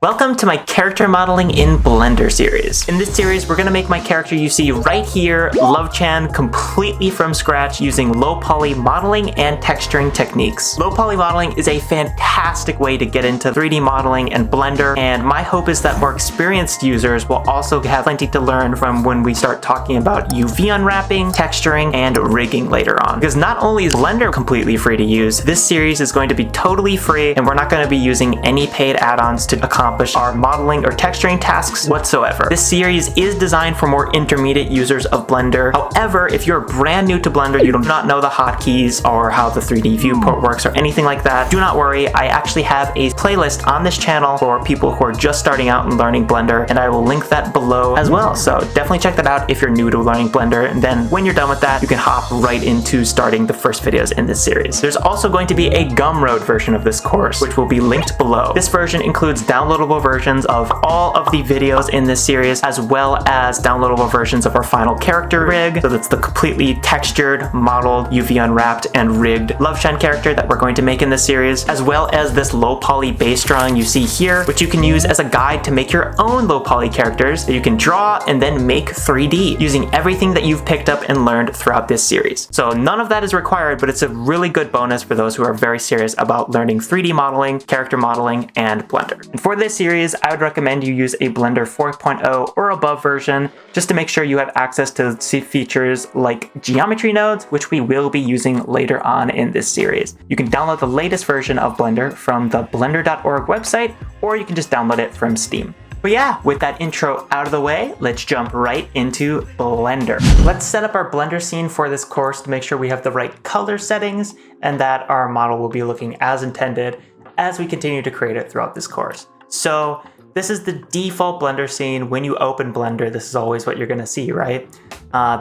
Welcome to my character modeling in Blender series. In this series, we're gonna make my character you see right here, Love-chan, completely from scratch using low poly modeling and texturing techniques. Low poly modeling is a fantastic way to get into 3D modeling and Blender, and my hope is that more experienced users will also have plenty to learn from when we start talking about UV unwrapping, texturing, and rigging later on. Because not only is Blender completely free to use, this series is going to be totally free, and we're not going to be using any paid add-ons to accomplish our modeling or texturing tasks whatsoever. This series is designed for more intermediate users of Blender. However, if you're brand new to Blender, you do not know the hotkeys or how the 3D viewport works or anything like that, do not worry. I actually have a playlist on this channel for people who are just starting out and learning Blender, and I will link that below as well. So definitely check that out if you're new to learning Blender, and then when you're done with that, you can hop right into starting the first videos in this series. There's also going to be a Gumroad version of this course, which will be linked below. This version includes downloadable versions of all of the videos in this series, as well as downloadable versions of our final character rig. So that's the completely textured, modeled, UV unwrapped, and rigged Love-chan character that we're going to make in this series, as well as this low poly base drawing you see here, which you can use as a guide to make your own low poly characters that you can draw and then make 3D using everything that you've picked up and learned throughout this series. So none of that is required, but it's a really good bonus for those who are very serious about learning 3D modeling, character modeling, and Blender. And for this series, I would recommend you use a Blender 4.0 or above version just to make sure you have access to features like geometry nodes, which we will be using later on in this series. You can download the latest version of Blender from the blender.org website, or you can just download it from Steam. But yeah, with that intro out of the way, let's jump right into Blender. Let's set up our Blender scene for this course to make sure we have the right color settings and that our model will be looking as intended as we continue to create it throughout this course. So this is the default Blender scene. When you open Blender, this is always what you're gonna see, right?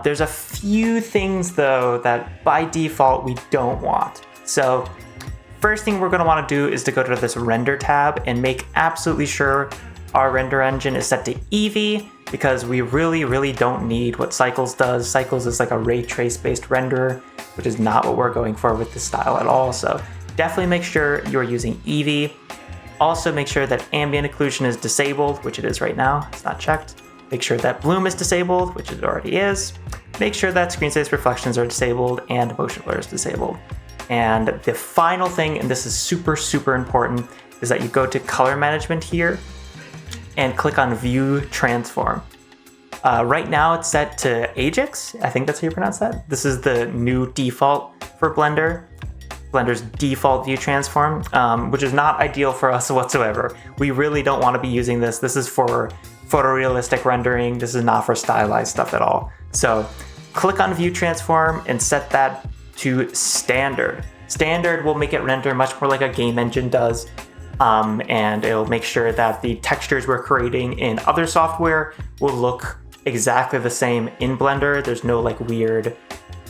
There's a few things though that by default we don't want. So first thing we're gonna wanna do is to go to this render tab and make absolutely sure our render engine is set to Eevee, because we really don't need what Cycles does. Cycles is like a ray trace based renderer, which is not what we're going for with this style at all. So definitely make sure you're using Eevee. Also make sure that ambient occlusion is disabled, which it is right now, it's not checked. Make sure that bloom is disabled, which it already is. Make sure that screen space reflections are disabled and motion blur is disabled. And the final thing, and this is super important, is that you go to color management here and click on view transform. Right now it's set to Ajax, I think that's how you pronounce that. This is the new default for Blender. Blender's default view transform, which is not ideal for us whatsoever. We really don't want to be using this. This is for photorealistic rendering. This is not for stylized stuff at all. So click on view transform and set that to standard. Standard will make it render much more like a game engine does. And it'll make sure that the textures we're creating in other software will look exactly the same in Blender. There's no like weird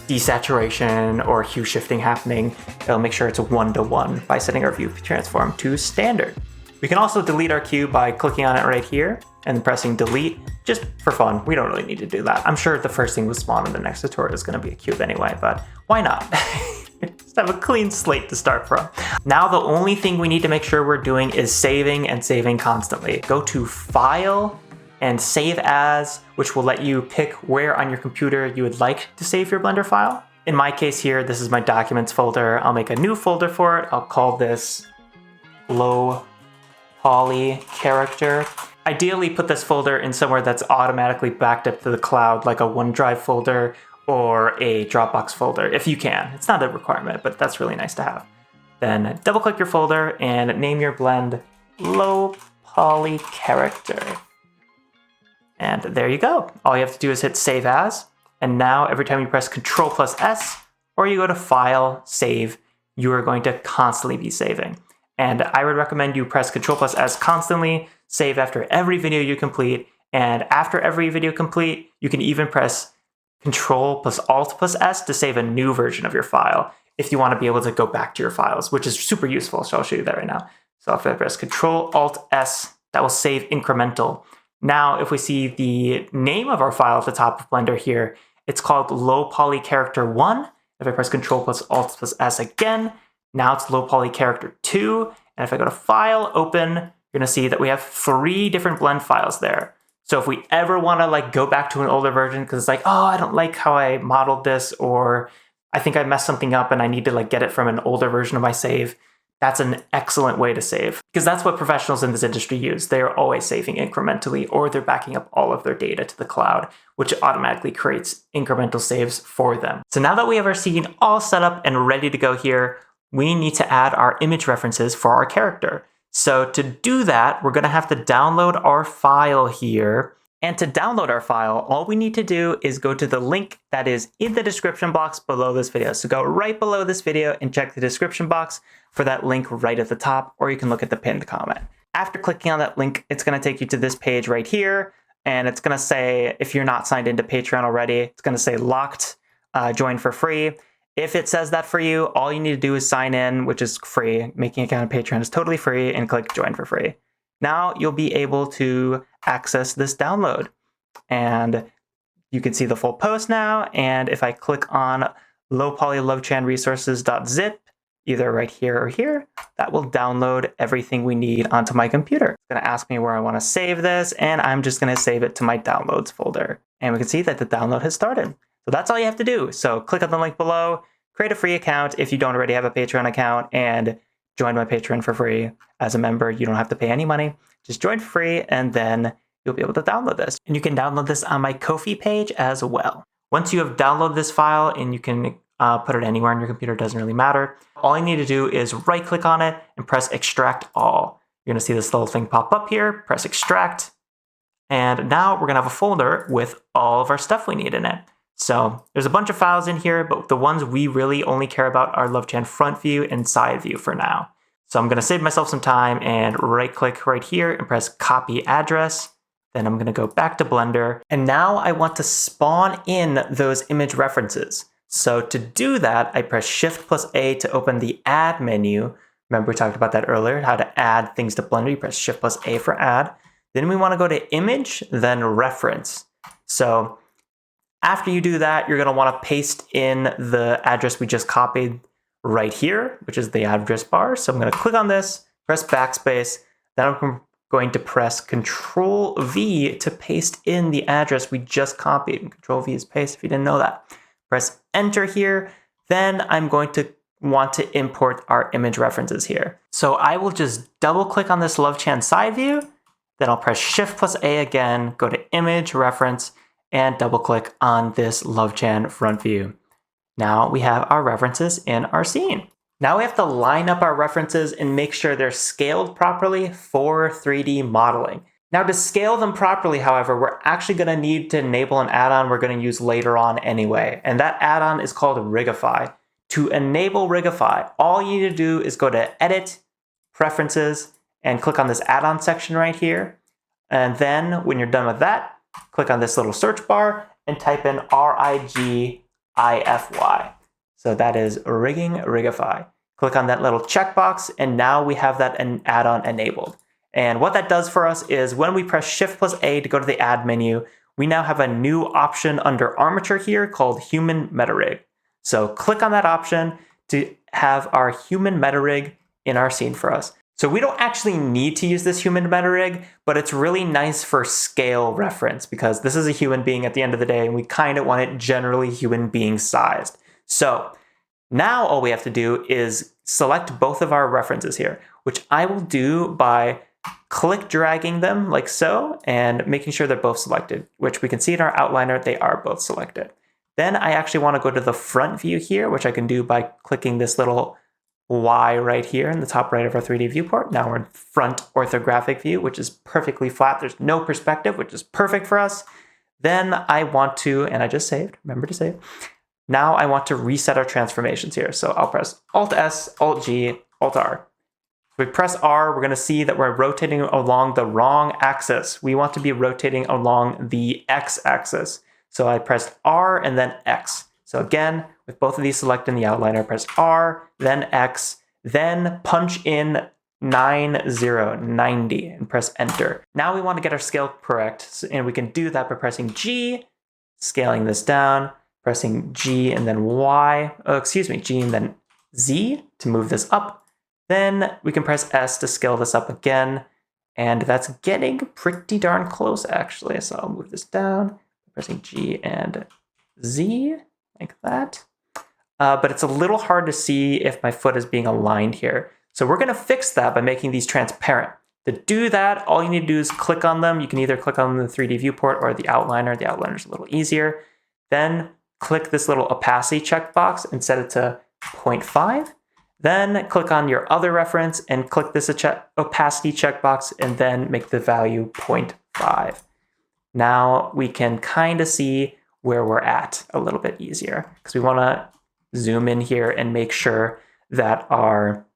desaturation or hue shifting happening. It'll make sure it's a 1-to-1 by setting our view transform to standard. We can also delete our cube by clicking on it right here and pressing delete, just for fun. We don't really need to do that. I'm sure the first thing we spawn in the next tutorial is going to be a cube anyway, but why not? Just have a clean slate to start from. Now the only thing we need to make sure we're doing is saving and saving constantly. Go to File and Save As, which will let you pick where on your computer you would like to save your Blender file. In my case here, this is my Documents folder. I'll make a new folder for it. I'll call this Low Poly Character. Ideally, put this folder in somewhere that's automatically backed up to the cloud, like a OneDrive folder or a Dropbox folder, if you can. It's not a requirement, but that's really nice to have. Then double-click your folder and name your blend Low Poly Character. And there you go. All you have to do is hit Save As, and now every time you press Ctrl+S or you go to File, Save, you are going to constantly be saving. And I would recommend you press Ctrl+S constantly, save after every video you complete, and after every video complete, you can even press Ctrl+Alt+S to save a new version of your file if you want to be able to go back to your files, which is super useful, so I'll show you that right now. So if I press Ctrl+Alt+S, that will save incremental. Now, if we see the name of our file at the top of Blender here, it's called Low Poly Character 1. If I press Ctrl+Alt+S again, now it's Low Poly Character 2. And if I go to File, Open, you're gonna see that we have 3 different blend files there. So if we ever wanna like go back to an older version, because it's like, oh, I don't like how I modeled this, or I think I messed something up and I need to like get it from an older version of my save, that's an excellent way to save, because that's what professionals in this industry use. They're always saving incrementally, or they're backing up all of their data to the cloud, which automatically creates incremental saves for them. So now that we have our scene all set up and ready to go here, we need to add our image references for our character. So to do that, we're gonna have to download our file here. And to download our file, all we need to do is go to the link that is in the description box below this video. So go right below this video and check the description box for that link right at the top, or you can look at the pinned comment. After clicking on that link, it's gonna take you to this page right here, and it's gonna say, if you're not signed into Patreon already, it's gonna say locked, join for free. If it says that for you, all you need to do is sign in, which is free. Making an account on Patreon is totally free, and click join for free. Now you'll be able to access this download, and you can see the full post now. And if I click on lowpolylovechanresources.zip, either right here or here, that will download everything we need onto my computer. It's gonna ask me where I wanna save this, and I'm just gonna save it to my downloads folder. And we can see that the download has started. So that's all you have to do. So click on the link below, create a free account if you don't already have a Patreon account, and join my Patreon for free. As a member, you don't have to pay any money. Just join for free, and then you'll be able to download this. And you can download this on my Ko-fi page as well. Once you have downloaded this file, and you can put it anywhere on your computer, doesn't really matter. All you need to do is right click on it and press extract all. You're gonna see this little thing pop up here, press extract. And now we're gonna have a folder with all of our stuff we need in it. So there's a bunch of files in here, but the ones we really only care about are Love-chan front view and side view for now. So I'm gonna save myself some time and right click right here and press copy address. Then I'm gonna go back to Blender. And now I want to spawn in those image references. So to do that, I press Shift+A to open the add menu. Remember we talked about that earlier, how to add things to Blender. You press Shift+A for add. Then we wanna go to image, then reference. So after you do that, you're gonna wanna paste in the address we just copied right here, which is the address bar. So I'm gonna click on this, press backspace, then I'm going to press Control V to paste in the address we just copied. Control V is paste if you didn't know that. Press enter here, then I'm going to want to import our image references here. So I will just double click on this Love-chan side view, then I'll press Shift+A again, go to image reference, and double click on this Love-chan front view. Now we have our references in our scene. Now we have to line up our references and make sure they're scaled properly for 3D modeling. Now to scale them properly, however, we're actually gonna need to enable an add-on we're gonna use later on anyway, and that add-on is called Rigify. To enable Rigify, all you need to do is go to Edit, Preferences, and click on this add-on section right here. And then when you're done with that, click on this little search bar and type in Rigify. So that is Rigify. Click on that little checkbox, and now we have that add-on enabled. And what that does for us is when we press Shift+A to go to the add menu, we now have a new option under armature here called Human Metarig. So click on that option to have our human metarig in our scene for us. So we don't actually need to use this human metarig, but it's really nice for scale reference because this is a human being at the end of the day, and we kind of want it generally human being sized. So now all we have to do is select both of our references here, which I will do by click dragging them like so and making sure they're both selected, which we can see in our outliner, they are both selected. Then I actually want to go to the front view here, which I can do by clicking this little Y right here in the top right of our 3D viewport. Now we're in front orthographic view, which is perfectly flat. There's no perspective, which is perfect for us. Then I want to, and I just saved, remember to save. Now I want to reset our transformations here. So I'll press Alt-S, Alt-G, Alt-R. If we press R, we're gonna see that we're rotating along the wrong axis. We want to be rotating along the X axis. So I pressed R and then X. So again, with both of these selected in the outliner, press R, then X, then punch in 90 and press enter. Now we want to get our scale correct, and we can do that by pressing G, scaling this down, pressing G and then Y, G and then Z to move this up. Then we can press S to scale this up again, And that's getting pretty darn close, actually. So I'll move this down, pressing G and Z, like that. But it's a little hard to see if my foot is being aligned here. So we're gonna fix that by making these transparent. To do that, all you need to do is click on them. You can either click on the 3D viewport or the outliner. The outliner is a little easier. Then click this little opacity checkbox and set it to 0.5. Then click on your other reference and click this opacity checkbox and then make the value 0.5. Now we can kind of see where we're at a little bit easier because we want to zoom in here and make sure that our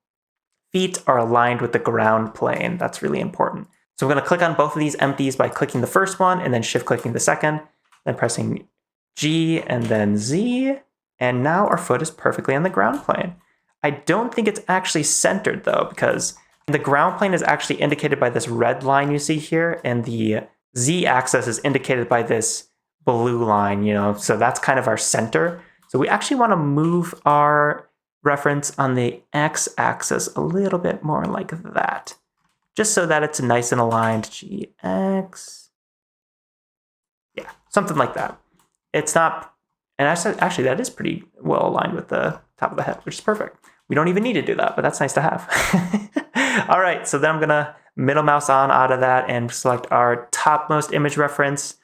feet are aligned with the ground plane. That's really important. So I'm going to click on both of these empties by clicking the first one and then shift clicking the second, then pressing G and then Z. And now our foot is perfectly on the ground plane. I don't think it's actually centered though, because the ground plane is actually indicated by this red line you see here, and the Z axis is indicated by this blue line, so that's kind of our center. So we actually want to move our reference on the X axis a little bit more like that, just so that it's nice and aligned. GX. Yeah, something like that. It's not, and actually that is pretty well aligned with the top of the head, which is perfect. We don't even need to do that, but that's nice to have. All right, so then I'm gonna middle mouse on out of that and select our topmost image reference,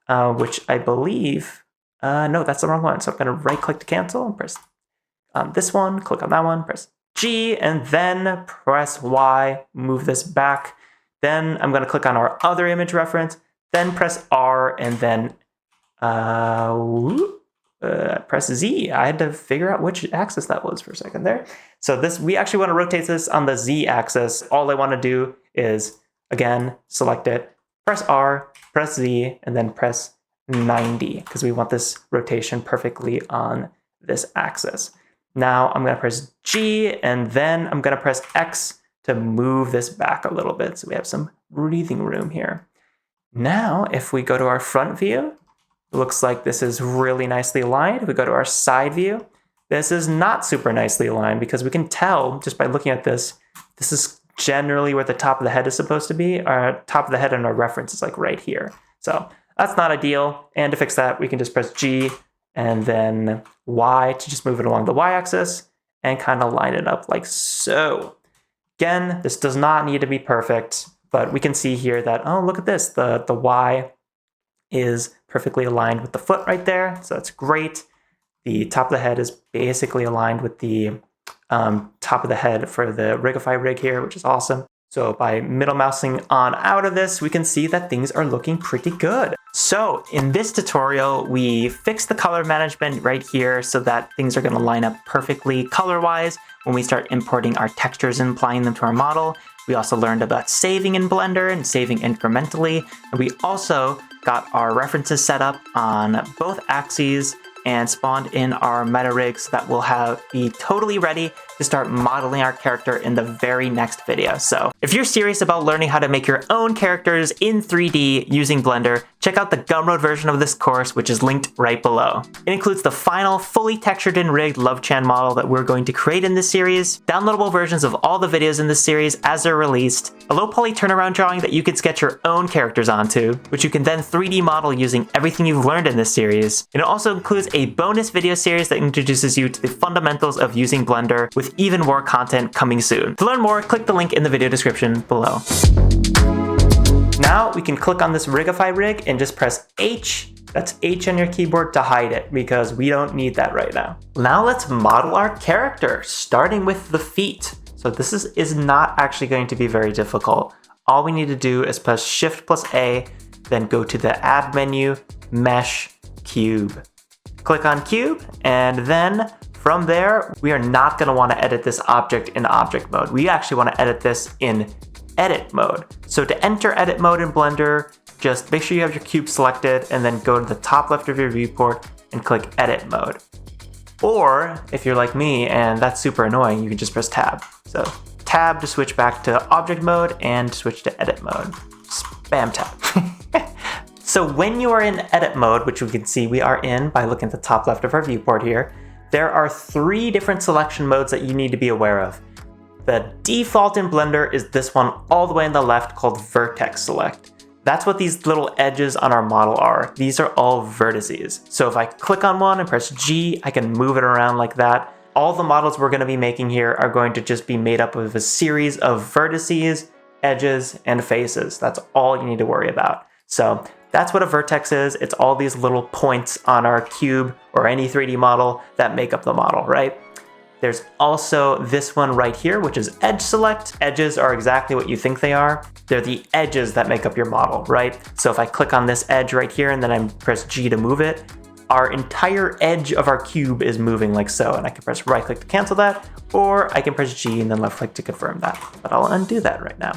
which I believe, no, that's the wrong one. So I'm gonna right click to cancel and press this one, click on that one, press G, and then press Y, move this back. Then I'm gonna click on our other image reference, then press R, and then press Z. I had to figure out which axis that was for a second there. So we actually want to rotate this on the Z axis. All I want to do is, again, select it, press R, press Z, and then press 90, because we want this rotation perfectly on this axis. Now I'm going to press G, and then I'm going to press X to move this back a little bit so we have some breathing room here. Now, if we go to our front view, it looks like this is really nicely aligned. If we go to our side view, this is not super nicely aligned because we can tell just by looking at this, this is generally where the top of the head is supposed to be. Our top of the head and our reference is like right here. So that's not ideal. And to fix that, we can just press G and then Y to just move it along the Y axis and kind of line it up like so. Again, this does not need to be perfect, but we can see here that, oh, look at this. The Y is perfectly aligned with the foot right there. So that's great. The top of the head is basically aligned with the top of the head for the Rigify rig here, which is awesome. So by middle mousing on out of this, we can see that things are looking pretty good. So in this tutorial, we fixed the color management right here so that things are going to line up perfectly color-wise when we start importing our textures and applying them to our model. We also learned about saving in Blender and saving incrementally. And we also got our references set up on both axes and spawned in our meta rig so that we'll be totally ready to start modeling our character in the very next video. So if you're serious about learning how to make your own characters in 3D using Blender, check out the Gumroad version of this course, which is linked right below. It includes the final fully textured and rigged Love-chan model that we're going to create in this series, downloadable versions of all the videos in this series as they're released, a low poly turnaround drawing that you can sketch your own characters onto, which you can then 3D model using everything you've learned in this series. And it also includes a bonus video series that introduces you to the fundamentals of using Blender, with even more content coming soon. To learn more, click the link in the video description below. Now we can click on this Rigify rig and just press H. That's H on your keyboard to hide it because we don't need that right now. Now let's model our character, starting with the feet. So this is not actually going to be very difficult. All we need to do is press Shift plus A, then go to the Add menu, Mesh, Cube. Click on Cube, and then from there, we are not going to want to edit this object in object mode. We actually want to edit this in edit mode. So to enter edit mode in Blender, just make sure you have your cube selected and then go to the top left of your viewport and click edit mode. Or if you're like me and that's super annoying, you can just press tab. So tab to switch back to object mode and switch to edit mode. Spam tab. So when you are in edit mode, which we can see we are in by looking at the top left of our viewport here, there are 3 different selection modes that you need to be aware of. The default in Blender is this one all the way on the left called Vertex Select. That's what these little edges on our model are. These are all vertices. So if I click on one and press G, I can move it around like that. All the models we're going to be making here are going to just be made up of a series of vertices, edges, and faces. That's all you need to worry about. So that's what a vertex is. It's all these little points on our cube or any 3D model that make up the model, right? There's also this one right here, which is edge select. Edges are exactly what you think they are. They're the edges that make up your model, right? So if I click on this edge right here and then I press G to move it, our entire edge of our cube is moving like so. And I can press right click to cancel that, or I can press G and then left click to confirm that. But I'll undo that right now.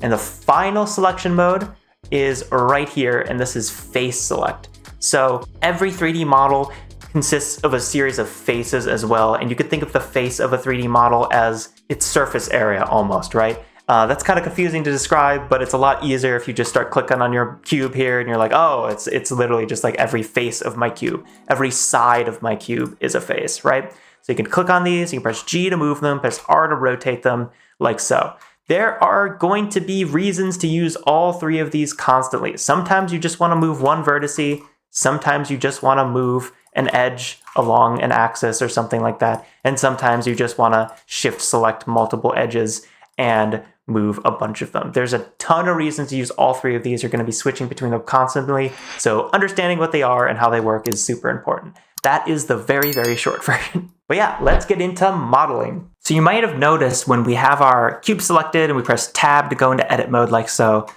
And the final selection mode is right here, and this is face select. So every 3D model consists of a series of faces as well, and you could think of the face of a 3D model as its surface area almost, right? That's kind of confusing to describe, but it's a lot easier if you just start clicking on your cube here and you're like, oh, it's literally just like every face of my cube. Every side of my cube is a face, right? So you can click on these, you can press G to move them, press R to rotate them, like so. There are going to be reasons to use all three of these constantly. Sometimes you just want to move one vertice, sometimes you just want to move an edge along an axis or something like that, and sometimes you just want to shift select multiple edges and move a bunch of them. There's a ton of reasons to use all three of these. You're going to be switching between them constantly, so understanding what they are and how they work is super important. That is the very, very short version. But yeah, let's get into modeling. So you might have noticed when we have our cube selected and we press tab to go into edit mode like so,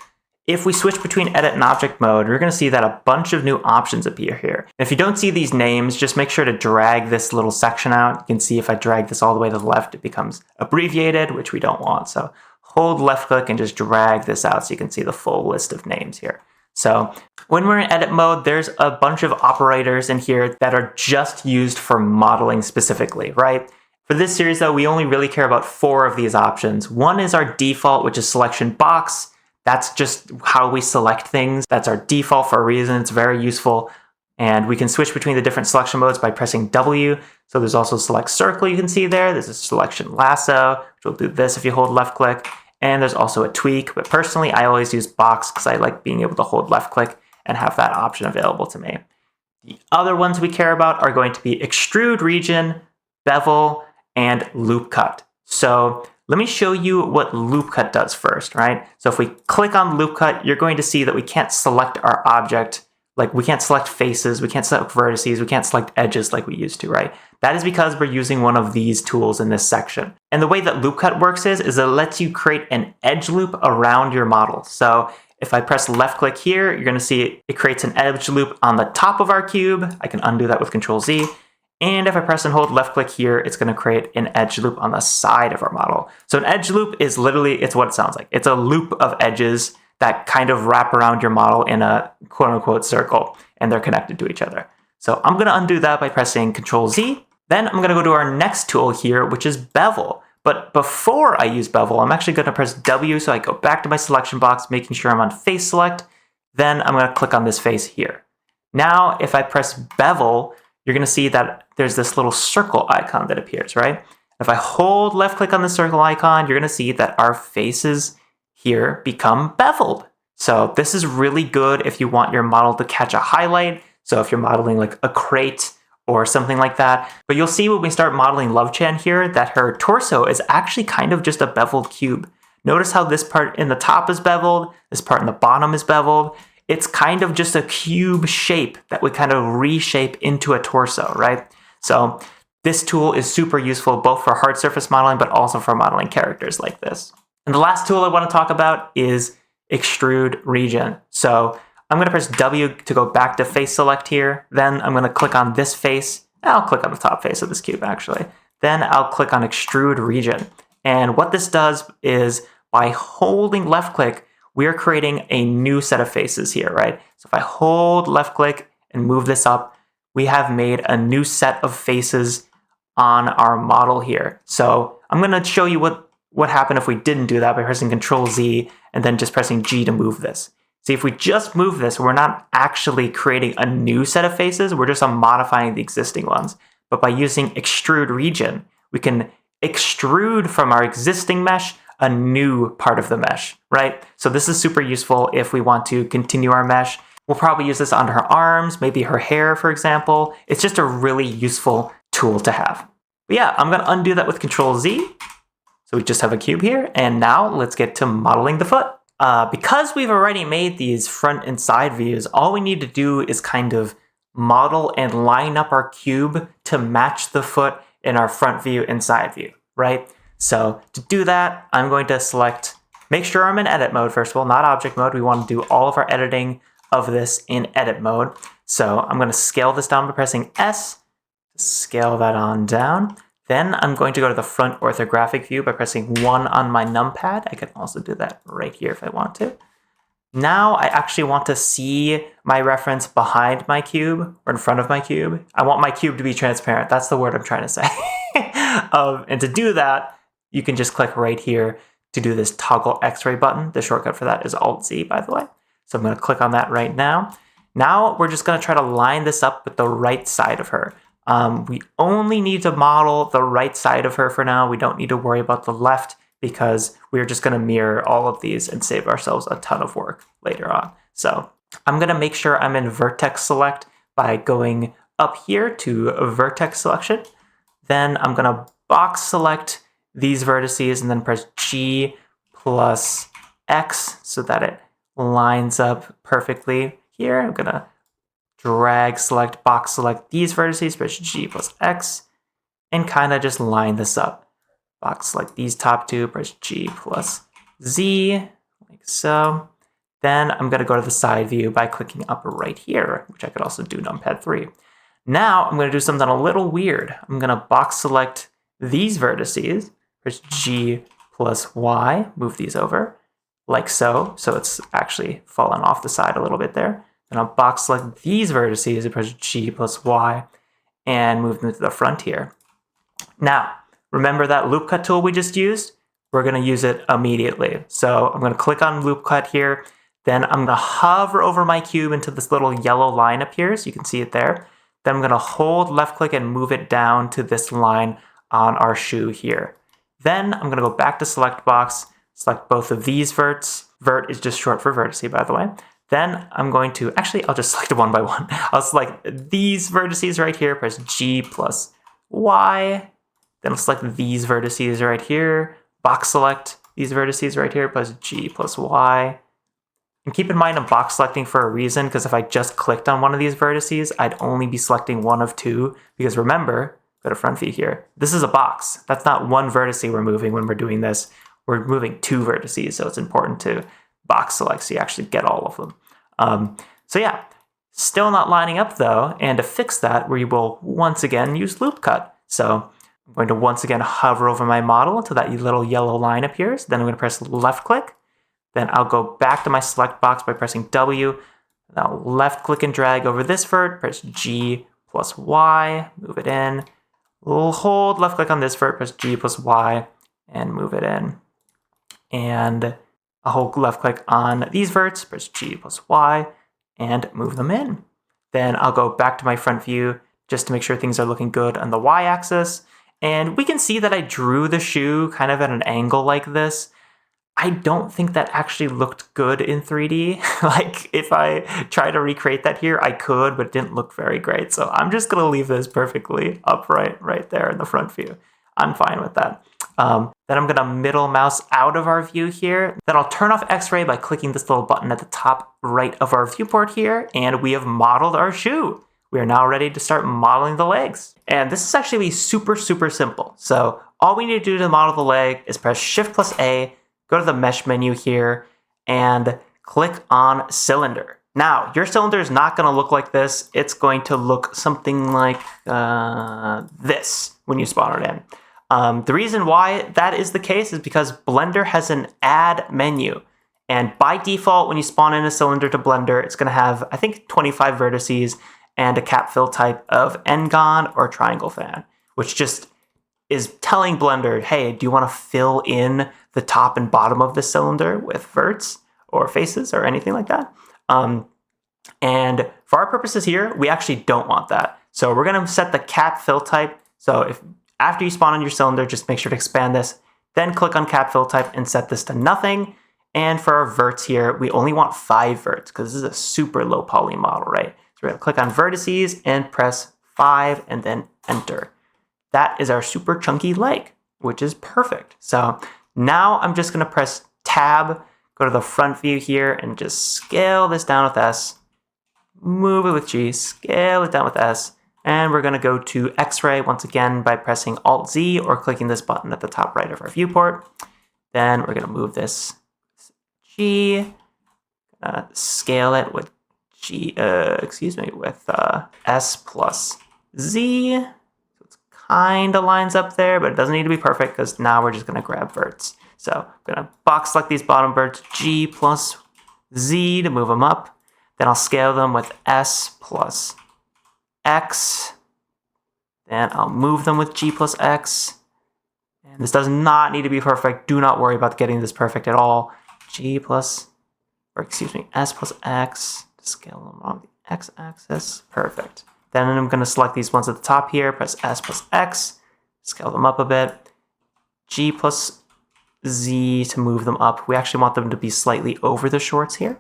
if we switch between edit and object mode, we're going to see that a bunch of new options appear here. And if you don't see these names, just make sure to drag this little section out. You can see if I drag this all the way to the left, it becomes abbreviated, which we don't want. So hold left click and just drag this out so you can see the full list of names here. So when we're in edit mode, there's a bunch of operators in here that are just used for modeling specifically, right? For this series though, we only really care about 4 of these options. One is our default, which is selection box. That's just how we select things. That's our default for a reason. It's very useful. And we can switch between the different selection modes by pressing W. So there's also select circle you can see there. There's a selection lasso, which will do this if you hold left click. And there's also a tweak, but personally I always use box because I like being able to hold left click and have that option available to me. The other ones we care about are going to be extrude region, bevel, and loop cut. So let me show you what loop cut does first, right? So if we click on loop cut, you're going to see that we can't select our object. Like we can't select faces, we can't select vertices, we can't select edges like we used to, right? That is because we're using one of these tools in this section. And the way that loop cut works is it lets you create an edge loop around your model. So if I press left click here, you're gonna see it creates an edge loop on the top of our cube. I can undo that with Control Z. And if I press and hold left click here, it's gonna create an edge loop on the side of our model. So an edge loop is literally, it's what it sounds like. It's a loop of edges that kind of wrap around your model in a quote unquote circle, and they're connected to each other. So I'm gonna undo that by pressing Control Z. Then I'm gonna go to our next tool here, which is bevel. But before I use bevel, I'm actually gonna press W so I go back to my selection box, making sure I'm on face select. Then I'm gonna click on this face here. Now, if I press bevel, you're gonna see that there's this little circle icon that appears, right? If I hold left click on the circle icon, you're gonna see that our faces here become beveled. So this is really good if you want your model to catch a highlight. So if you're modeling like a crate or something like that. But you'll see when we start modeling Love-chan here that her torso is actually kind of just a beveled cube. Notice how this part in the top is beveled, this part in the bottom is beveled. It's kind of just a cube shape that we kind of reshape into a torso, right? So this tool is super useful both for hard surface modeling, but also for modeling characters like this. And the last tool I want to talk about is extrude region. So I'm going to press W to go back to face select here. Then I'm going to click on this face. I'll click on the top face of this cube actually. Then I'll click on extrude region. And what this does is by holding left click, we are creating a new set of faces here, right? So if I hold left click and move this up, we have made a new set of faces on our model here. So I'm going to show you what happened if we didn't do that by pressing Control Z and then just pressing G to move this. See, if we just move this, we're not actually creating a new set of faces, we're just modifying the existing ones. But by using extrude region, we can extrude from our existing mesh a new part of the mesh, right? So this is super useful if we want to continue our mesh. We'll probably use this on her arms, maybe her hair, for example. It's just a really useful tool to have. But yeah, I'm gonna undo that with Control Z. So we just have a cube here, and now let's get to modeling the foot. Because we've already made these front and side views, all we need to do is kind of model and line up our cube to match the foot in our front view and side view, right? So to do that, I'm going to select, make sure I'm in edit mode first of all, not object mode. We want to do all of our editing of this in edit mode. So I'm going to scale this down by pressing S, scale that on down. Then I'm going to go to the front orthographic view by pressing 1 on my numpad. I can also do that right here if I want to. Now I actually want to see my reference behind my cube or in front of my cube. I want my cube to be transparent. That's the word I'm trying to say. And to do that, you can just click right here to do this toggle X-ray button. The shortcut for that is Alt-Z, by the way. So I'm going to click on that right now. Now we're just going to try to line this up with the right side of her. We only need to model the right side of her for now. We don't need to worry about the left because we're just going to mirror all of these and save ourselves a ton of work later on. So I'm going to make sure I'm in vertex select by going up here to vertex selection. Then I'm going to box select these vertices and then press G plus X so that it lines up perfectly here. I'm going to drag, select, box select these vertices, press G plus X, and kind of just line this up. Box select these top two, press G plus Z, like so. Then I'm going to go to the side view by clicking up right here, which I could also do numpad 3. Now I'm going to do something a little weird. I'm going to box select these vertices, press G plus Y, move these over, like so. So it's actually fallen off the side a little bit there. Then I'll box select these vertices and press G plus Y and move them to the front here. Now, remember that loop cut tool we just used? We're going to use it immediately. So I'm going to click on loop cut here. Then I'm going to hover over my cube until this little yellow line appears. You can see it there. Then I'm going to hold left click and move it down to this line on our shoe here. Then I'm going to go back to select box, select both of these verts. Vert is just short for vertice, by the way. Then I'm going to, actually, I'll just select one by one. I'll select these vertices right here, press G plus Y. Then I'll select these vertices right here, box select these vertices right here, press G plus Y. And keep in mind I'm box selecting for a reason, because if I just clicked on one of these vertices, I'd only be selecting one of two. Because remember, go to front view here, this is a box. That's not one vertice we're moving when we're doing this. We're moving two vertices, so it's important to box select so you actually get all of them. So yeah, still not lining up though, and to fix that, we will once again use loop cut. So I'm going to once again hover over my model until that little yellow line appears. Then I'm going to press left click. Then I'll go back to my select box by pressing W. Now left click and drag over this vert, press G plus Y, move it in. We'll hold left click on this vert, press G plus Y, and move it in. And I'll hold left click on these verts, press G plus Y, and move them in. Then I'll go back to my front view just to make sure things are looking good on the Y axis. And we can see that I drew the shoe kind of at an angle like this. I don't think that actually looked good in 3D. Like if I try to recreate that here, I could, but it didn't look very great. So I'm just gonna leave this perfectly upright right there in the front view. I'm fine with that. Then I'm gonna middle mouse out of our view here. Then I'll turn off X-ray by clicking this little button at the top right of our viewport here, and we have modeled our shoe. We are now ready to start modeling the legs. And this is actually super, super simple. So all we need to do to model the leg is press Shift plus A, go to the mesh menu here, and click on cylinder. Now, your cylinder is not gonna look like this. It's going to look something like this when you spawn it in. The reason why that is the case is because Blender has an add menu. And by default, when you spawn in a cylinder to Blender, it's gonna have, I think, 25 vertices and a cap fill type of N-gon or triangle fan, which just is telling Blender, hey, do you wanna fill in the top and bottom of the cylinder with verts or faces or anything like that? And for our purposes here, we actually don't want that. So we're gonna set the cap fill type. So if After you spawn on your cylinder, just make sure to expand this, then click on cap fill type and set this to nothing. And for our verts here, we only want 5 verts because this is a super low poly model, right? So we're gonna click on vertices and press 5 and then enter. That is our super chunky leg, which is perfect. So now I'm just gonna press tab, go to the front view here and just scale this down with S, move it with G, scale it down with S, and we're gonna go to X-ray once again by pressing Alt-Z or clicking this button at the top right of our viewport. Then we're gonna move this G, scale it with S plus Z. So it's kind of lines up there, but it doesn't need to be perfect because now we're just gonna grab verts. So I'm gonna box select these bottom verts, G plus Z to move them up. Then I'll scale them with S plus X. Then I'll move them with G plus X. And this does not need to be perfect. Do not worry about getting this perfect at all. S plus X, scale them on the X axis, perfect. Then I'm gonna select these ones at the top here, press S plus X, scale them up a bit, G plus Z to move them up. We actually want them to be slightly over the shorts here,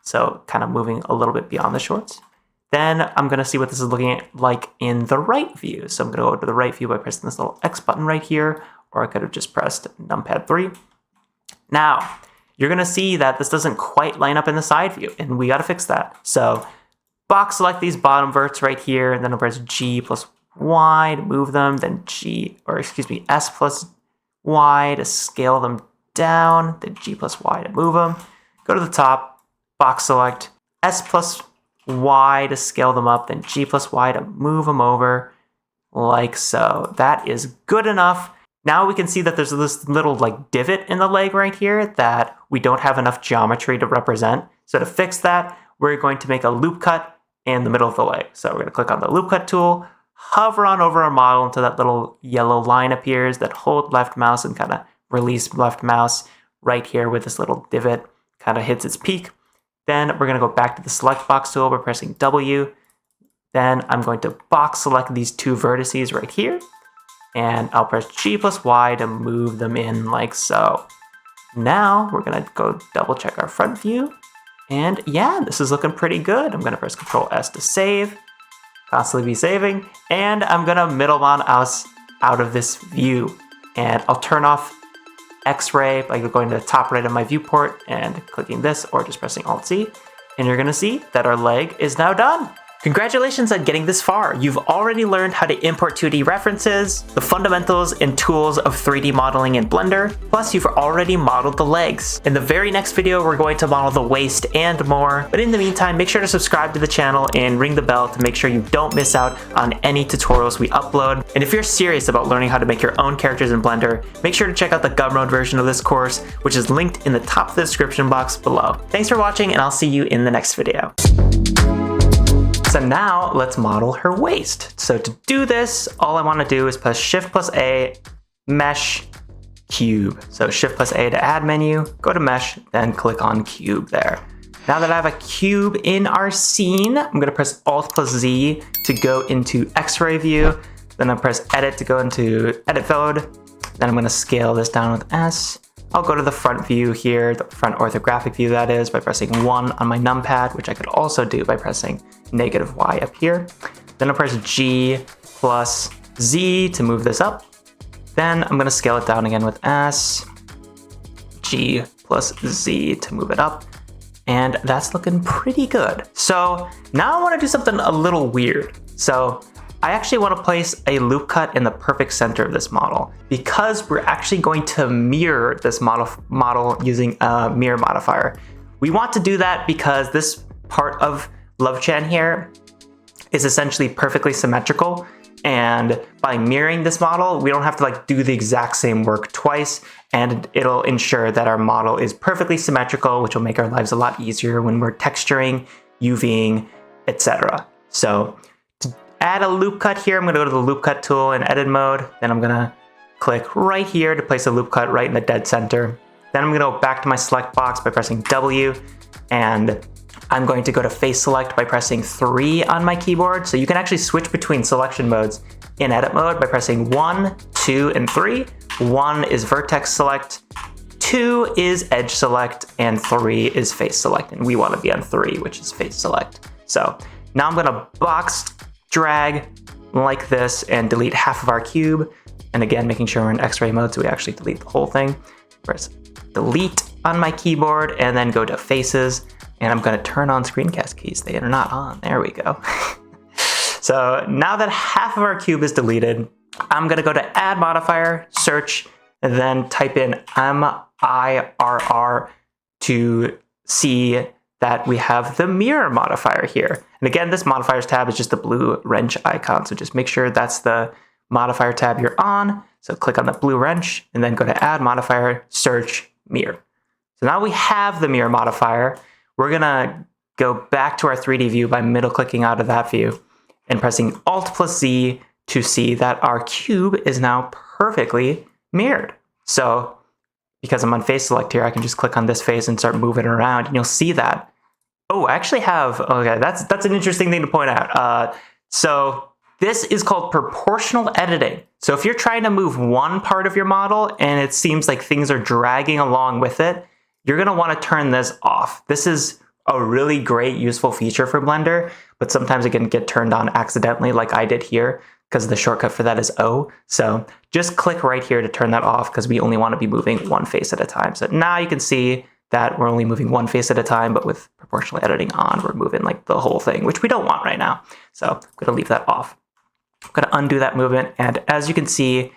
so kind of moving a little bit beyond the shorts. Then I'm gonna see what this is looking like in the right view. So I'm gonna go to the right view by pressing this little X button right here, or I could have just pressed numpad 3. Now, you're gonna see that this doesn't quite line up in the side view, and we gotta fix that. So box select these bottom verts right here, and then I'll press G plus Y to move them, then S plus Y to scale them down, then G plus Y to move them. Go to the top, box select, S plus Y to scale them up, then G plus Y to move them over, like so. That is good enough. Now we can see that there's this little like divot in the leg right here that we don't have enough geometry to represent. So to fix that, we're going to make a loop cut in the middle of the leg. So we're gonna click on the loop cut tool, hover on over our model until that little yellow line appears, then hold left mouse and kind of release left mouse right here with this little divot, kind of hits its peak. Then we're gonna go back to the select box tool by pressing W. Then I'm going to box select these 2 vertices right here. And I'll press G plus Y to move them in like so. Now we're gonna go double check our front view. And yeah, this is looking pretty good. I'm gonna press Control S to save, constantly be saving. And I'm gonna middle mouse out of this view. And I'll turn off X-ray by going to the top right of my viewport and clicking this or just pressing Alt-Z. And you're gonna see that our leg is now done. Congratulations on getting this far. You've already learned how to import 2D references, the fundamentals and tools of 3D modeling in Blender, plus you've already modeled the legs. In the very next video, we're going to model the waist and more. But in the meantime, make sure to subscribe to the channel and ring the bell to make sure you don't miss out on any tutorials we upload. And if you're serious about learning how to make your own characters in Blender, make sure to check out the Gumroad version of this course, which is linked in the top of the description box below. Thanks for watching, and I'll see you in the next video. So now let's model her waist. So to do this, all I want to do is press Shift plus A, Mesh, Cube. So Shift plus A to add menu, go to Mesh, then click on Cube there. Now that I have a cube in our scene, I'm going to press Alt plus Z to go into X-ray view. Then I'll press Edit to go into Edit Mode. Then I'm going to scale this down with S. I'll go to the front view here, the front orthographic view that is, by pressing 1 on my numpad, which I could also do by pressing -Y up here. Then I'll press G plus Z to move this up. Then I'm gonna scale it down again with S, G plus Z to move it up. And that's looking pretty good. So now I wanna do something a little weird. So I actually want to place a loop cut in the perfect center of this model because we're actually going to mirror this model using a mirror modifier. We want to do that because this part of Love-chan here is essentially perfectly symmetrical, and by mirroring this model, we don't have to like do the exact same work twice, and it'll ensure that our model is perfectly symmetrical, which will make our lives a lot easier when we're texturing, UVing, etc. So add a loop cut here. I'm going to go to the loop cut tool in edit mode. Then I'm going to click right here to place a loop cut right in the dead center. Then I'm going to go back to my select box by pressing W, and I'm going to go to face select by pressing 3 on my keyboard. So you can actually switch between selection modes in edit mode by pressing 1, 2, and 3. 1 is vertex select, 2 is edge select, and 3 is face select. And we want to be on 3, which is face select. So now I'm going to box drag like this and delete half of our cube. And again, making sure we're in X-ray mode so we actually delete the whole thing. Press delete on my keyboard and then go to faces. And I'm going to turn on screencast keys. They are not on. There we go. So now that half of our cube is deleted, I'm going to go to add modifier, search, and then type in MIRR to see that we have the mirror modifier here. And again, this modifiers tab is just the blue wrench icon. So just make sure that's the modifier tab you're on. So click on the blue wrench and then go to add modifier, search, mirror. So now we have the mirror modifier. We're gonna go back to our 3D view by middle clicking out of that view and pressing Alt plus Z to see that our cube is now perfectly mirrored. So because I'm on face select here, I can just click on this face and start moving it around and you'll see that. Oh, I actually have, okay, that's an interesting thing to point out. So this is called proportional editing. So if you're trying to move one part of your model and it seems like things are dragging along with it, you're gonna wanna turn this off. This is a really great, useful feature for Blender, but sometimes it can get turned on accidentally like I did here, because the shortcut for that is O. So just click right here to turn that off because we only want to be moving one face at a time. So now you can see that we're only moving one face at a time, but with proportional editing on, we're moving like the whole thing, which we don't want right now. So I'm going to leave that off. I'm going to undo that movement. And as you can see,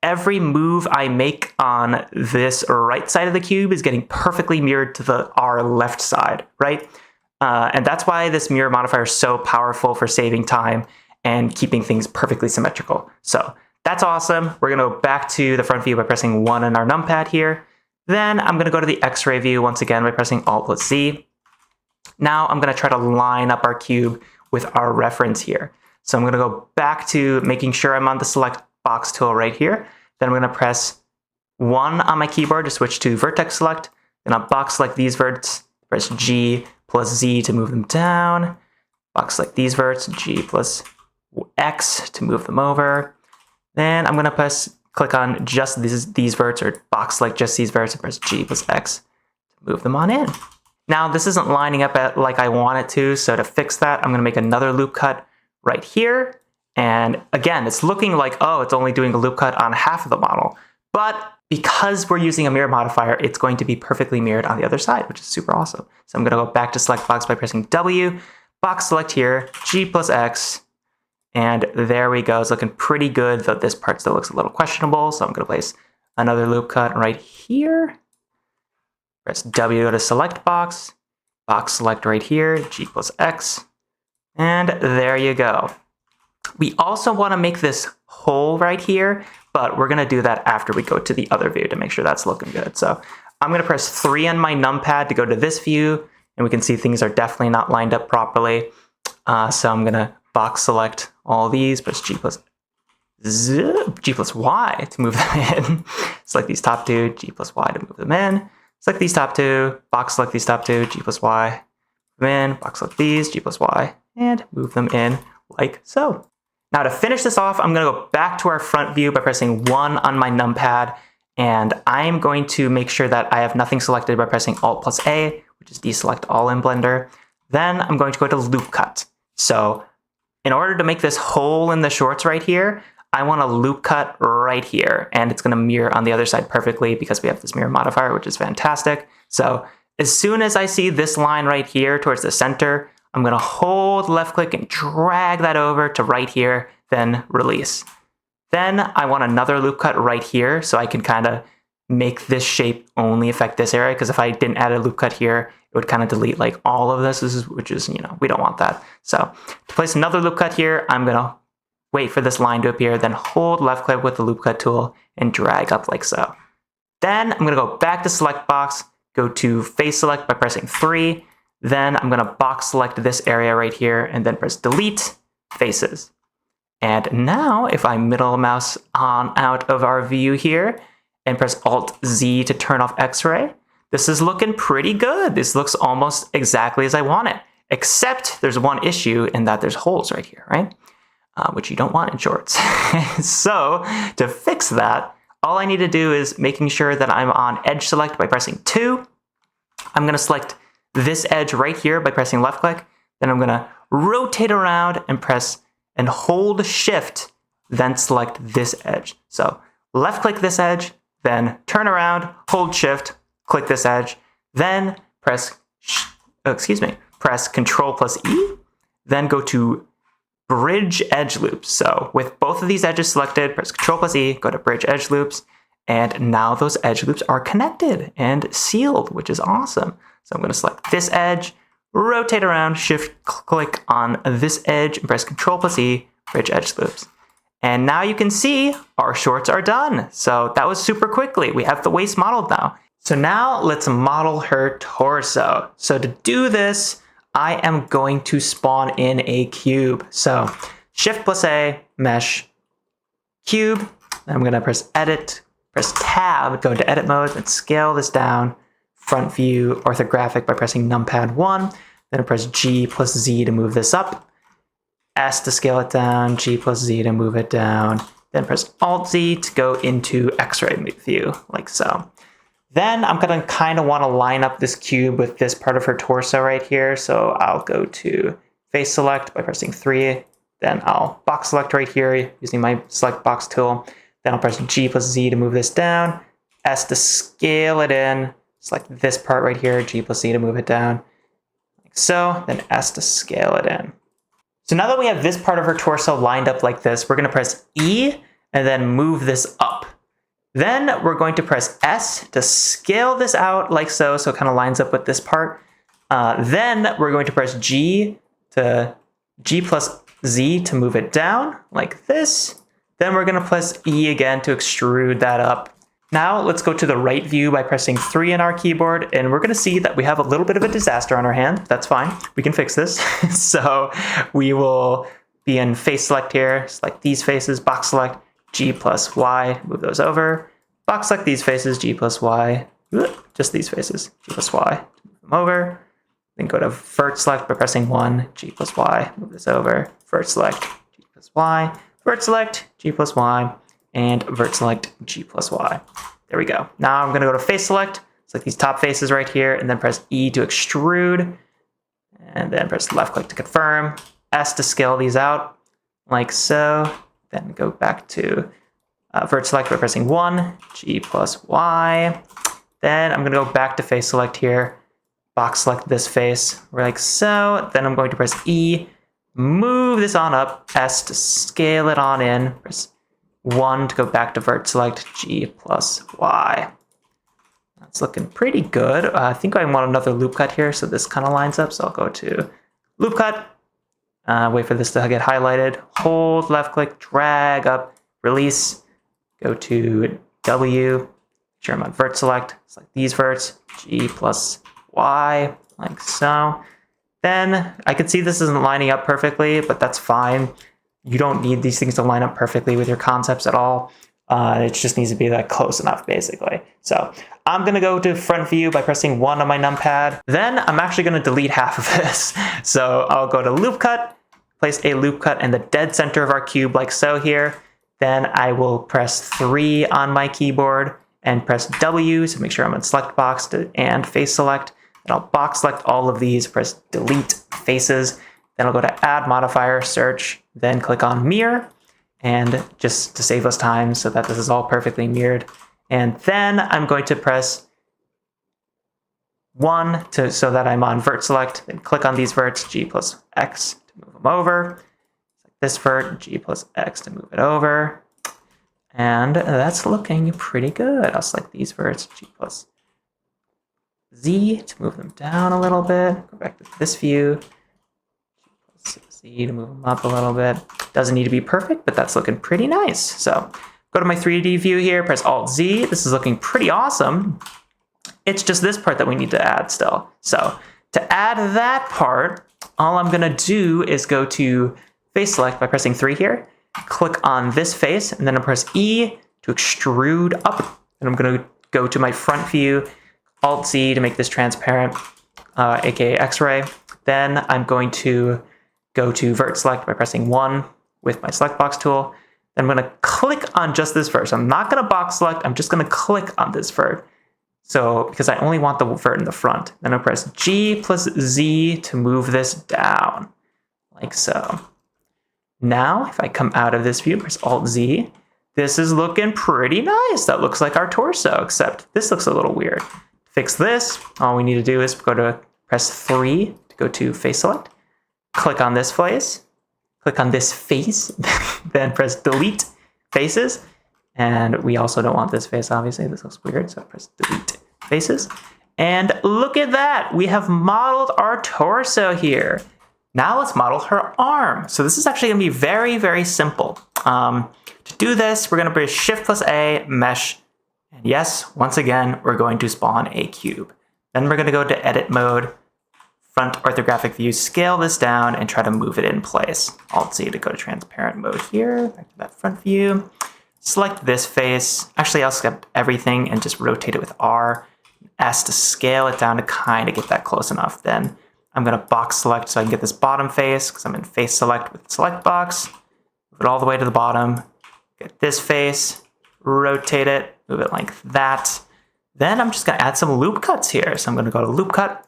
every move I make on this right side of the cube is getting perfectly mirrored to our left side, right? And that's why this mirror modifier is so powerful for saving time and keeping things perfectly symmetrical. So that's awesome. We're gonna go back to the front view by pressing 1 on our numpad here. Then I'm gonna go to the X-ray view once again by pressing Alt plus Z. Now I'm gonna try to line up our cube with our reference here. So I'm gonna go back to making sure I'm on the select box tool right here. Then I'm gonna press 1 on my keyboard to switch to vertex select. Then I'll box select these verts, press G plus Z to move them down. Box select these verts, G plus X to move them over. Then I'm going to click on just these verts or box select just these verts and press G plus X to move them on in. Now this isn't lining up like I want it to, so to fix that, I'm going to make another loop cut right here. And again, it's looking like, oh, it's only doing a loop cut on half of the model. But because we're using a mirror modifier, it's going to be perfectly mirrored on the other side, which is super awesome. So I'm going to go back to select box by pressing W, box select here, G plus X, and there we go. It's looking pretty good, though this part still looks a little questionable. So I'm going to place another loop cut right here. Press W to select box, box select right here, G plus X, and there you go. We also want to make this hole right here, but we're going to do that after we go to the other view to make sure that's looking good. So I'm going to press 3 on my numpad to go to this view, and we can see things are definitely not lined up properly. So I'm going to box select all these, press G plus Y to move them in. Select these top two, G plus Y to move them in. Select these top two, box select these top two, G plus Y, move them in, box select these, G plus Y, and move them in like so. Now to finish this off, I'm going to go back to our front view by pressing 1 on my numpad, and I'm going to make sure that I have nothing selected by pressing Alt plus A, which is deselect all in Blender. Then I'm going to go to loop cut. So in order to make this hole in the shorts right here, I want a loop cut right here, and it's going to mirror on the other side perfectly because we have this mirror modifier, which is fantastic. So as soon as I see this line right here towards the center, I'm going to hold left click and drag that over to right here, then release. Then I want another loop cut right here so I can kind of make this shape only affect this area, because if I didn't add a loop cut here, it would kind of delete like all of this, which is, we don't want that. So to place another loop cut here, I'm going to wait for this line to appear, then hold left click with the loop cut tool and drag up like so. Then I'm going to go back to select box, go to face select by pressing 3. Then I'm going to box select this area right here and then press delete faces. And now if I middle mouse on out of our view here and press Alt Z to turn off X-ray, this is looking pretty good. This looks almost exactly as I want it, except there's one issue in that there's holes right here, right? which you don't want in shorts. So to fix that, all I need to do is making sure that I'm on edge select by pressing 2. I'm going to select this edge right here by pressing left click. Then I'm going to rotate around and press and hold shift, then select this edge. So left click this edge, then turn around, hold shift, click this edge, then press Control plus E, then go to bridge edge loops. So with both of these edges selected, press Control plus E, go to bridge edge loops, and now those edge loops are connected and sealed, which is awesome. So I'm going to select this edge, rotate around, shift click on this edge, and press Control plus E, bridge edge loops. And now you can see our shorts are done. So that was super quickly. We have the waist modeled now. So now let's model her torso. So to do this, I am going to spawn in a cube. So Shift plus A, mesh, cube. I'm going to press edit, press tab, go into edit mode, and scale this down. Front view orthographic by pressing numpad 1. Then I press G plus Z to move this up. S to scale it down, G plus Z to move it down. Then press Alt Z to go into X-ray view, like so. Then I'm going to kind of want to line up this cube with this part of her torso right here. So I'll go to face select by pressing 3. Then I'll box select right here using my select box tool. Then I'll press G plus Z to move this down. S to scale it in. Select this part right here, G plus Z to move it down. Like so. Then S to scale it in. So now that we have this part of her torso lined up like this, we're going to press E and then move this up. Then we're going to press S to scale this out like so, so it kind of lines up with this part. Then we're going to press G plus Z to move it down like this. Then we're going to press E again to extrude that up. Now let's go to the right view by pressing 3 on our keyboard, and we're going to see that we have a little bit of a disaster on our hand. That's fine. We can fix this. So we will be in face select here, select these faces, box select, G plus Y, move those over. Box select these faces, G plus Y, just these faces, G plus Y, move them over. Then go to vert select by pressing 1, G plus Y, move this over. Vert select, G plus Y, vert select, G plus Y, and vert select, G plus Y. There we go. Now I'm going to go to face select, select these top faces right here, and then press E to extrude, and then press left click to confirm, S to scale these out, like so. Then go back to vert select by pressing 1, G plus Y. Then I'm going to go back to face select here, box select this face, like so. Then I'm going to press E, move this on up, S to scale it on in, press 1 to go back to vert select, G plus Y. That's looking pretty good. I think I want another loop cut here, so this kind of lines up. So I'll go to loop cut, wait for this to get highlighted, hold left click, drag up, release, go to W, make sure I'm on vert select, select these verts, G plus Y, like so. Then I can see this isn't lining up perfectly, but that's fine. You don't need these things to line up perfectly with your concepts at all. It just needs to be that close enough, basically. So I'm going to go to front view by pressing 1 on my numpad. Then I'm actually going to delete half of this. So I'll go to loop cut, place a loop cut in the dead center of our cube like so here. Then I will press 3 on my keyboard and press W to make sure I'm in select box and face select. And I'll box select all of these, press delete faces. Then I'll go to add modifier, search, then click on mirror. And just to save us time so that this is all perfectly mirrored. And then I'm going to press 1 so that I'm on vert select, then click on these verts, G plus X to move them over. This vert, G plus X to move it over. And that's looking pretty good. I'll select these verts, G plus Z to move them down a little bit. Go back to this view, G plus Z to move them up a little bit. Doesn't need to be perfect, but that's looking pretty nice. So go to my 3D view here, press Alt Z. This is looking pretty awesome. It's just this part that we need to add still. So to add that part, all I'm gonna do is go to face select by pressing 3 here, click on this face, and then I'll press E to extrude up. And I'm gonna go to my front view, Alt Z to make this transparent, aka X-ray. Then I'm going to go to vert select by pressing 1, with my select box tool. Then I'm going to click on just this vert. So I'm not going to box select. I'm just going to click on this vert. So because I only want the vert in the front. Then I'll press G plus Z to move this down, like so. Now, if I come out of this view, press Alt Z, this is looking pretty nice. That looks like our torso, except this looks a little weird. To fix this, all we need to do is press 3 to go to face select. Click on this face. Click on this face, then press delete faces. And we also don't want this face, obviously. This looks weird, so press delete faces. And look at that. We have modeled our torso here. Now let's model her arm. So this is actually gonna be very, very simple. To do this, we're gonna press Shift plus A, mesh. And yes, once again, we're going to spawn a cube. Then we're gonna go to edit mode, front orthographic view, scale this down and try to move it in place. Alt Z to go to transparent mode here, back to that front view. Select this face. Actually, I'll select everything and just rotate it with R. S to scale it down to kind of get that close enough. Then I'm gonna box select so I can get this bottom face because I'm in face select with select box. Move it all the way to the bottom. Get this face, rotate it, move it like that. Then I'm just gonna add some loop cuts here. So I'm gonna go to loop cut,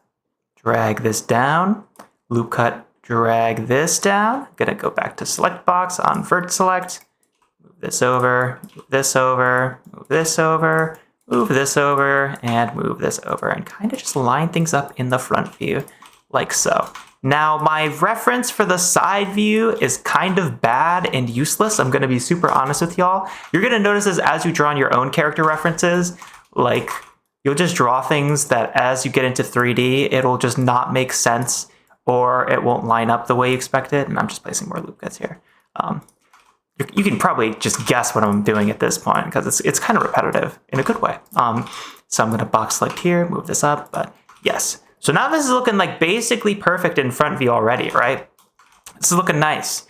drag this down, loop cut, drag this down. I'm gonna go back to select box on vert select, move this over, move this over, move this over, move this over, and move this over, and kind of just line things up in the front view like so. Now, my reference for the side view is kind of bad and useless. I'm gonna be super honest with y'all. You're gonna notice this as you draw on your own character references, like you'll just draw things that as you get into 3D, it'll just not make sense or it won't line up the way you expect it. And I'm just placing more loop cuts here. You can probably just guess what I'm doing at this point because it's kind of repetitive in a good way. So I'm gonna box select here, move this up, but yes. So now this is looking like basically perfect in front view already, right? This is looking nice.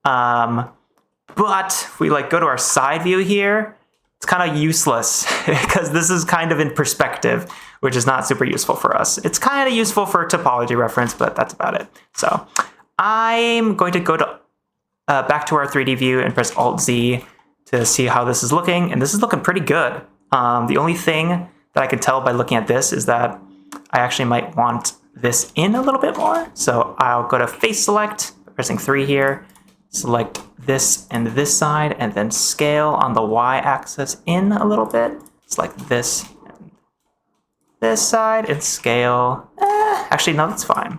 But if we go to our side view here, it's kind of useless because this is kind of in perspective, which is not super useful for us. It's kind of useful for topology reference, but that's about it. So I'm going to go to back to our 3D view and press Alt Z to see how this is looking. And this is looking pretty good. The only thing that I can tell by looking at this is that I actually might want this in a little bit more. So I'll go to face select, pressing 3 here, select this and this side, and then scale on the Y-axis in a little bit. Select this and this side and scale. Actually, no, that's fine.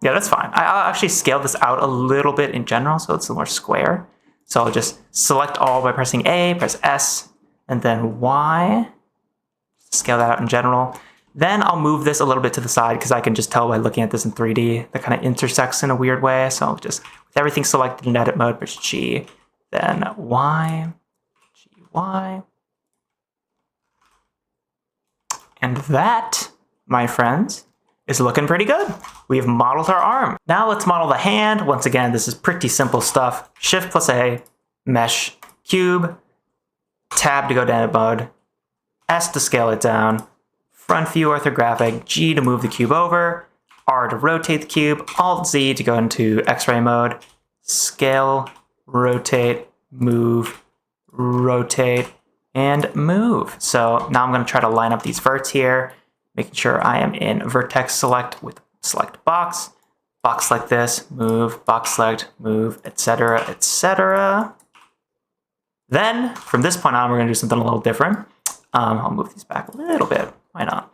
Yeah, that's fine. I'll actually scale this out a little bit in general so it's more square. So I'll just select all by pressing A, press S, and then Y. Scale that out in general. Then I'll move this a little bit to the side because I can just tell by looking at this in 3D that kind of intersects in a weird way. So I'll just, with everything selected in edit mode, press G, then Y, G, Y. And that, my friends, is looking pretty good. We've modeled our arm. Now let's model the hand. Once again, this is pretty simple stuff. Shift plus A, mesh, cube, tab to go to edit mode, S to scale it down, front view orthographic, G to move the cube over, R to rotate the cube, Alt Z to go into X-ray mode, scale, rotate, move, rotate, and move. So now I'm going to try to line up these verts here, making sure I am in vertex select with select box like this, move, box select, move, etc., etc. Then from this point on, we're going to do something a little different. I'll move these back a little bit. Why not?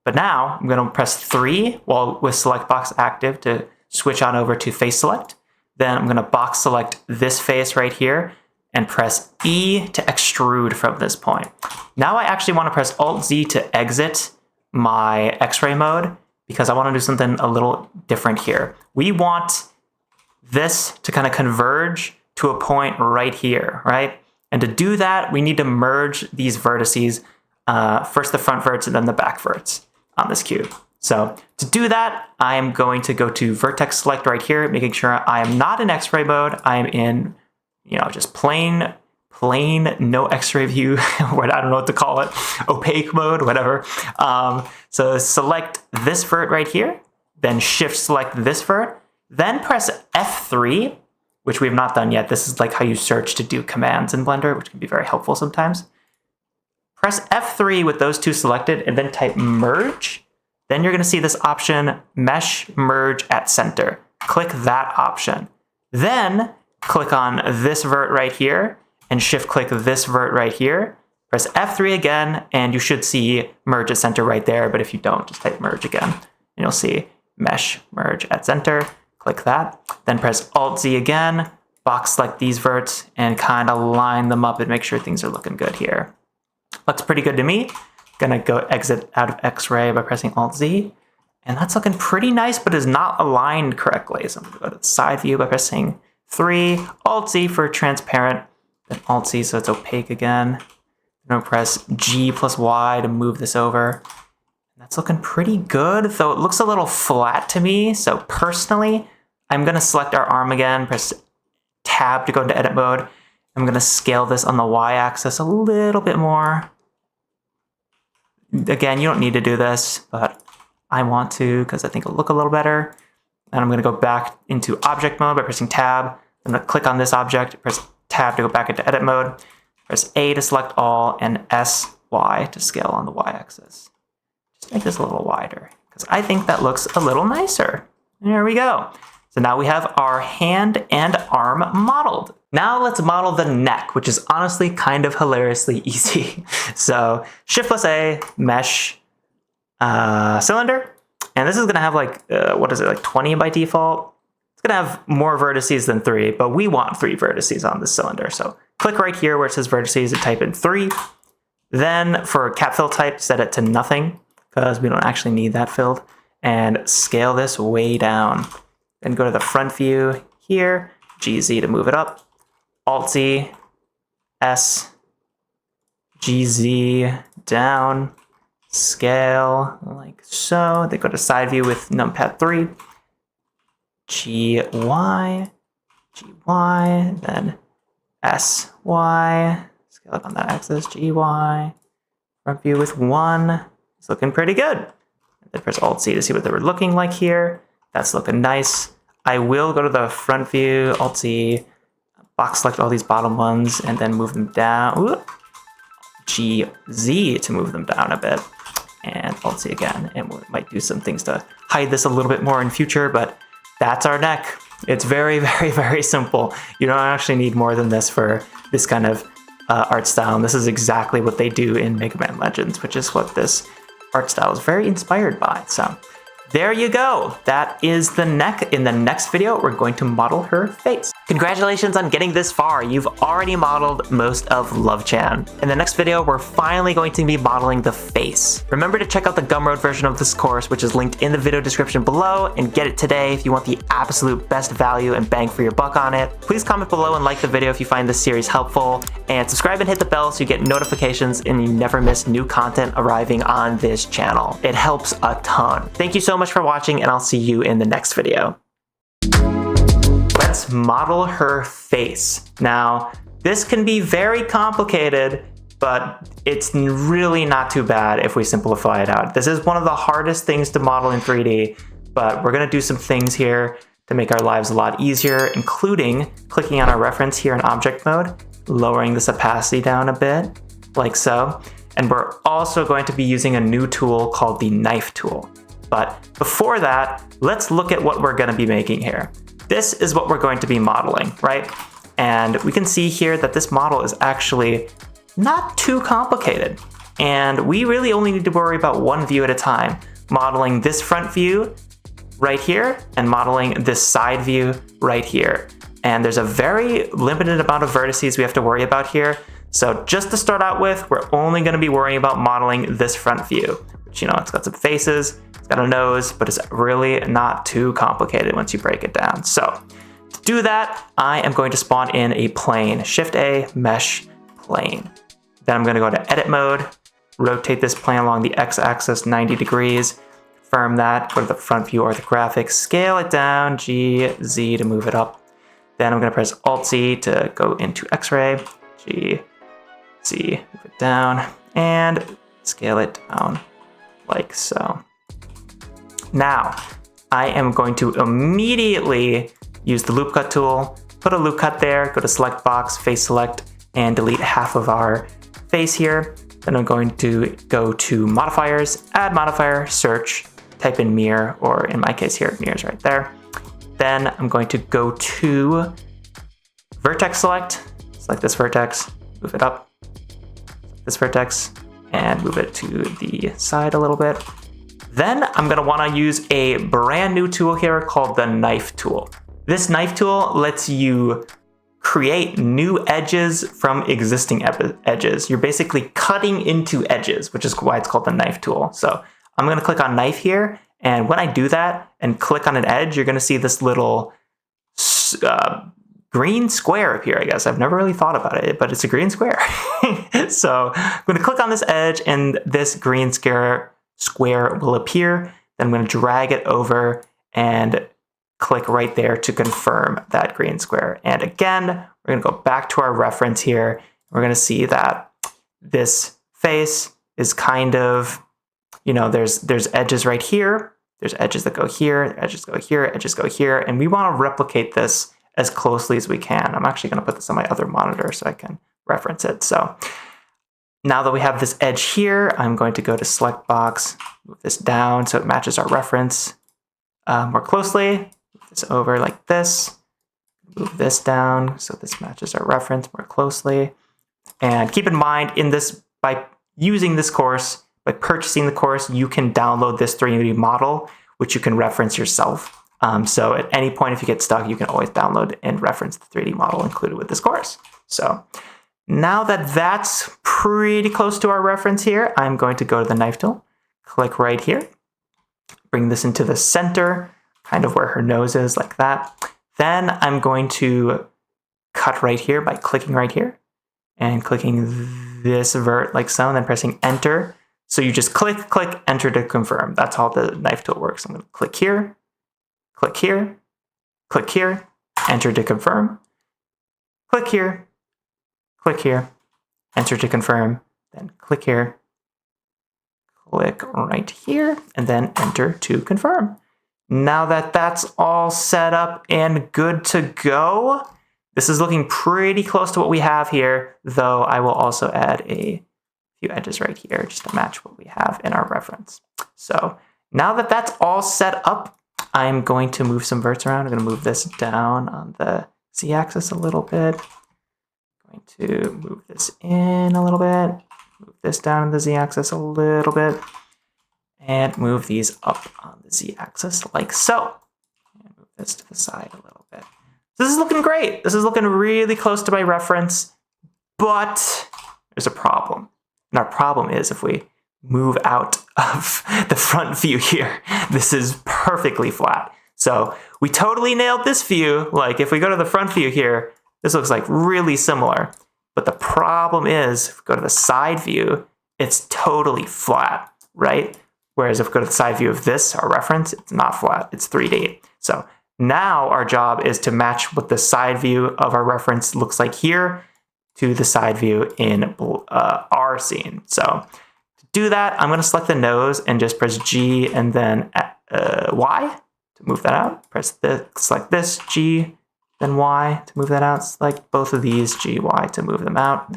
But now I'm going to press 3 while with select box active to switch on over to face select. Then I'm going to box select this face right here and press E to extrude from this point. Now I actually want to press Alt Z to exit my X-ray mode because I want to do something a little different here. We want this to kind of converge to a point right here, right? And to do that, we need to merge these vertices, first the front verts and then the back verts on this cube. So to do that, I am going to go to vertex select right here, making sure I am not in X-ray mode. I am in, just plain no X-ray view, what I don't know what to call it, opaque mode, whatever. So select this vert right here, then shift select this vert, Then press F3, which we have not done yet. This is like how you search to do commands in Blender, which can be very helpful sometimes. Press F3 with those two selected and then type merge. Then you're going to see this option, mesh merge at center. Click that option. Then click on this vert right here and shift click this vert right here. Press F3 again and you should see merge at center right there. But if you don't, just type merge again and you'll see mesh merge at center. Click that. Then press Alt-Z again, box select these verts and kind of line them up and make sure things are looking good here. Looks pretty good to me. Gonna go exit out of X-ray by pressing Alt-Z. And that's looking pretty nice, but is not aligned correctly. So I'm gonna go to the side view by pressing 3, Alt-Z for transparent, then Alt-Z so it's opaque again. I'm gonna press G plus Y to move this over. And that's looking pretty good, though it looks a little flat to me. So personally, I'm gonna select our arm again, press Tab to go into edit mode. I'm gonna scale this on the Y-axis a little bit more. Again, you don't need to do this, but I want to because I think it'll look a little better. And I'm gonna go back into object mode by pressing Tab. I'm gonna click on this object, press Tab to go back into edit mode, press A to select all, and S, Y to scale on the Y-axis. Just make this a little wider because I think that looks a little nicer. There we go. So now we have our hand and arm modeled. Now let's model the neck, which is honestly kind of hilariously easy. So Shift plus A, mesh cylinder. And this is gonna have like, what is it, like 20 by default? It's gonna have more vertices than 3, but we want 3 vertices on this cylinder. So click right here where it says vertices and type in 3. Then for cap fill type, set it to nothing because we don't actually need that filled. And scale this way down. Then go to the front view here, GZ to move it up, Alt-Z, S, GZ down, scale like so. Then go to side view with numpad 3, GY, GY, then SY, scale up on that axis, GY, front view with 1. It's looking pretty good. And then press Alt-Z to see what they were looking like here. That's looking nice. I will go to the front view, Alt-Z, box select all these bottom ones, and then move them down. Ooh. GZ to move them down a bit. And Alt-Z again. And we might do some things to hide this a little bit more in future, but that's our neck. It's very, very, very simple. You don't actually need more than this for this kind of art style. And this is exactly what they do in Mega Man Legends, which is what this art style is very inspired by. So there you go. That is the neck. In the next video, we're going to model her face. Congratulations on getting this far. You've already modeled most of Love-chan. In the next video, we're finally going to be modeling the face. Remember to check out the Gumroad version of this course, which is linked in the video description below, and get it today if you want the absolute best value and bang for your buck on it. Please comment below and like the video if you find this series helpful, and subscribe and hit the bell so you get notifications and you never miss new content arriving on this channel. It helps a ton. Thank you so much for watching, and I'll see you in the next video. Let's model her face. Now, this can be very complicated, but it's really not too bad if we simplify it out. This is one of the hardest things to model in 3D, but we're gonna do some things here to make our lives a lot easier, including clicking on our reference here in object mode, lowering this opacity down a bit, like so. And we're also going to be using a new tool called the knife tool. But before that, let's look at what we're gonna be making here. This is what we're going to be modeling, right? And we can see here that this model is actually not too complicated. And we really only need to worry about one view at a time, modeling this front view right here and modeling this side view right here. And there's a very limited amount of vertices we have to worry about here. So just to start out with, we're only gonna be worrying about modeling this front view, which, you know, it's got some faces, it's got a nose, but it's really not too complicated once you break it down. So to do that, I am going to spawn in a plane, Shift A, Mesh, Plane. Then I'm gonna go to Edit Mode, rotate this plane along the X-axis 90 degrees, confirm that, go to the front view orthographic, scale it down, G, Z to move it up. Then I'm gonna press Alt-Z to go into X-ray, G, Z, move it down, and scale it down like so. Now, I am going to immediately use the loop cut tool, put a loop cut there, go to select box, face select, and delete half of our face here. Then I'm going to go to modifiers, add modifier, search, type in mirror, or in my case here, mirror's right there. Then I'm going to go to vertex select this vertex, move it up, this vertex, and move it to the side a little bit. Then I'm gonna wanna use a brand new tool here called the knife tool. This knife tool lets you create new edges from existing edges. You're basically cutting into edges, which is why it's called the knife tool. So I'm gonna click on knife here, and when I do that and click on an edge, you're gonna see this little green square up here, I guess. I've never really thought about it, but it's a green square. So I'm gonna click on this edge and this green square will appear. Then I'm gonna drag it over and click right there to confirm that green square. And again, we're gonna go back to our reference here. We're gonna see that this face is kind of, you know, there's edges right here. There's edges that go here, edges go here, edges go here. And we wanna replicate this as closely as we can. I'm actually gonna put this on my other monitor so I can reference it. So now that we have this edge here, I'm going to go to select box, move this down so it matches our reference more closely. Move this over like this, move this down so this matches our reference more closely. And keep in mind, by using this course, by purchasing the course, you can download this 3D model, which you can reference yourself. So at any point, if you get stuck, you can always download and reference the 3D model included with this course. So now that that's pretty close to our reference here, I'm going to go to the knife tool, click right here, bring this into the center, kind of where her nose is, like that. Then I'm going to cut right here by clicking right here and clicking this vert like so, and then pressing enter. So you just click, enter to confirm. That's how the knife tool works. I'm going to click here, click here, click here, enter to confirm, click here, enter to confirm, then click here, click right here, and then enter to confirm. Now that that's all set up and good to go, this is looking pretty close to what we have here, though I will also add a few edges right here just to match what we have in our reference. So now that that's all set up, I'm going to move some verts around. I'm going to move this down on the z-axis a little bit. I'm going to move this in a little bit, move this down on the z-axis a little bit, and move these up on the z-axis like so. And move this to the side a little bit. So this is looking great. This is looking really close to my reference, but there's a problem. And our problem is if we move out of the front view here, this is perfectly flat. So we totally nailed this view. Like if we go to the front view here, this looks like really similar. But the problem is, if we go to the side view, it's totally flat, right? Whereas if we go to the side view of this, our reference, it's not flat, it's 3D. So now our job is to match what the side view of our reference looks like here to the side view in our scene. So to do that, I'm gonna select the nose and just press G and then Y to move that out. Select this, G, then Y to move that out. Select both of these, G, Y to move them out.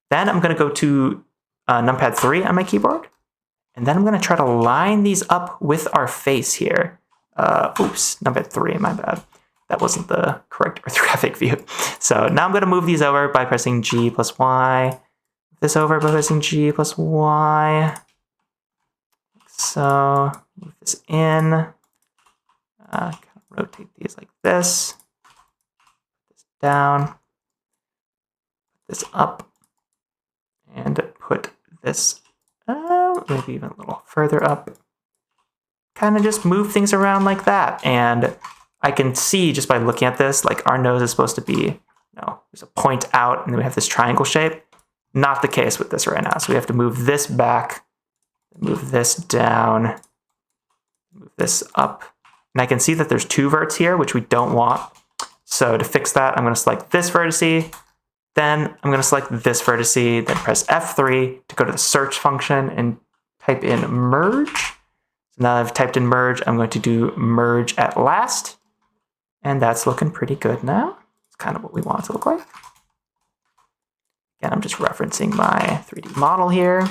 Then I'm gonna go to numpad 3 on my keyboard. And then I'm gonna try to line these up with our face here. Oops, numpad 3, my bad. That wasn't the correct orthographic view. So now I'm gonna move these over by pressing G plus Y. This over by pressing G plus Y. So move this in. Kind of rotate these like this. Put this down. Put this up. And put this maybe even a little further up. Kind of just move things around like that. And I can see just by looking at this, like our nose is supposed to be, there's a point out and then we have this triangle shape. Not the case with this right now. So we have to move this back, move this down, move this up. And I can see that there's two verts here, which we don't want. So to fix that, I'm gonna select this vertice, then I'm gonna select this vertice, then press F3 to go to the search function and type in merge. now I've typed in merge, I'm going to do merge at last. And that's looking pretty good now. It's kind of what we want it to look like. Again, I'm just referencing my 3D model here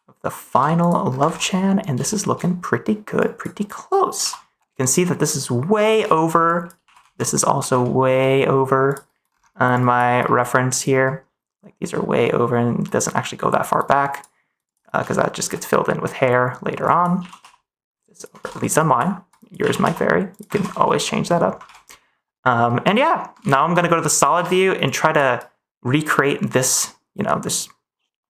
of the final Love-chan, and this is looking pretty good, pretty close. You can see that this is way over. This is also way over on my reference here. Like these are way over, and it doesn't actually go that far back because that just gets filled in with hair later on. At least on mine. Yours might vary. You can always change that up. And yeah, now I'm going to go to the solid view and try to recreate this, this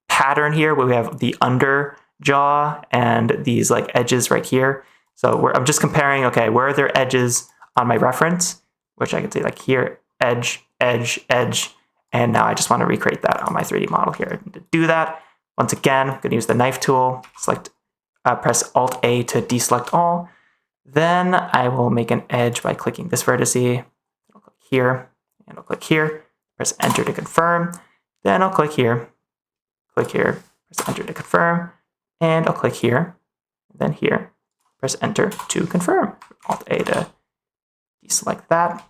pattern here where we have the under jaw and these like edges right here. So I'm just comparing, okay, where are there edges on my reference, which I can see like here, edge, edge, edge. And now I just want to recreate that on my 3D model here. And to do that, once again, I'm going to use the knife tool, press Alt-A to deselect all. Then I will make an edge by clicking this vertice. I'll click here, and I'll click here. Press Enter to confirm. Then I'll click here, press Enter to confirm, and I'll click here, and then here, press Enter to confirm. Alt-A to deselect that.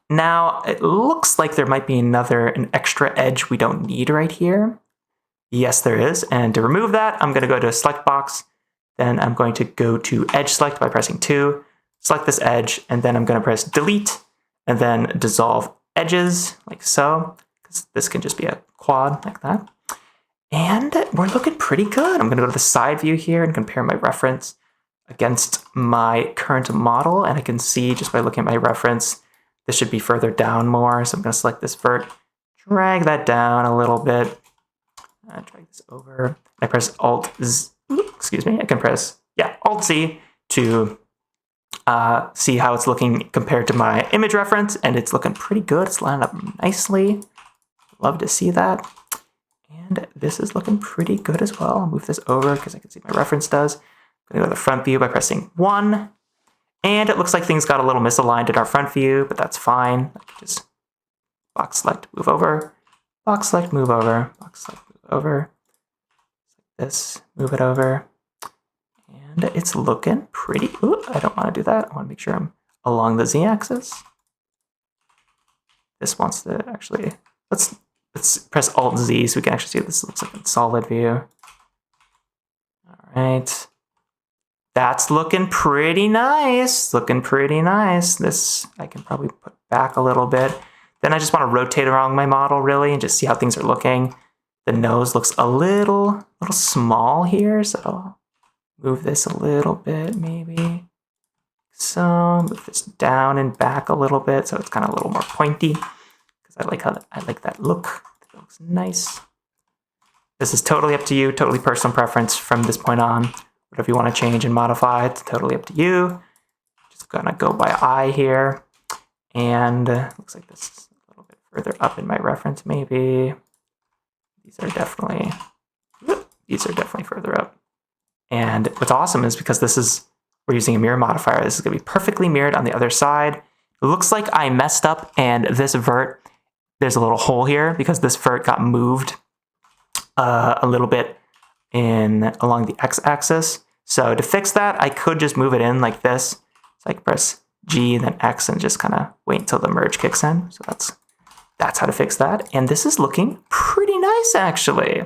Now, it looks like there might be an extra edge we don't need right here. Yes, there is. And to remove that, I'm going to go to Select Box. Then I'm going to go to Edge Select by pressing 2, select this edge, and then I'm going to press Delete, and then dissolve edges, like so. This can just be a quad, like that. And we're looking pretty good. I'm going to go to the side view here and compare my reference against my current model. And I can see just by looking at my reference, this should be further down more. So I'm going to select this vert, drag that down a little bit, drag this over. I press Alt-Z. I can press, Alt-Z to see how it's looking compared to my image reference, and it's looking pretty good. It's lining up nicely. Love to see that. And this is looking pretty good as well. I'll move this over because I can see my reference does. I'm going to go to the front view by pressing 1. And it looks like things got a little misaligned in our front view, but that's fine. I can just box select, move over, box select, move over, box select, move over. This, move it over. And it's looking pretty. Ooh, I don't want to do that. I want to make sure I'm along the Z-axis. This wants to actually, let's press Alt-Z so we can actually see what this looks like in solid view. All right. That's looking pretty nice. Looking pretty nice. This I can probably put back a little bit. Then I just want to rotate around my model really and just see how things are looking. The nose looks a little small here, so I'll move this a little bit maybe. So move this down and back a little bit so it's kind of a little more pointy because I like that look. It looks nice. This is totally up to you, totally personal preference from this point on. Whatever you want to change and modify, it's totally up to you. Just gonna go by eye here. And looks like this is a little bit further up in my reference maybe. These are definitely further up. And what's awesome is because we're using a mirror modifier, this is gonna be perfectly mirrored on the other side. It looks like I messed up and this vert, there's a little hole here because this vert got moved a little bit along the x-axis. So to fix that, I could just move it in like this. So I can press G and then X and just kind of wait until the merge kicks in. So that's how to fix that. And this is looking pretty nice, actually.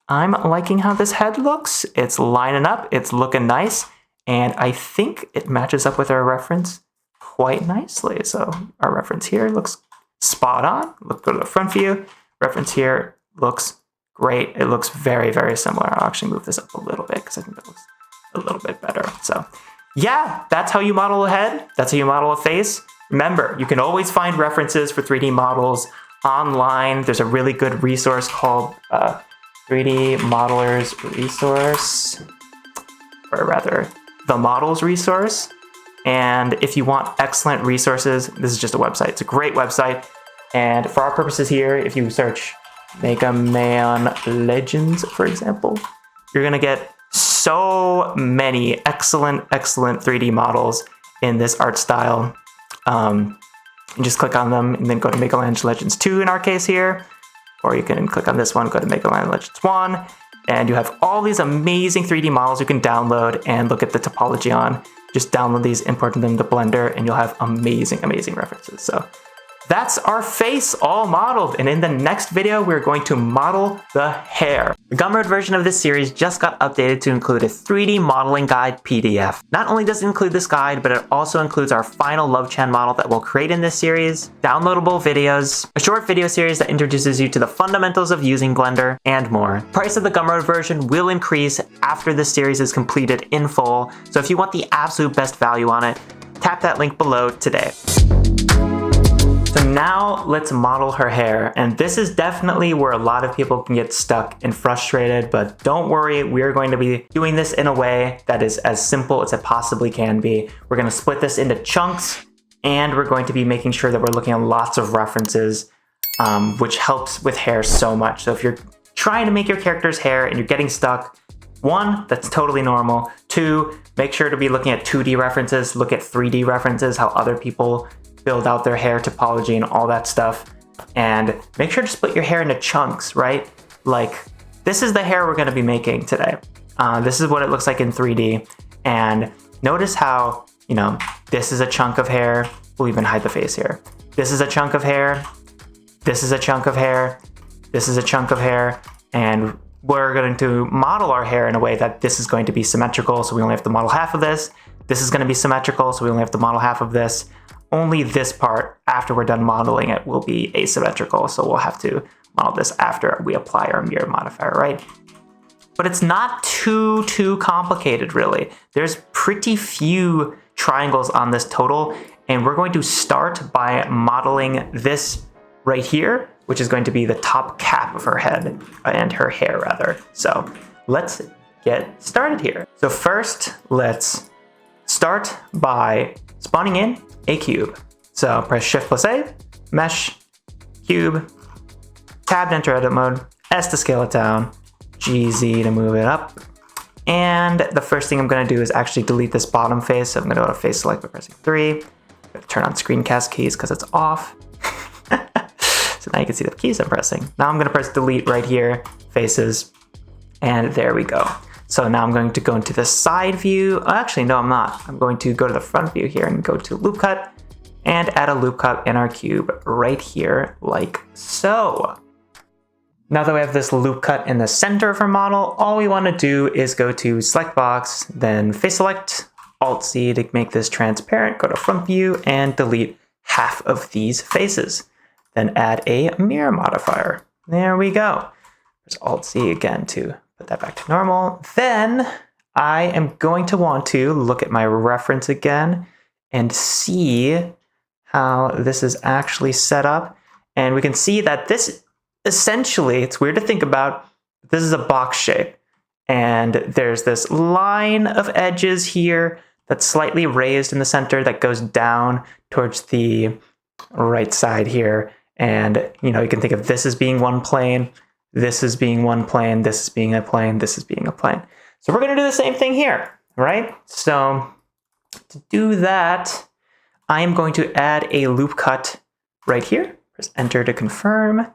I'm liking how this head looks. It's lining up, it's looking nice. And I think it matches up with our reference quite nicely. So our reference here looks spot on. Go to the front view. Reference here looks great. It looks very, very similar. I'll actually move this up a little bit because I think that looks a little bit better. So yeah, that's how you model a head. That's how you model a face. Remember, you can always find references for 3D models online. There's a really good resource called 3D Modelers Resource, or rather, the Models Resource. And if you want excellent resources, this is just a website. It's a great website. And for our purposes here, if you search Mega Man Legends, for example, you're going to get so many excellent 3D models in this art style. And just click on them and then go to Mega Man Legends 2 in our case here. Or you can click on this one, go to Mega Man Legends 1. And you have all these amazing 3D models you can download and look at the topology on. Just download these, import them to Blender, and you'll have amazing, amazing references. So that's our face all modeled, and in the next video, we're going to model the hair. The Gumroad version of this series just got updated to include a 3D modeling guide PDF. Not only does it include this guide, but it also includes our final Love-chan model that we'll create in this series, downloadable videos, a short video series that introduces you to the fundamentals of using Blender, and more. The price of the Gumroad version will increase after this series is completed in full, so if you want the absolute best value on it, tap that link below today. So now let's model her hair, and this is definitely where a lot of people can get stuck and frustrated, but don't worry, we're going to be doing this in a way that is as simple as it possibly can be. We're going to split this into chunks, and we're going to be making sure that we're looking at lots of references, which helps with hair so much. So if you're trying to make your character's hair and you're getting stuck, 1, that's totally normal. 2, make sure to be looking at 2D references, look at 3D references, how other people build out their hair topology and all that stuff. And make sure to split your hair into chunks, right? Like, this is the hair we're gonna be making today. This is what it looks like in 3D. And notice how, you know, this is a chunk of hair. We'll even hide the face here. This is a chunk of hair. This is a chunk of hair. This is a chunk of hair. And we're going to model our hair in a way that this is going to be symmetrical, so we only have to model half of this. This is gonna be symmetrical, so we only have to model half of this. Only this part, after we're done modeling it, will be asymmetrical, so we'll have to model this after we apply our mirror modifier, right? But it's not too complicated, really. There's pretty few triangles on this total, and we're going to start by modeling this right here, which is going to be the top cap of her head, and her hair, rather. So let's get started here. So first, let's start by spawning in a cube. So press Shift plus A, Mesh, Cube, Tab to enter edit mode, S to scale it down, GZ to move it up. And the first thing I'm gonna do is actually delete this bottom face. So I'm gonna go to face select by pressing 3. Turn on screencast keys because it's off. So now you can see the keys I'm pressing. Now I'm gonna press delete right here, faces, and there we go. So now I'm going to go into the side view. Actually, no, I'm not. I'm going to go to the front view here and go to loop cut and add a loop cut in our cube right here, like so. Now that we have this loop cut in the center of our model, all we want to do is go to select box, then face select, Alt C to make this transparent, go to front view and delete half of these faces. Then add a mirror modifier. There we go. There's Alt C again to put that back to normal. Then I am going to want to look at my reference again and see how this is actually set up. And we can see that this essentially, it's weird to think about, this is a box shape. And there's this line of edges here that's slightly raised in the center that goes down towards the right side here. And, you know, you can think of this as being one plane, this is being one plane, this is being a plane, this is being a plane. So we're gonna do the same thing here, right? So to do that, I'm going to add a loop cut right here. Press enter to confirm.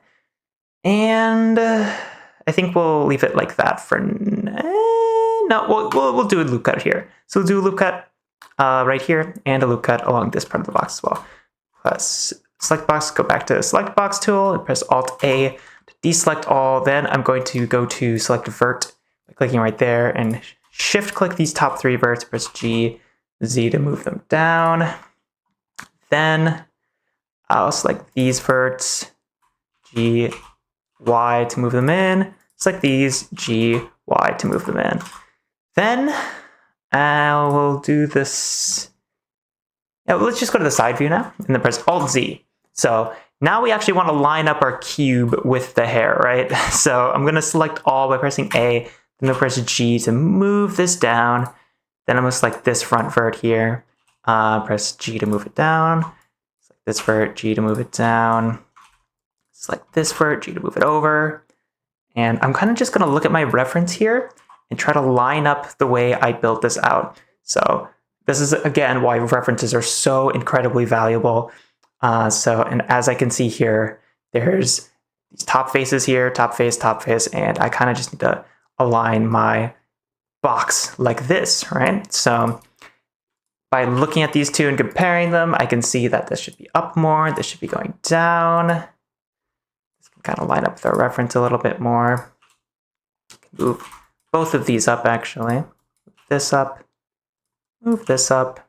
And I think we'll leave it like that for, no, we'll do a loop cut here. So we'll do a loop cut right here and a loop cut along this part of the box as well. Press select box, go back to select box tool and press Alt A to deselect all. Then I'm going to go to select vert by clicking right there and shift click these top 3 verts, press G, Z to move them down. Then I'll select these verts, G, Y to move them in, select these, G, Y to move them in. Then I will do this. Yeah, let's just go to the side view now and then press Alt Z. So now we actually want to line up our cube with the hair, right? So I'm going to select all by pressing A, then I'll press G to move this down. Then I'm going to select this front vert here, press G to move it down, select this vert, G to move it down, select this vert, G to move it over. And I'm kind of just going to look at my reference here and try to line up the way I built this out. So this is, again, why references are so incredibly valuable. And as I can see here, there's these top faces here, top face, and I kind of just need to align my box like this, right? So by looking at these two and comparing them, I can see that this should be up more, this should be going down. This can kind of line up with our reference a little bit more. Move both of these up, actually. Move this up, move this up,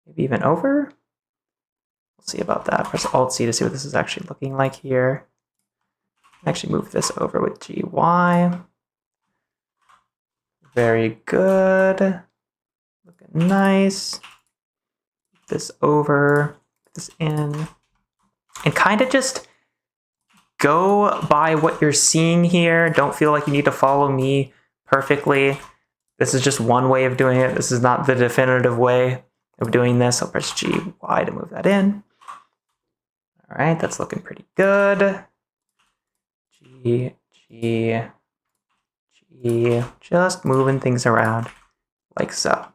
maybe even over. We'll see about that. Press Alt-C to see what this is actually looking like here. Actually move this over with GY. Very good. Looking nice. This over, this in, and kind of just go by what you're seeing here. Don't feel like you need to follow me perfectly. This is just one way of doing it. This is not the definitive way of doing this. I'll press GY to move that in. All right, that's looking pretty good. G, just moving things around like so.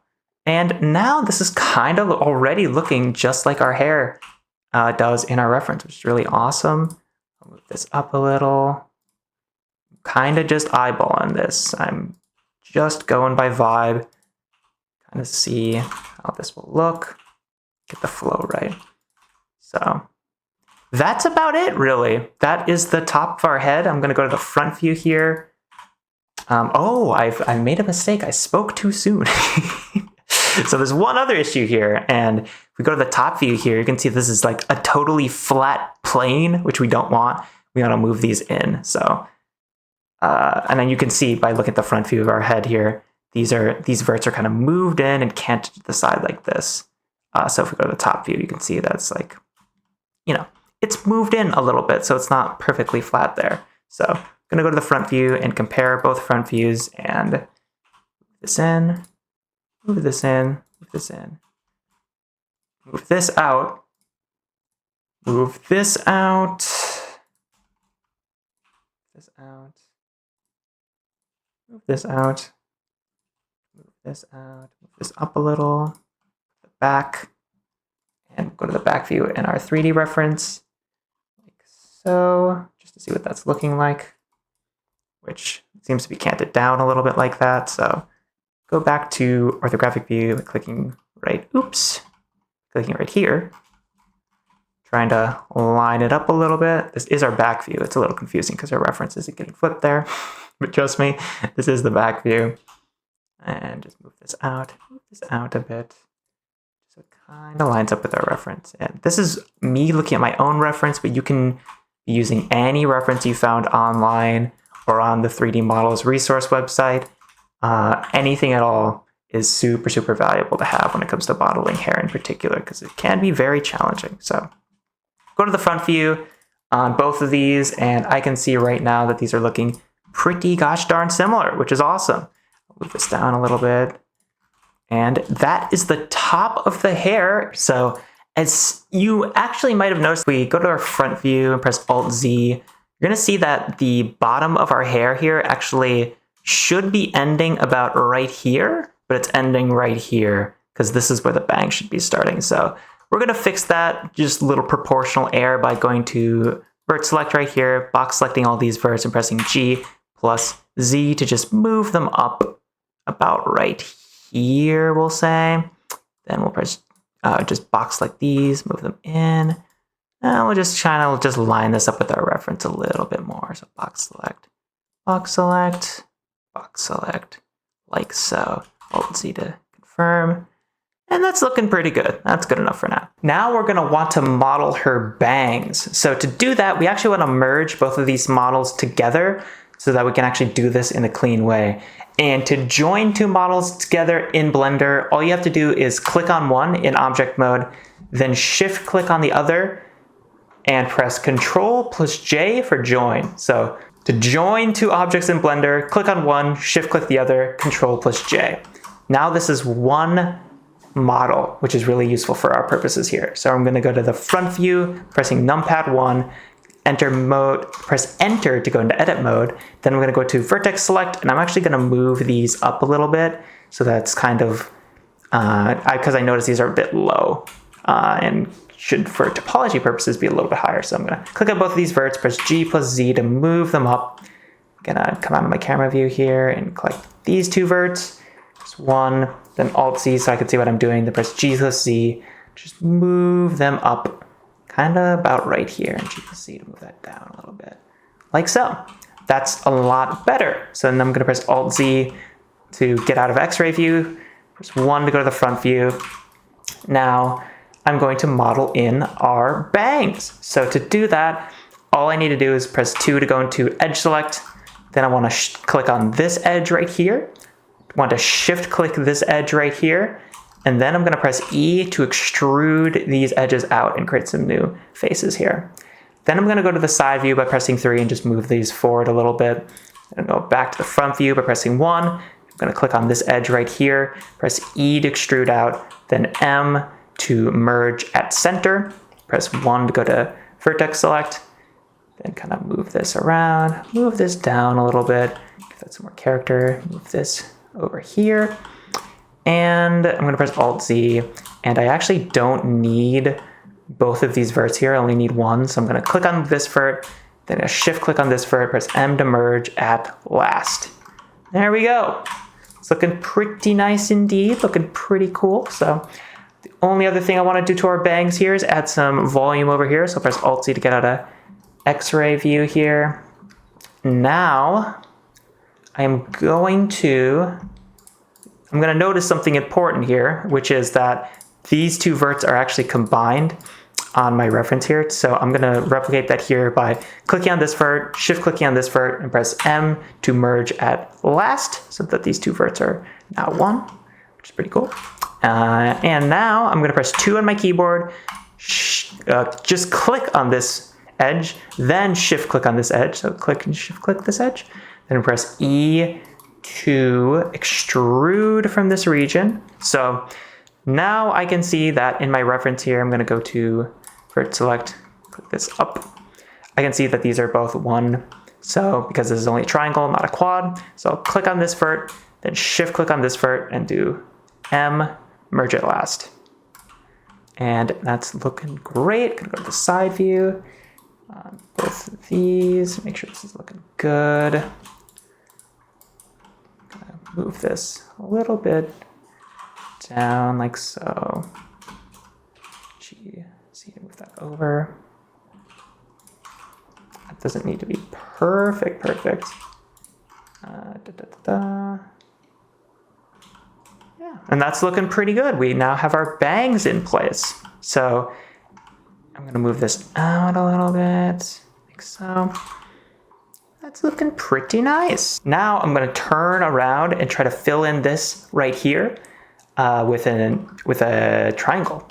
And now this is kind of already looking just like our hair does in our reference, which is really awesome. I'll move this up a little. Kind of just eyeballing this. I'm just going by vibe. Kind of see how this will look. Get the flow right. So that's about it, really. That is the top of our head. I'm going to go to the front view here. I made a mistake. I spoke too soon. So there's one other issue here, and if we go to the top view here, you can see this is like a totally flat plane, which we don't want. We want to move these in. So, and then you can see by looking at the front view of our head here, these verts are kind of moved in and canted to the side like this. So if we go to the top view, you can see that's like, it's moved in a little bit, so it's not perfectly flat there. So I'm going to go to the front view and compare both front views and move this in. Move this in, move this in, move this out, move this out, this out, move this out, move this out, move this up a little, the back, and go to the back view in our 3D reference, like so, just to see what that's looking like, which seems to be canted down a little bit like that, so go back to orthographic view, clicking right here, trying to line it up a little bit. This is our back view. It's a little confusing because our reference isn't getting flipped there, but trust me, this is the back view. And just move this out a bit. So it kind of lines up with our reference. And this is me looking at my own reference, but you can be using any reference you found online or on the 3D Models resource website. Anything at all is super, super valuable to have when it comes to modeling hair in particular, because it can be very challenging. So go to the front view on both of these, and I can see right now that these are looking pretty gosh darn similar, which is awesome. I'll move this down a little bit. And that is the top of the hair. So as you actually might have noticed, we go to our front view and press Alt-Z, you're going to see that the bottom of our hair here actually should be ending about right here, but it's ending right here because this is where the bang should be starting. So we're going to fix that, just a little proportional error, by going to vert select right here, box selecting all these verts and pressing G plus Z to just move them up about right here, we'll say. Then we'll press just box select these, move them in, and we'll just try to line this up with our reference a little bit more. So box select, box select, box select, like so. Alt-Z to confirm. And that's looking pretty good. That's good enough for now. Now we're going to want to model her bangs. So to do that, we actually want to merge both of these models together so that we can actually do this in a clean way. And to join two models together in Blender, all you have to do is click on one in object mode, then shift click on the other, and press Control plus J for join. So to join two objects in Blender, click on one, shift click the other, Control plus J. Now this is one model, which is really useful for our purposes here. So I'm going to go to the front view, pressing numpad 1, enter mode, press enter to go into edit mode. Then I'm going to go to vertex select, and I'm actually going to move these up a little bit. So that's kind of, because I noticed these are a bit low and should, for topology purposes, be a little bit higher. So I'm going to click on both of these verts, press G plus Z to move them up gonna come out of my camera view here and click these two verts. Just one, then Alt-Z so I can see what I'm doing. Then press G+Z, just move them up kind of about right here. And G+Z to move that down a little bit, like so. That's a lot better. So then I'm gonna press Alt-Z to get out of X-ray view. Press 1 to go to the front view. Now I'm going to model in our bangs. So to do that, all I need to do is press 2 to go into edge select. Then I want to click on this edge right here. I want to shift click this edge right here. And then I'm going to press E to extrude these edges out and create some new faces here. Then I'm going to go to the side view by pressing 3 and just move these forward a little bit. And go back to the front view by pressing 1. I'm going to click on this edge right here, press E to extrude out, then M to merge at center. Press 1 to go to vertex select. Then kind of move this around, move this down a little bit, give that some more character, move this over here. And I'm gonna press Alt-Z, and I actually don't need both of these verts here, I only need one. So I'm gonna click on this vert, then a shift click on this vert, press M to merge at last. There we go. It's looking pretty nice indeed, looking pretty cool. So the only other thing I wanna do to our bangs here is add some volume over here. So press Alt-Z to get out of X-ray view here. Now I'm going to notice something important here, which is that these two verts are actually combined on my reference here. So I'm going to replicate that here by clicking on this vert, shift clicking on this vert, and press M to merge at last so that these two verts are now one, which is pretty cool. And now I'm going to press 2 on my keyboard, just click on this edge, then shift click on this edge. So click and shift click this edge, then press E to extrude from this region. So now I can see that in my reference here, I'm going to go to vert select, click this up. I can see that these are both one. So because this is only a triangle, not a quad. So I'll click on this vert, then shift click on this vert and do M, merge at last. And that's looking great. Gonna go to the side view. Both of these, make sure this is looking good. Gonna move this a little bit down like so. See to move that over. That doesn't need to be perfect. Yeah, and that's looking pretty good. We now have our bangs in place. So I'm gonna move this out a little bit, like so. That's looking pretty nice. Now I'm gonna turn around and try to fill in this right here with a triangle.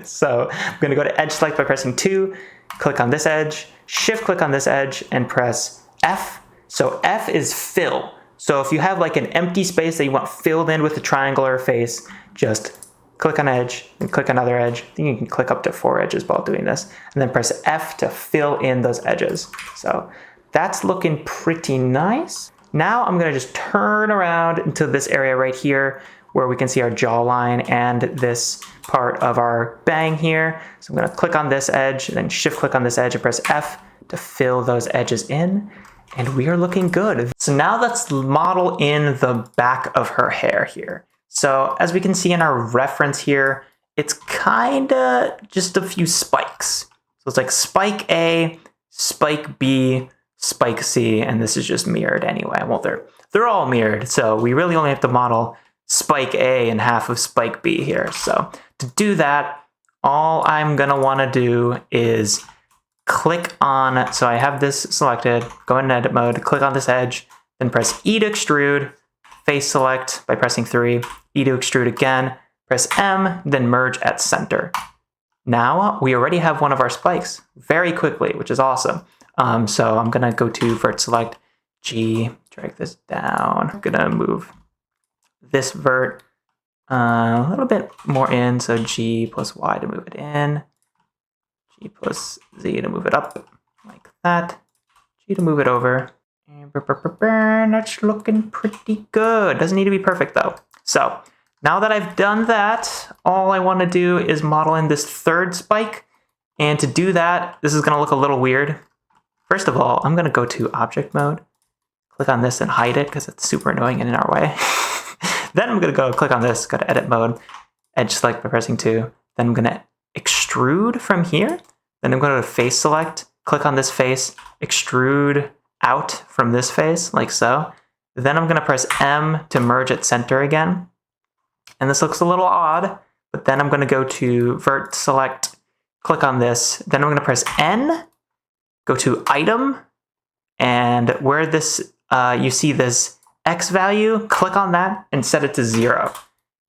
So I'm gonna go to edge select by pressing 2, click on this edge, shift click on this edge, and press F. So F is fill. So if you have like an empty space that you want filled in with a triangle or a face, just click on edge and click another edge. I think you can click up to 4 edges while doing this, and then press F to fill in those edges. So that's looking pretty nice. Now I'm gonna just turn around into this area right here where we can see our jawline and this part of our bang here. So I'm gonna click on this edge and then shift click on this edge and press F to fill those edges in. And we are looking good. So now let's model in the back of her hair here. So as we can see in our reference here, it's kinda just a few spikes. So it's like spike A, spike B, spike C, and this is just mirrored anyway. Well, they're all mirrored, so we really only have to model spike A and half of spike B here. So to do that, all I'm gonna wanna do is click on, so I have this selected, go in edit mode, click on this edge, then press E to extrude, face select by pressing 3, E to extrude again, press M, then merge at center. Now we already have one of our spikes very quickly, which is awesome. So I'm gonna go to vert select, G, drag this down. I'm gonna move this vert a little bit more in, so G plus Y to move it in, G plus Z to move it up, like that, G to move it over, and that's looking pretty good. Doesn't need to be perfect though. So now that I've done that, all I want to do is model in this third spike, and to do that, this is going to look a little weird. First of all, I'm going to go to object mode, click on this and hide it because it's super annoying and in our way. Then I'm going to go click on this, go to edit mode, edge select by pressing 2. Then I'm going to extrude from here. Then I'm going to face select, click on this face, extrude out from this face, like so. Then I'm going to press M to merge at center again. And this looks a little odd, but then I'm going to go to vert select, click on this. Then I'm going to press N, go to item, and where this you see this X value, click on that and set it to 0.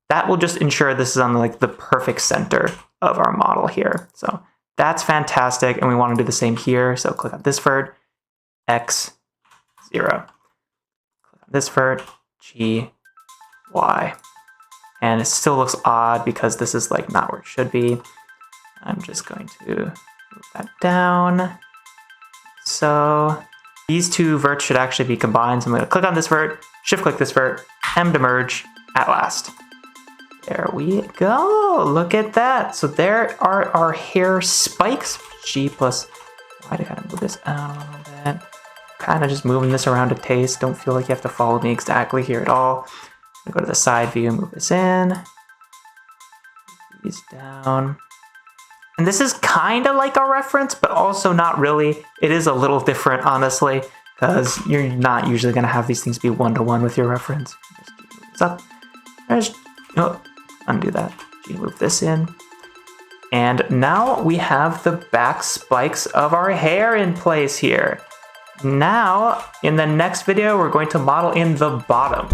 That will just ensure this is on like the perfect center of our model here. So that's fantastic, and we want to do the same here. So click on this vert, X, 0. Click on this vert, G, Y. And it still looks odd because this is like not where it should be. I'm just going to move that down. So these two verts should actually be combined. So I'm going to click on this vert, shift click this vert, M to merge at last. There we go. Look at that. So there are our hair spikes. G plus Y to kind of move this out a little bit. Kind of just moving this around to taste. Don't feel like you have to follow me exactly here at all. I'm gonna go to the side view, move this in, these down. And this is kind of like a reference, but also not really. It is a little different, honestly, because you're not usually gonna have these things be one-to-one with your reference. Just move this up. Just, undo that. Move this in. And now we have the back spikes of our hair in place here. Now, in the next video, we're going to model in the bottom.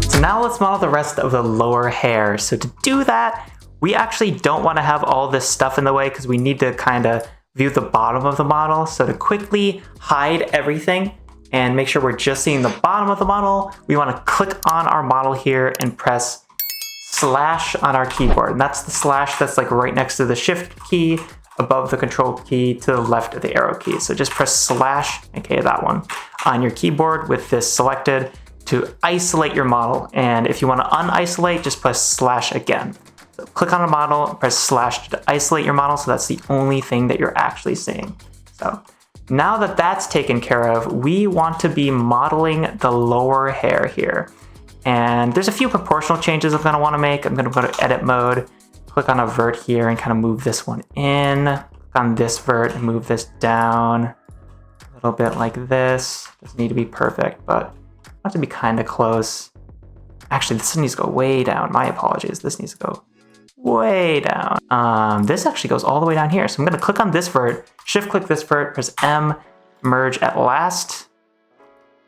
So now let's model the rest of the lower hair. So to do that, we actually don't want to have all this stuff in the way because we need to kind of view the bottom of the model. So to quickly hide everything and make sure we're just seeing the bottom of the model, we want to click on our model here and press slash on our keyboard. And that's the slash that's like right next to the shift key, above the control key, to the left of the arrow key. So just press slash, okay, that one, on your keyboard with this selected to isolate your model. And if you want to unisolate, just press slash again. So click on a model, press slash to isolate your model, so that's the only thing that you're actually seeing. So now that that's taken care of, we want to be modeling the lower hair here. And there's a few proportional changes I'm going to want to make. I'm going to go to edit mode, click on a vert here and kind of move this one in. Click on this vert and move this down a little bit like this. Doesn't need to be perfect, but I want it to be kind of close. Actually, this needs to go way down. My apologies. This needs to go way down. This actually goes all the way down here. So I'm going to click on this vert, shift click this vert, press M, merge at last.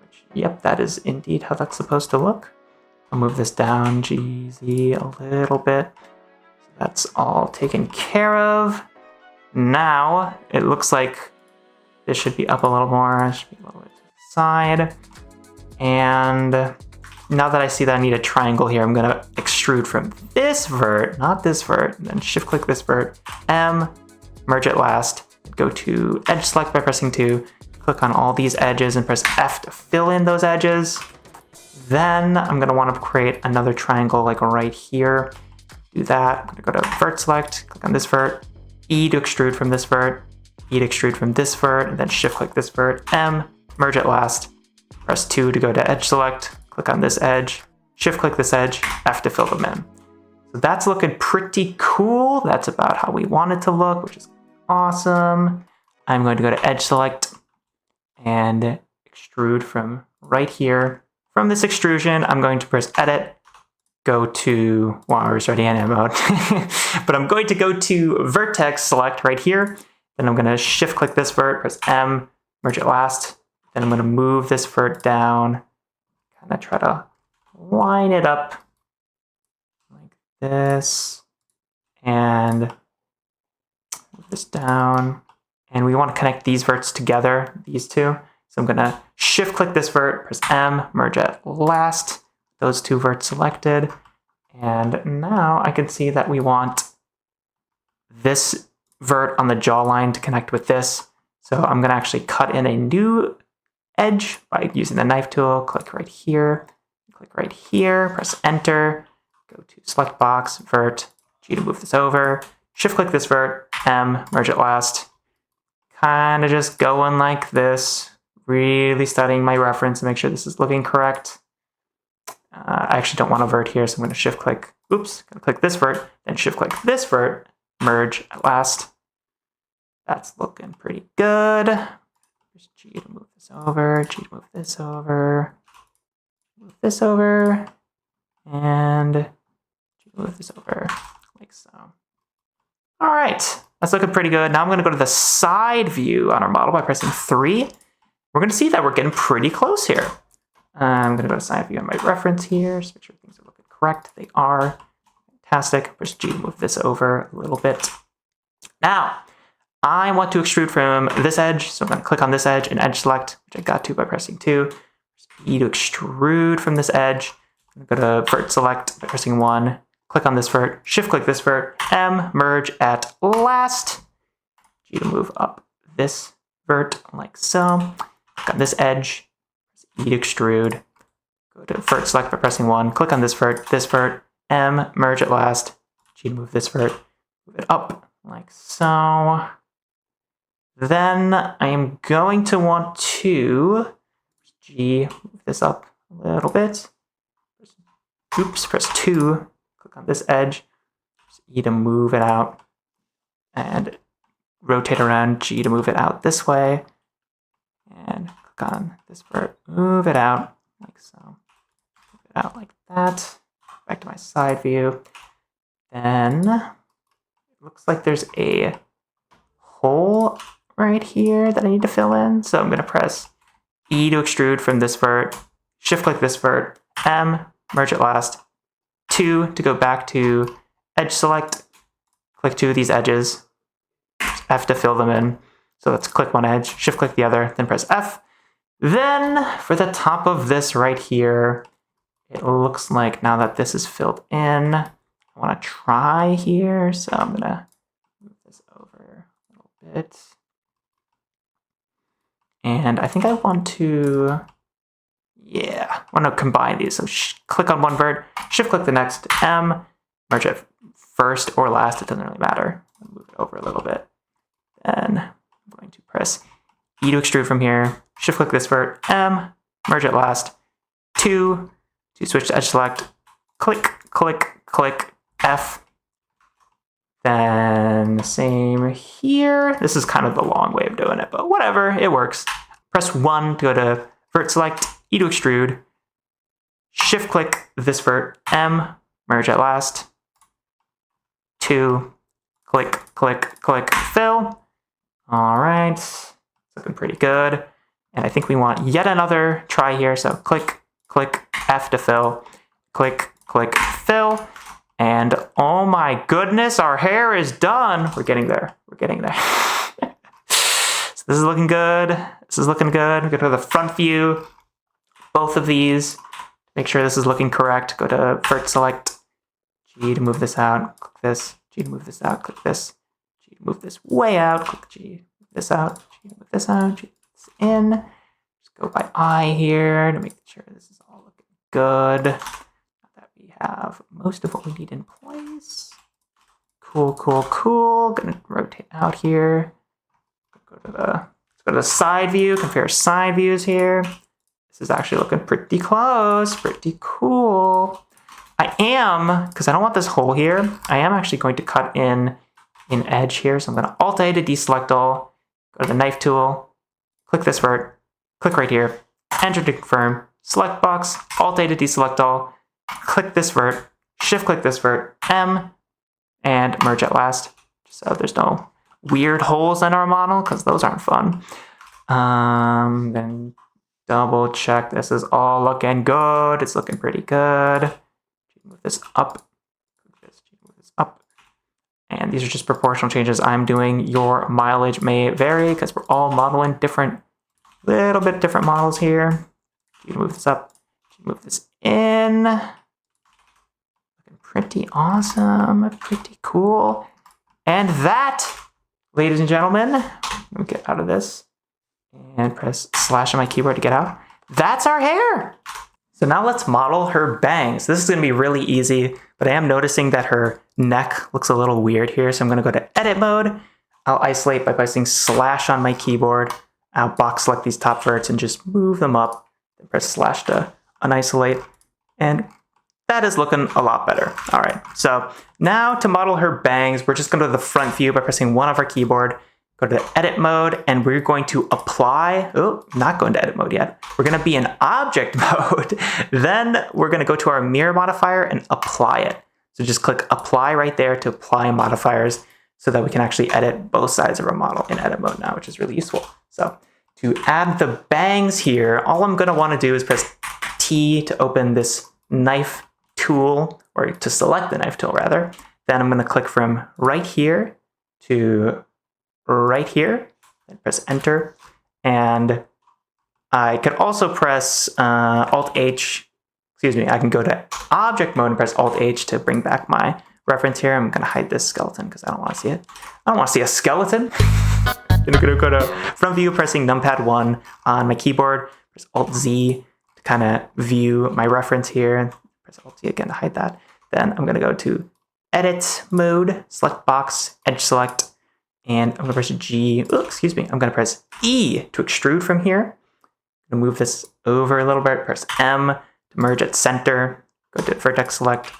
Which, yep, that is indeed how that's supposed to look. I'll move this down, G, Z, a little bit. So that's all taken care of. Now, it looks like this should be up a little more. It should be a little bit to the side. And now that I see that I need a triangle here, I'm going to extrude from this vert, not this vert, and then shift click this vert, M, merge at last, go to edge select by pressing 2, click on all these edges and press F to fill in those edges. Then I'm going to want to create another triangle like right here. Do that. I'm going to go to vert select, click on this vert, E to extrude from this vert, E to extrude from this vert, and then shift click this vert, M, merge at last, press 2 to go to edge select, click on this edge, shift click this edge, F to fill them in. So that's looking pretty cool. That's about how we want it to look, which is awesome. I'm going to go to edge select and extrude from right here. From this extrusion, I'm going to press edit, go to, well, I was already in edit mode, but I'm going to go to vertex select right here. Then I'm going to shift click this vert, press M, merge it last. Then I'm going to move this vert down, kind of try to line it up like this, and move this down. And we want to connect these verts together, these two. So I'm going to shift click this vert, press M, merge at last, those two verts selected. And now I can see that we want this vert on the jawline to connect with this. So I'm going to actually cut in a new edge by using the knife tool. Click right here, press enter, go to select box, vert, G to move this over, shift click this vert, M, merge at last. Kind of just going like this. really studying my reference to make sure this is looking correct. I actually don't want to vert here, so I'm going to shift click. Oops, going to click this vert, then shift click this vert, merge at last. That's looking pretty good. There's G to move this over, G to move this over, move this over, and G to move this over, like so. All right, that's looking pretty good. Now I'm going to go to the side view on our model by pressing 3. We're going to see that we're getting pretty close here. I'm going to go to side view on my reference here, so make sure things are looking correct. They are. Fantastic. Press G to move this over a little bit. Now, I want to extrude from this edge, so I'm going to click on this edge and edge select, which I got to by pressing 2. Press E to extrude from this edge. I'm going to go to vert select by pressing 1. Click on this vert, shift click this vert, M, merge at last. G to move up this vert like so. Click on this edge, E to extrude. Go to vert select by pressing 1. Click on this vert, M, merge at last. G to move this vert, move it up like so. Then I am going to want to G, move this up a little bit. Oops, press 2. Click on this edge. Press E to move it out. And rotate around G to move it out this way. And click on this vert, move it out like so. Move it out like that. Back to my side view. Then it looks like there's a hole right here that I need to fill in. So I'm going to press E to extrude from this vert, shift click this vert, M, merge at last, 2 to go back to edge select, click 2 of these edges, F to fill them in. So let's click one edge, shift click the other, then press F. Then for the top of this right here, it looks like now that this is filled in, I want to try here. So I'm going to move this over a little bit. And I think I want to, I want to combine these. So click on one vert, shift click the next, M, merge it first or last, it doesn't really matter. Move it over a little bit. Then I'm going to press E to extrude from here, shift click this vert, M, merge it last, 2 to switch to edge select, click, click, click, F. Then same here. This is kind of the long way of doing it, but whatever, it works. Press 1 to go to vert select, E to extrude, shift click this vert, M, merge at last, 2, click, click, click, fill. All right, it's looking pretty good. And I think we want yet another try here. So click, click, F to fill, click, click, fill. And oh my goodness, our hair is done. We're getting there. We're getting there. So this is looking good. This is looking good. Go to the front view. Both of these. Make sure this is looking correct. Go to vert select. G to move this out. Click this. G to move this out. Click this. G to move this way out. Click G. Move this out. G to move this out. G to move this in. Just go by I here to make sure this is all looking good. Have most of what we need in place. Cool, cool, cool. Gonna rotate out here. Let's go to the side view, compare side views here. This is actually looking pretty close, pretty cool. I am, because I don't want this hole here, I am actually going to cut in an edge here. So I'm gonna Alt-A to deselect all, go to the knife tool, click this vert, click right here, enter to confirm, select box, Alt-A to deselect all, click this vert, shift click this vert, M, and merge at last. So there's no weird holes in our model, because those aren't fun. Then double check this is all looking good. It's looking pretty good. Move this up. Move this up. And these are just proportional changes I'm doing. Your mileage may vary, because we're all modeling different, little bit different models here. You move this up. Move this in. Looking pretty awesome, pretty cool. And that, ladies and gentlemen, let me get out of this and press slash on my keyboard to get out. That's our hair. So now let's model her bangs. This is gonna be really easy, but I am noticing that her neck looks a little weird here. So I'm gonna go to edit mode. I'll isolate by pressing slash on my keyboard. box select these top verts and just move them up. Then press slash to unisolate. And that is looking a lot better. All right, so now to model her bangs, we're just going to the front view by pressing 1 of our keyboard, go to the edit mode, and we're going to apply, not going to edit mode yet. We're going to be in object mode. Then we're going to go to our mirror modifier and apply it. So just click apply right there to apply modifiers so that we can actually edit both sides of our model in edit mode now, which is really useful. So to add the bangs here, all I'm going to want to do is press T to open this knife tool, or to select the knife tool rather. Then I'm going to click from right here to right here and press enter. And I could also press Alt H, I can go to object mode and press Alt H to bring back my reference here. I'm going to hide this skeleton because I don't want to see it. I don't want to see a skeleton. I'm going to go to front view, pressing numpad 1 on my keyboard, press Alt Z to kind of view my reference here. Press Alt Z again to hide that. Then I'm going to go to edit mode, select box, edge select, and I'm going to press G. I'm going to press E to extrude from here. I'm going to move this over a little bit, press M to merge at center, go to vertex select,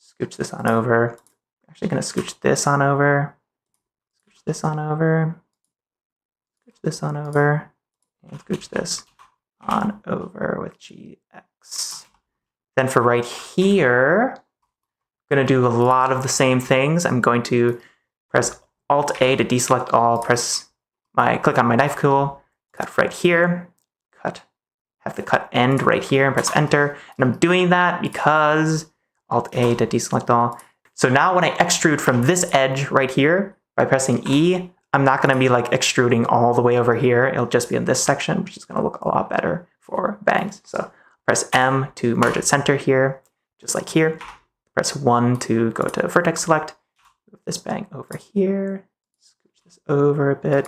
scooch this on over. I'm actually going to scooch this on over, scooch this on over, scooch this on over, and scooch this on over with GX. Then for right here, I'm going to do a lot of the same things. I'm going to press Alt A to deselect all, click on my knife tool, cut right here, have the cut end right here and press enter. And I'm doing that because Alt A to deselect all. So now when I extrude from this edge right here by pressing E, I'm not going to be like extruding all the way over here. It'll just be in this section, which is going to look a lot better for bangs. So press M to merge at center here, just like here. Press 1 to go to vertex select. Move this bang over here. Scooch this over a bit.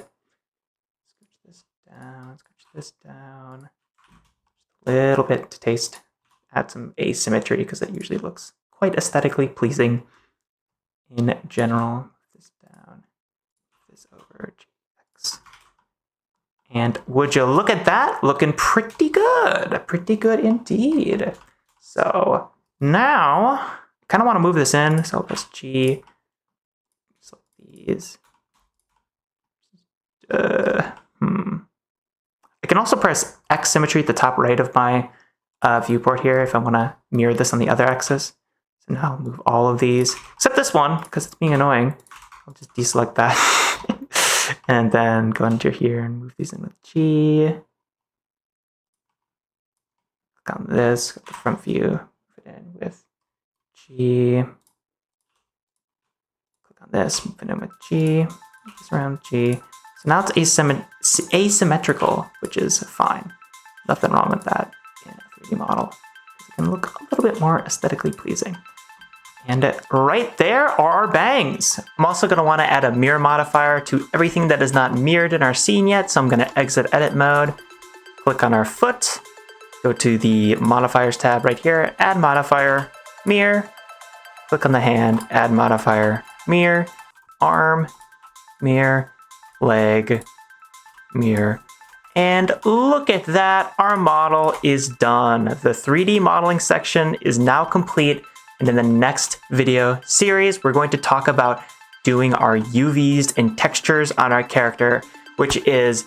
Scooch this down. Scooch this down. Just a little bit to taste. Add some asymmetry because it usually looks quite aesthetically pleasing in general. Move this down. Move this over. GX. And would you look at that? Looking pretty good. Pretty good indeed. So now I kind of want to move this in. So I'll press G. Select these. I can also press X symmetry at the top right of my viewport here if I want to mirror this on the other axis. So now I'll move all of these, except this one, because it's being annoying. I'll just deselect that. And then go into here and move these in with G. Click on this, go to the front view, move it in with G. Click on this, move it in with G. Move this around G. So now it's asymmetrical, which is fine. Nothing wrong with that in a 3D model. It can look a little bit more aesthetically pleasing. And right there are our bangs. I'm also going to want to add a mirror modifier to everything that is not mirrored in our scene yet. So I'm going to exit edit mode, click on our foot, go to the modifiers tab right here, add modifier, mirror, click on the hand, add modifier, mirror, arm, mirror, leg, mirror. And look at that, our model is done. The 3D modeling section is now complete. And in the next video series, we're going to talk about doing our UVs and textures on our character, which is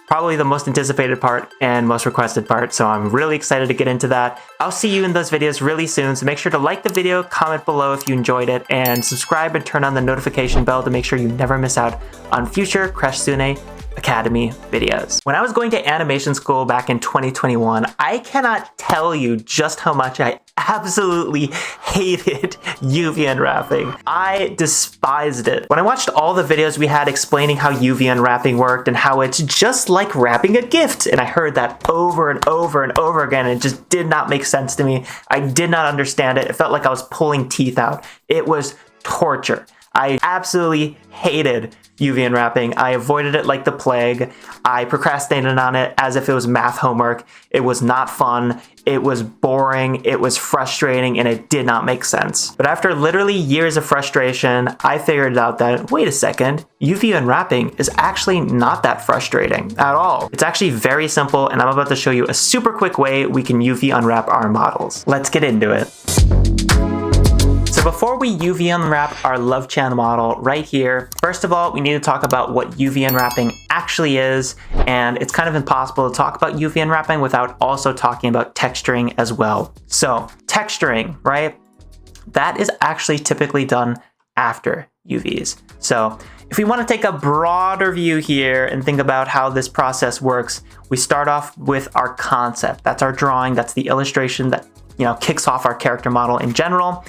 probably the most anticipated part and most requested part. So I'm really excited to get into that. I'll see you in those videos really soon. So make sure to like the video, comment below if you enjoyed it, and subscribe and turn on the notification bell to make sure you never miss out on future Crashsune Academy videos. When I was going to animation school back in 2021, I cannot tell you just how much I absolutely hated UV unwrapping. I despised it. When I watched all the videos we had explaining how UV unwrapping worked and how it's just like wrapping a gift, and I heard that over and over and over again, and it just did not make sense to me. I did not understand it. It felt like I was pulling teeth out. It was torture. I absolutely hated UV unwrapping. I avoided it like the plague. I procrastinated on it as if it was math homework. It was not fun. It was boring. It was frustrating, and it did not make sense. But after literally years of frustration, I figured out that, wait a second, UV unwrapping is actually not that frustrating at all. It's actually very simple, and I'm about to show you a super quick way we can UV unwrap our models. Let's get into it. So before we UV unwrap our Love-chan model right here, first of all, we need to talk about what UV unwrapping actually is, and it's kind of impossible to talk about UV unwrapping without also talking about texturing as well. So texturing, right? That is actually typically done after UVs. So if we want to take a broader view here and think about how this process works, we start off with our concept. That's our drawing. That's the illustration that, kicks off our character model in general.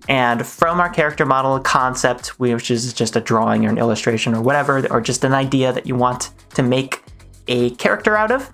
And from our character model concept, which is just a drawing or an illustration or whatever, or just an idea that you want to make a character out of,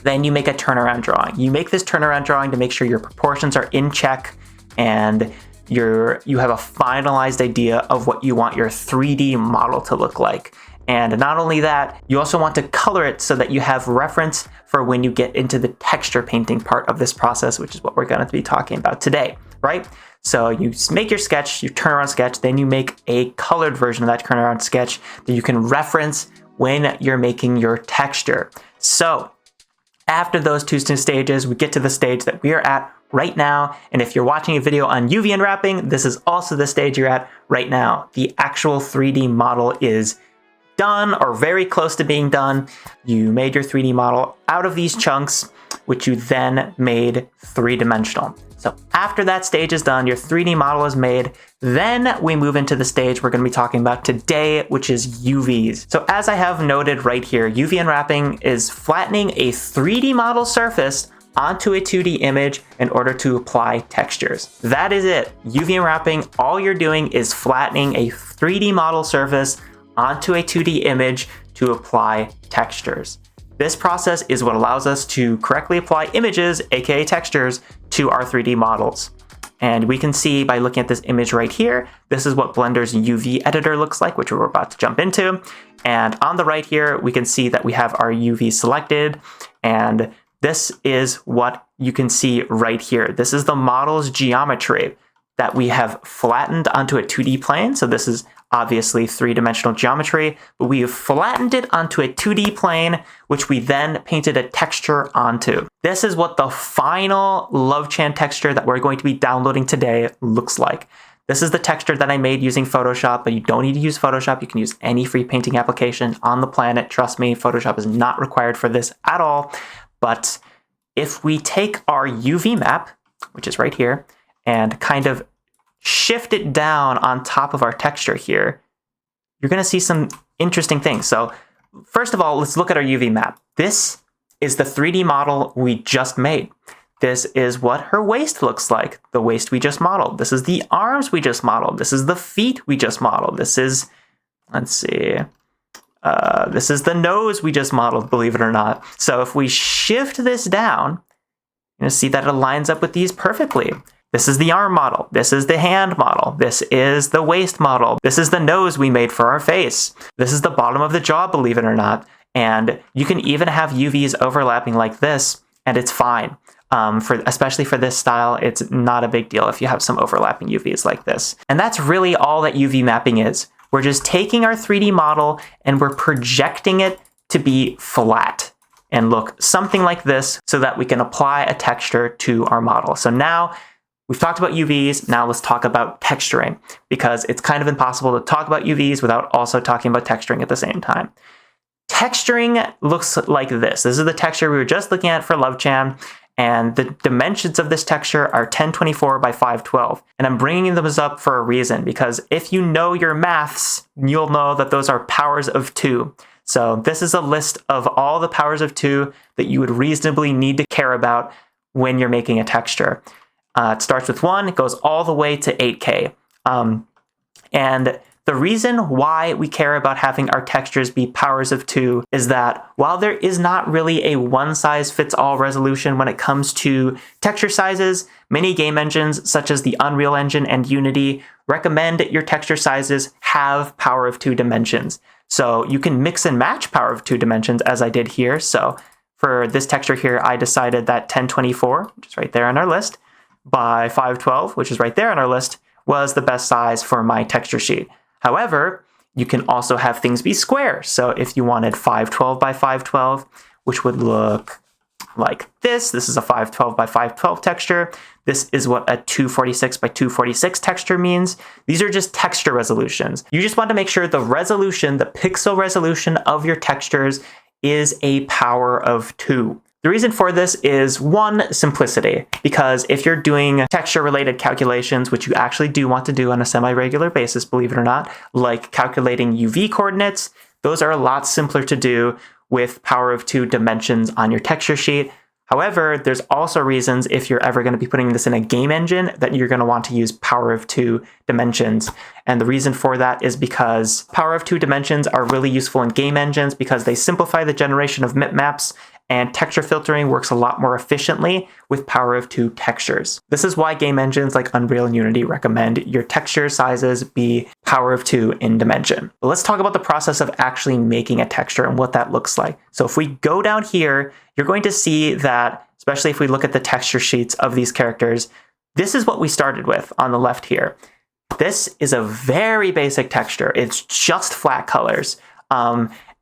then you make a turnaround drawing. You make this turnaround drawing to make sure your proportions are in check and you have a finalized idea of what you want your 3D model to look like. And not only that, you also want to color it so that you have reference for when you get into the texture painting part of this process, which is what we're going to be talking about today, right? So you make your sketch, your turnaround sketch, then you make a colored version of that turnaround sketch that you can reference when you're making your texture. So after those two stages, we get to the stage that we are at right now. And if you're watching a video on UV unwrapping, this is also the stage you're at right now. The actual 3D model is done or very close to being done. You made your 3D model out of these chunks, which you then made three-dimensional. So after that stage is done, your 3D model is made, then we move into the stage we're going to be talking about today, which is UVs. So as I have noted right here, UV unwrapping is flattening a 3D model surface onto a 2D image in order to apply textures. That is it. UV unwrapping, all you're doing is flattening a 3D model surface onto a 2D image to apply textures. This process is what allows us to correctly apply images, aka textures, to our 3D models. And we can see by looking at this image right here, this is what Blender's UV editor looks like, which we're about to jump into. And on the right here, we can see that we have our UV selected, and this is what you can see right here. This is the model's geometry that we have flattened onto a 2D plane. So this is obviously three-dimensional geometry, but we have flattened it onto a 2D plane, which we then painted a texture onto. This is what the final Love-chan texture that we're going to be downloading today looks like. This is the texture that I made using Photoshop, but you don't need to use Photoshop. You can use any free painting application on the planet. Trust me, Photoshop is not required for this at all. But if we take our UV map, which is right here, and kind of shift it down on top of our texture here, you're going to see some interesting things. So first of all, let's look at our UV map. This is the 3D model we just made. This is what her waist looks like, the waist we just modeled. This is the arms we just modeled. This is the feet we just modeled. This is, let's see, this is the nose we just modeled, believe it or not. So if we shift this down, you're going to see that it lines up with these perfectly. This is the arm model. This is the hand model. This is the waist model. This is the nose we made for our face. This is the bottom of the jaw, believe it or not. And you can even have UVs overlapping like this, and it's fine. Especially for this style, it's not a big deal if you have some overlapping UVs like this. And that's really all that UV mapping is. We're just taking our 3D model and we're projecting it to be flat and look something like this so that we can apply a texture to our model. So now we've talked about UVs, now let's talk about texturing, because it's kind of impossible to talk about UVs without also talking about texturing at the same time. Texturing looks like this. This is the texture we were just looking at for Love-chan, and the dimensions of this texture are 1024 by 512. And I'm bringing those up for a reason, because if you know your maths, you'll know that those are powers of 2. So this is a list of all the powers of 2 that you would reasonably need to care about when you're making a texture. It starts with 1, it goes all the way to 8K. And The reason why we care about having our textures be powers of 2 is that while there is not really a one-size-fits-all resolution when it comes to texture sizes, many game engines such as the Unreal Engine and Unity recommend your texture sizes have power of 2 dimensions. So you can mix and match power of 2 dimensions as I did here. So for this texture here, I decided that 1024, which is right there on our list, by 512, which is right there on our list, was the best size for my texture sheet. However, you can also have things be square. So if you wanted 512 by 512, which would look like this is a 512 by 512 texture. This is what a 246 by 246 texture means. These are just texture resolutions. You just want to make sure the resolution, the pixel resolution of your textures is a power of 2. The reason for this is, one, simplicity, because if you're doing texture-related calculations, which you actually do want to do on a semi-regular basis, believe it or not, like calculating UV coordinates, those are a lot simpler to do with power of 2 dimensions on your texture sheet. However, there's also reasons if you're ever going to be putting this in a game engine that you're going to want to use power of 2 dimensions. And the reason for that is because power of 2 dimensions are really useful in game engines because they simplify the generation of bitmaps, and texture filtering works a lot more efficiently with power of 2 textures. This is why game engines like Unreal and Unity recommend your texture sizes be power of 2 in dimension. But let's talk about the process of actually making a texture and what that looks like. So if we go down here, you're going to see that, especially if we look at the texture sheets of these characters, this is what we started with on the left here. This is a very basic texture. It's just flat colors.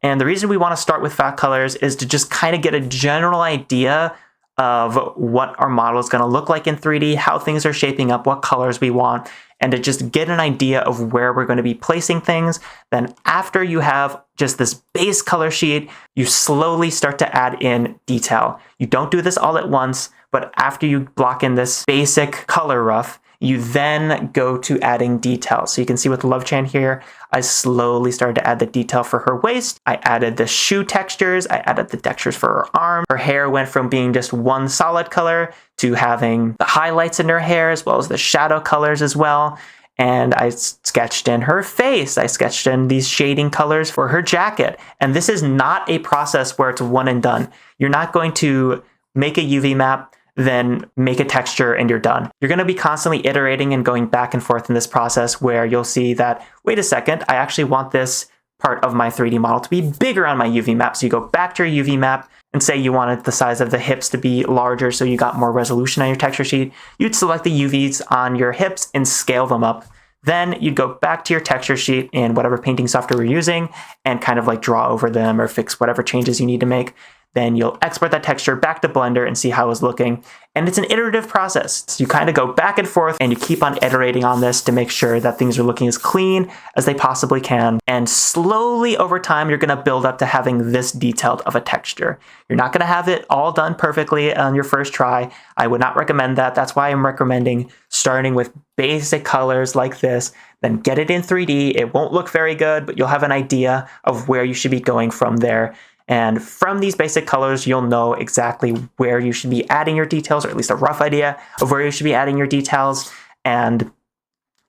And the reason we want to start with flat colors is to just kind of get a general idea of what our model is going to look like in 3D, how things are shaping up, what colors we want, and to just get an idea of where we're going to be placing things. Then after you have just this base color sheet, you slowly start to add in detail. You don't do this all at once, but after you block in this basic color rough, you then go to adding detail. So you can see with Love-chan here, I slowly started to add the detail for her waist. I added the shoe textures. I added the textures for her arm. Her hair went from being just one solid color to having the highlights in her hair as well as the shadow colors as well. And I sketched in her face. I sketched in these shading colors for her jacket. And this is not a process where it's one and done. You're not going to make a UV map, then make a texture and you're done. You're going to be constantly iterating and going back and forth in this process where you'll see that, wait a second, I actually want this part of my 3D model to be bigger on my UV map. So you go back to your UV map and say you wanted the size of the hips to be larger so you got more resolution on your texture sheet. You'd select the UVs on your hips and scale them up. Then you'd go back to your texture sheet in whatever painting software you're using and kind of like draw over them or fix whatever changes you need to make. Then you'll export that texture back to Blender and see how it was looking. And it's an iterative process. So you kind of go back and forth and you keep on iterating on this to make sure that things are looking as clean as they possibly can. And slowly over time, you're going to build up to having this detailed of a texture. You're not going to have it all done perfectly on your first try. I would not recommend that. That's why I'm recommending starting with basic colors like this, then get it in 3D. It won't look very good, but you'll have an idea of where you should be going from there. And from these basic colors, you'll know exactly where you should be adding your details, or at least a rough idea of where you should be adding your details, and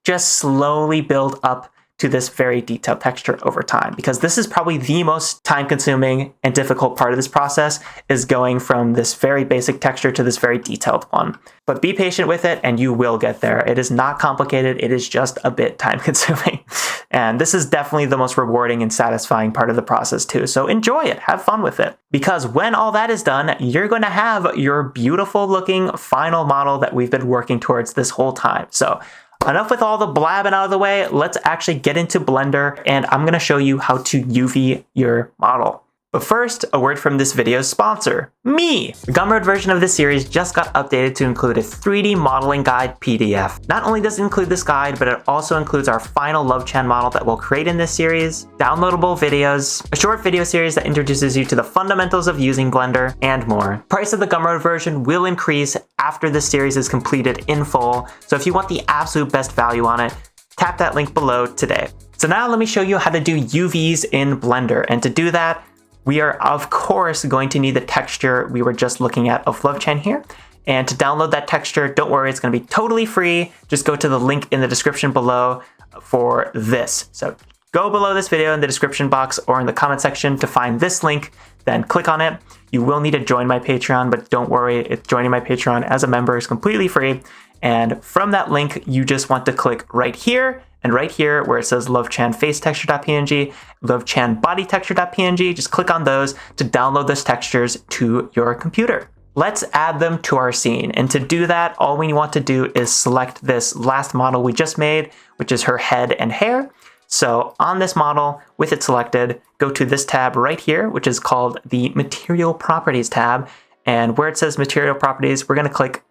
just slowly build up to this very detailed texture over time, because this is probably the most time-consuming and difficult part of this process, is going from this very basic texture to this very detailed one. But be patient with it and you will get there. It is not complicated, it is just a bit time-consuming. And this is definitely the most rewarding and satisfying part of the process too. So enjoy it, have fun with it. Because when all that is done, you're going to have your beautiful looking final model that we've been working towards this whole time. So enough with all the blabbing out of the way, let's actually get into Blender and I'm going to show you how to UV your model. But first, a word from this video's sponsor, me! The Gumroad version of this series just got updated to include a 3D modeling guide PDF. Not only does it include this guide, but it also includes our final Love-chan model that we'll create in this series, downloadable videos, a short video series that introduces you to the fundamentals of using Blender, and more. Price of the Gumroad version will increase after this series is completed in full, so if you want the absolute best value on it, tap that link below today. So now let me show you how to do UVs in Blender, and to do that, we are, of course, going to need the texture we were just looking at of Love-chan here. And to download that texture, don't worry, it's going to be totally free. Just go to the link in the description below for this. So go below this video in the description box or in the comment section to find this link, then click on it. You will need to join my Patreon, but don't worry, joining my Patreon as a member is completely free. And from that link, you just want to click right here and right here where it says Love-chan face texture.png, Love-chan body texture.png. Just click on those to download those textures to your computer. Let's add them to our scene. And to do that, all we want to do is select this last model we just made, which is her head and hair. So on this model, with it selected, go to this tab right here, which is called the Material Properties tab. And where it says Material Properties, we're going to click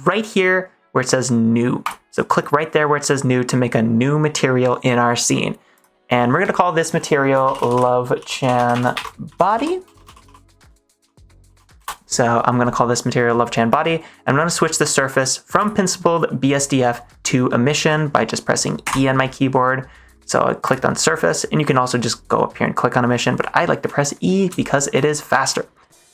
right here where it says New. So click right there where it says New to make a new material in our scene. And we're going to call this material Love-chan Body. So I'm going to call this material Love-chan Body. I'm going to switch the surface from Principled BSDF to Emission by just pressing E on my keyboard. So I clicked on surface, and you can also just go up here and click on emission, but I like to press E because it is faster.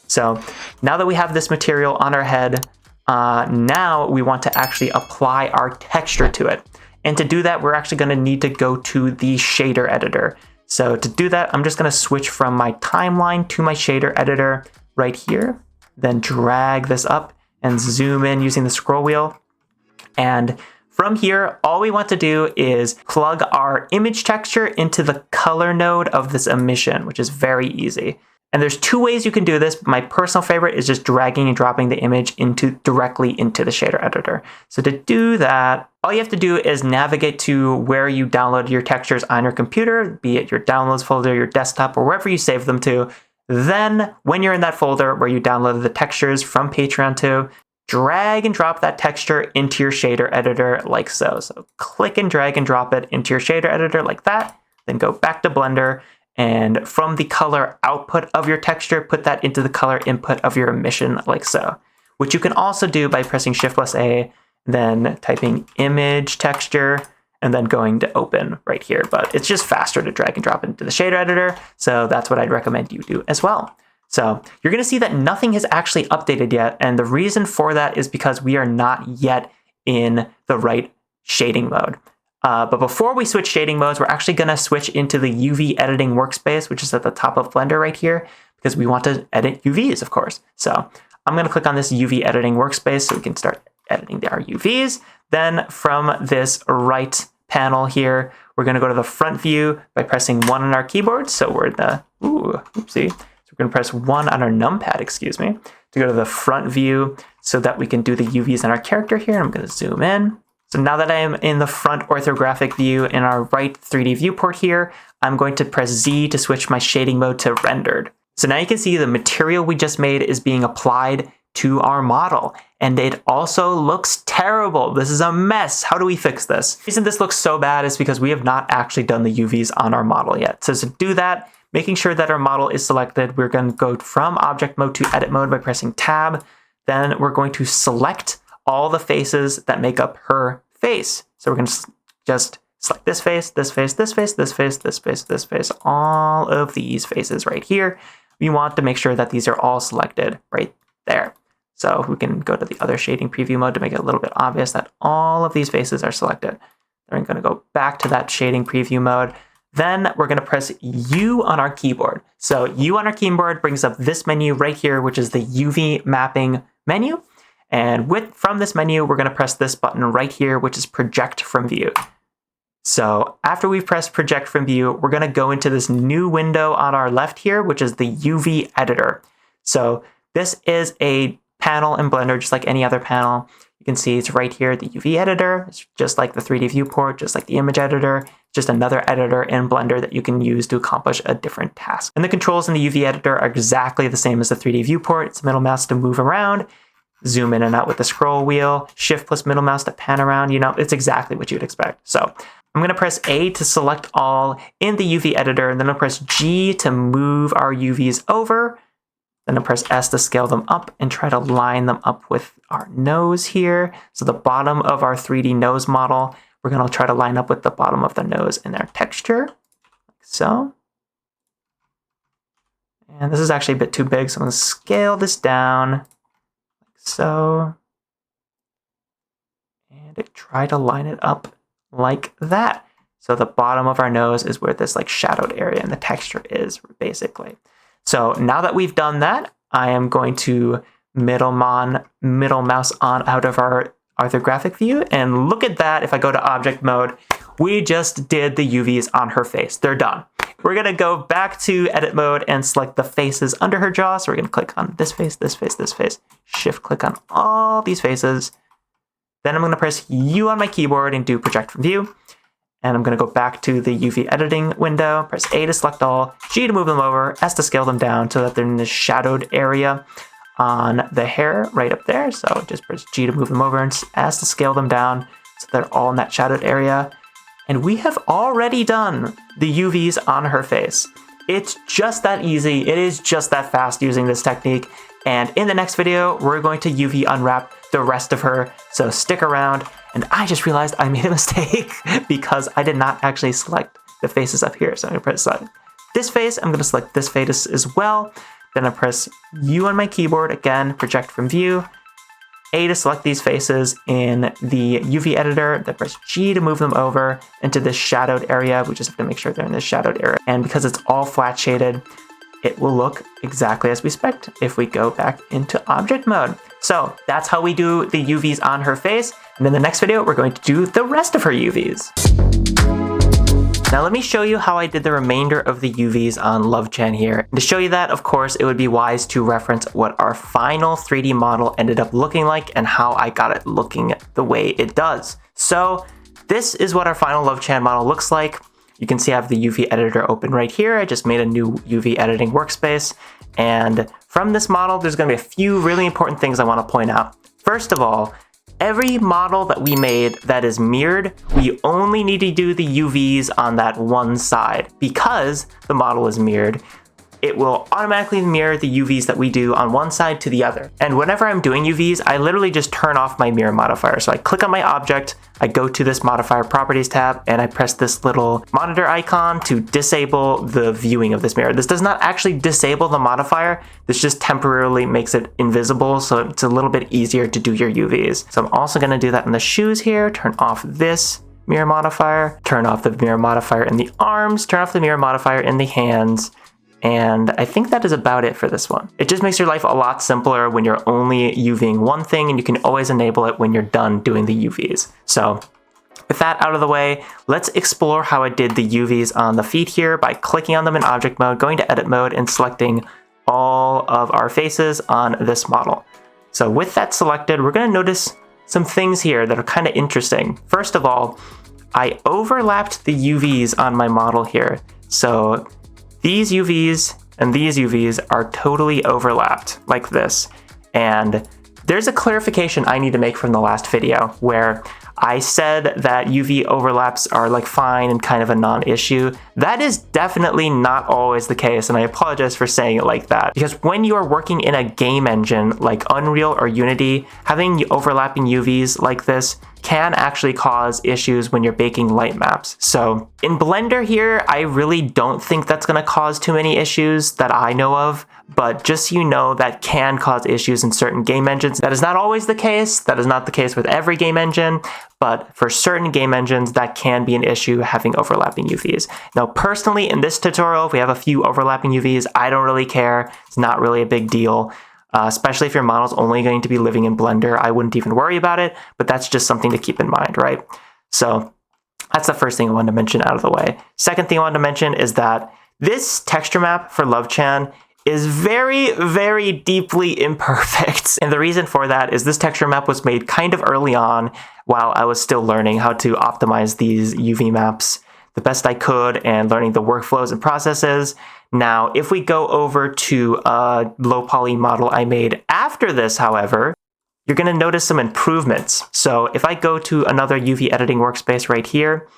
So now that we have this material on our head, now we want to actually apply our texture to it. And to do that, we're actually going to need to go to the shader editor. So to do that, I'm just going to switch from my timeline to my shader editor right here, then drag this up and zoom in using the scroll wheel. And from here, all we want to do is plug our image texture into the color node of this emission, which is very easy. And there's two ways you can do this. My personal favorite is just dragging and dropping the image directly into the shader editor. So to do that, all you have to do is navigate to where you download your textures on your computer, be it your downloads folder, your desktop, or wherever you save them to. Then when you're in that folder where you downloaded the textures from Patreon to, drag and drop that texture into your shader editor like so. So click and drag and drop it into your shader editor like that. Then go back to Blender, and from the color output of your texture, put that into the color input of your emission like so. Which you can also do by pressing Shift+A, then typing image texture, and then going to open right here. But it's just faster to drag and drop into the shader editor. So that's what I'd recommend you do as well. So you're going to see that nothing has actually updated yet. And the reason for that is because we are not yet in the right shading mode. But before we switch shading modes, we're actually going to switch into the UV editing workspace, which is at the top of Blender right here, because we want to edit UVs, of course. So I'm going to click on this UV editing workspace so we can start editing our UVs. Then from this right panel here, we're going to go to the front view by pressing 1 on our keyboard. So we're in the, oopsie. So we're going to press 1 on our numpad, to go to the front view so that we can do the UVs in our character here. I'm going to zoom in. So now that I am in the front orthographic view in our right 3D viewport here, I'm going to press Z to switch my shading mode to rendered. So now you can see the material we just made is being applied to our model. And it also looks terrible. This is a mess. How do we fix this? The reason this looks so bad is because we have not actually done the UVs on our model yet. So to do that, making sure that our model is selected, we're going to go from object mode to edit mode by pressing tab. Then we're going to select all the faces that make up her face. So we're going to just select this face, this face, this face, this face, this face, this face, all of these faces right here. We want to make sure that these are all selected right there. So we can go to the other shading preview mode to make it a little bit obvious that all of these faces are selected. Then we're going to go back to that shading preview mode. Then we're going to press U on our keyboard. So U on our keyboard brings up this menu right here, which is the UV mapping menu. And from this menu, we're going to press this button right here, which is Project from View. So after we've pressed Project from View, we're going to go into this new window on our left here, which is the UV editor. So this is a panel in Blender, just like any other panel. You can see it's right here, the UV editor. It's just like the 3D viewport, just like the image editor, just another editor in Blender that you can use to accomplish a different task. And the controls in the UV editor are exactly the same as the 3D viewport. It's middle mouse to move around, zoom in and out with the scroll wheel, shift plus middle mouse to pan around. You know, it's exactly what you'd expect. So I'm going to press A to select all in the UV editor, and then I'll press G to move our UVs over. Then I'll press S to scale them up and try to line them up with our nose here. So the bottom of our 3D nose model, we're going to try to line up with the bottom of the nose in our texture, like so. And this is actually a bit too big, so I'm going to scale this down, like so. And try to line it up like that. So the bottom of our nose is where this like shadowed area and the texture is basically. So now that we've done that, I am going to middle mouse on out of our orthographic view, and look at that. If I go to object mode, we just did the UVs on her face. They're done. We're gonna go back to edit mode and select the faces under her jaw. So we're gonna click on this face, this face, this face, shift click on all these faces. Then I'm gonna press U on my keyboard and do project from view. And I'm gonna go back to the UV editing window, press A to select all, G to move them over, S to scale them down so that they're in this shadowed area on the hair right up there. So just press G to move them over and S to scale them down so they're all in that shadowed area. And we have already done the UVs on her face. It's just that easy. It is just that fast using this technique. And in the next video, we're going to UV unwrap the rest of her. So stick around. And I just realized I made a mistake because I did not actually select the faces up here. So I'm gonna press select this face. I'm gonna select this face as well. Then I press U on my keyboard, again, project from view, A to select these faces in the UV editor, then press G to move them over into this shadowed area. We just have to make sure they're in this shadowed area. And because it's all flat shaded, it will look exactly as we expect if we go back into object mode. So that's how we do the UVs on her face. And in the next video, we're going to do the rest of her UVs. Now let me show you how I did the remainder of the UVs on Love-chan here. And to show you that, of course, it would be wise to reference what our final 3D model ended up looking like and how I got it looking the way it does. So this is what our final Love-chan model looks like. You can see I have the UV editor open right here. I just made a new UV editing workspace. And from this model, there's gonna be a few really important things I wanna point out. First of all, every model that we made that is mirrored, we only need to do the UVs on that one side. Because the model is mirrored, it will automatically mirror the UVs that we do on one side to the other. And whenever I'm doing UVs, I literally just turn off my mirror modifier. So I click on my object, I go to this modifier properties tab, and I press this little monitor icon to disable the viewing of this mirror. This does not actually disable the modifier. This just temporarily makes it invisible, so it's a little bit easier to do your UVs. So I'm also gonna do that in the shoes here, turn off this mirror modifier, turn off the mirror modifier in the arms, turn off the mirror modifier in the hands, and I think that is about it for this one. It just makes your life a lot simpler when you're only UVing one thing, and you can always enable it when you're done doing the UVs. So with that out of the way, let's explore how I did the UVs on the feet here by clicking on them in object mode, going to edit mode, and selecting all of our faces on this model. So with that selected, we're gonna notice some things here that are kind of interesting. First of all, I overlapped the UVs on my model here. So these UVs and these UVs are totally overlapped like this. And there's a clarification I need to make from the last video where I said that UV overlaps are like fine and kind of a non-issue. That is definitely not always the case, and I apologize for saying it like that. Because when you are working in a game engine like Unreal or Unity, having overlapping UVs like this can actually cause issues when you're baking light maps. So in Blender here, I really don't think that's gonna cause too many issues that I know of, but just so you know, that can cause issues in certain game engines. That is not always the case. That is not the case with every game engine, but for certain game engines, that can be an issue having overlapping UVs. Now, personally, in this tutorial, if we have a few overlapping UVs, I don't really care. It's not really a big deal. Especially if your model's only going to be living in Blender, I wouldn't even worry about it, but that's just something to keep in mind, right? So that's the first thing I wanted to mention out of the way. Second thing I wanted to mention is that this texture map for Love-chan is very, very deeply imperfect. And the reason for that is this texture map was made kind of early on while I was still learning how to optimize these UV maps the best I could and learning the workflows and processes. Now, if we go over to a low poly model I made after this, however, you're gonna notice some improvements. So if I go to another UV editing workspace right here,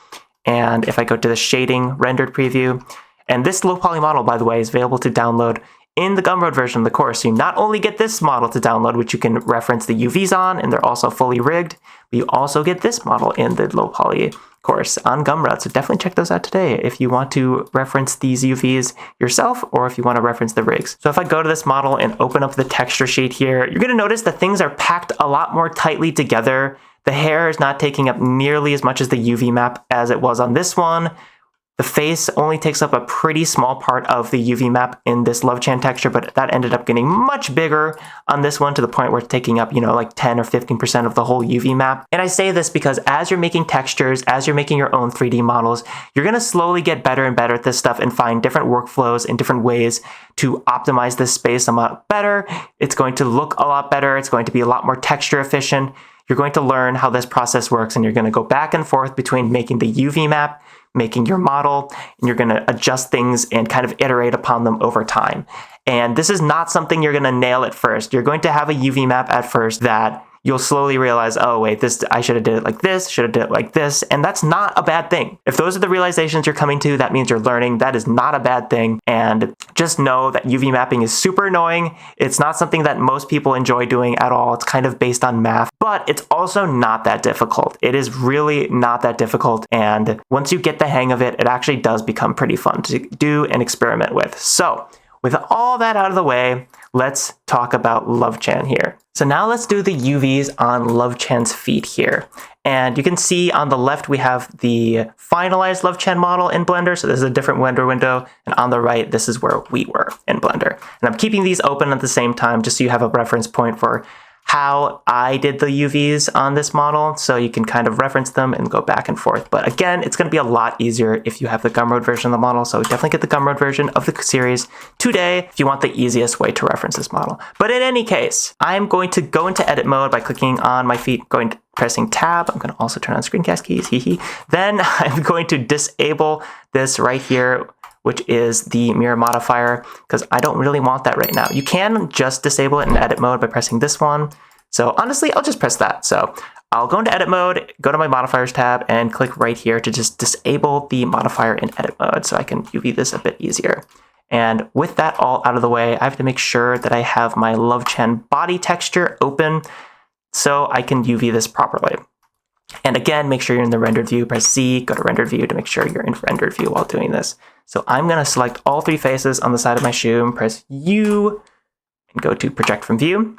and if I go to the shading rendered preview, and this low poly model, by the way, is available to download in the Gumroad version of the course. So you not only get this model to download, which you can reference the UVs on, and they're also fully rigged, but you also get this model in the low poly course on Gumroad. So definitely check those out today if you want to reference these UVs yourself or if you want to reference the rigs. So if I go to this model and open up the texture sheet here, you're going to notice that things are packed a lot more tightly together The hair is not taking up nearly as much as the UV map as it was on this one. The face only takes up a pretty small part of the UV map in this Love-chan texture, but that ended up getting much bigger on this one to the point where it's taking up, like 10 or 15% of the whole UV map. And I say this because as you're making textures, as you're making your own 3D models, you're going to slowly get better and better at this stuff and find different workflows and different ways to optimize this space a lot better. It's going to look a lot better. It's going to be a lot more texture efficient. You're going to learn how this process works, and you're going to go back and forth between making the UV map, making your model, and you're going to adjust things and kind of iterate upon them over time. And this is not something you're going to nail at first. You're going to have a UV map at first that you'll slowly realize, oh wait, I should have did it like this, should have did it like this, and that's not a bad thing. If those are the realizations you're coming to, that means you're learning. That is not a bad thing, and just know that UV mapping is super annoying. It's not something that most people enjoy doing at all. It's kind of based on math, but it's also not that difficult. It is really not that difficult, and once you get the hang of it, it actually does become pretty fun to do and experiment with. So, with all that out of the way, let's talk about Love-chan here. So now let's do the UVs on Love-chan's feet here. And you can see on the left, we have the finalized Love-chan model in Blender. So this is a different Blender window. And on the right, this is where we were in Blender. And I'm keeping these open at the same time, just so you have a reference point for how I did the UVs on this model, so you can kind of reference them and go back and forth. But again, it's going to be a lot easier if you have the Gumroad version of the model, so definitely get the Gumroad version of the series today if you want the easiest way to reference this model. But in any case, I'm going to go into edit mode by clicking on my feet, pressing tab. I'm going to also turn on screencast keys, Then I'm going to disable this right here, which is the mirror modifier, because I don't really want that right now. You can just disable it in edit mode by pressing this one. So honestly, I'll just press that. So I'll go into edit mode, go to my modifiers tab, and click right here to just disable the modifier in edit mode so I can UV this a bit easier. And with that all out of the way, I have to make sure that I have my Love-chan body texture open so I can UV this properly. And again, make sure you're in the rendered view, press Z, go to rendered view to make sure you're in rendered view while doing this. So I'm going to select all three faces on the side of my shoe and press U and go to project from view.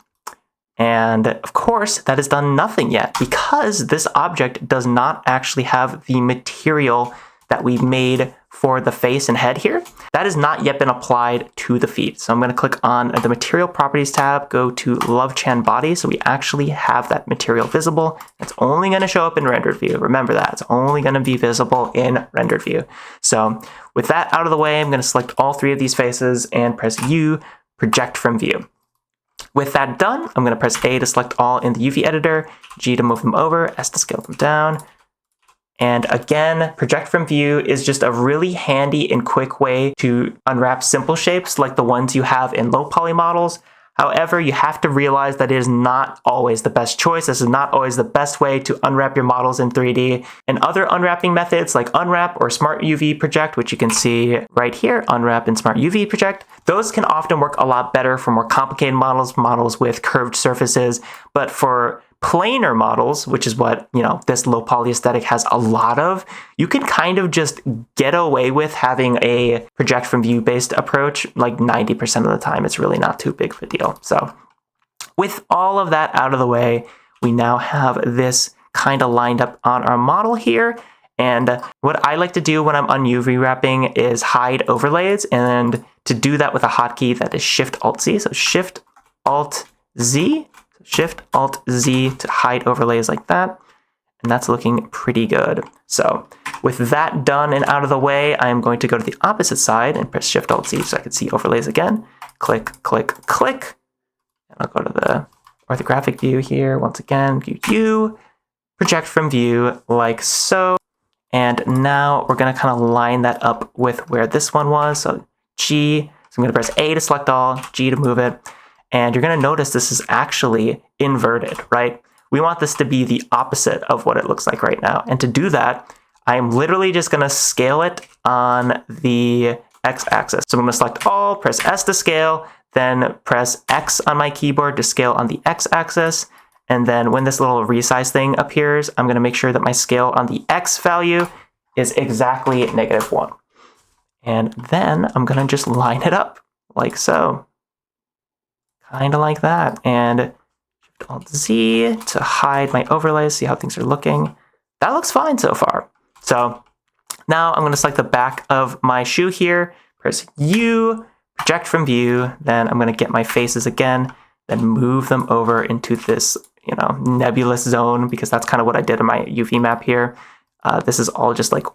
And of course, that has done nothing yet because this object does not actually have the material that we made for the face and head here. That has not yet been applied to the feet. So I'm going to click on the material properties tab, go to Love-chan body. So we actually have that material visible. It's only going to show up in rendered view. Remember that it's only going to be visible in rendered view. So with that out of the way, I'm going to select all three of these faces and press U, project from view. With that done, I'm going to press A to select all in the UV editor, G to move them over, S to scale them down. And again, project from view is just a really handy and quick way to unwrap simple shapes like the ones you have in low poly models. However, you have to realize that it is not always the best choice. This is not always the best way to unwrap your models in 3D. And other unwrapping methods like unwrap or smart UV project, which you can see right here, unwrap and smart UV project, those can often work a lot better for more complicated models with curved surfaces. But for planar models, which is what, this low poly aesthetic has a lot of, you can kind of just get away with having a project from view based approach like 90% of the time. It's really not too big of a deal. So with all of that out of the way, we now have this kind of lined up on our model here. And what I like to do when I'm UV wrapping is hide overlays. And to do that with a hotkey, that is Shift-Alt-Z. So Shift-Alt-Z. Shift-Alt-Z to hide overlays like that. And that's looking pretty good. So with that done and out of the way, I'm going to go to the opposite side and press Shift-Alt-Z so I can see overlays again. Click, click, click. And I'll go to the orthographic view here. Once again, view, project from view like so. And now we're going to kind of line that up with where this one was. So G, so I'm going to press A to select all, G to move it. And you're going to notice this is actually inverted, right? We want this to be the opposite of what it looks like right now. And to do that, I'm literally just going to scale it on the x-axis. So I'm going to select all, press S to scale, then press X on my keyboard to scale on the x-axis. And then when this little resize thing appears, I'm going to make sure that my scale on the X value is exactly -1. And then I'm going to just line it up like so. Kind of like that. And Alt Z to hide my overlays, see how things are looking. That looks fine so far. So now I'm going to select the back of my shoe here, press U, project from view, then I'm going to get my faces again, then move them over into this, nebulous zone, because that's kind of what I did in my UV map here. This is all just like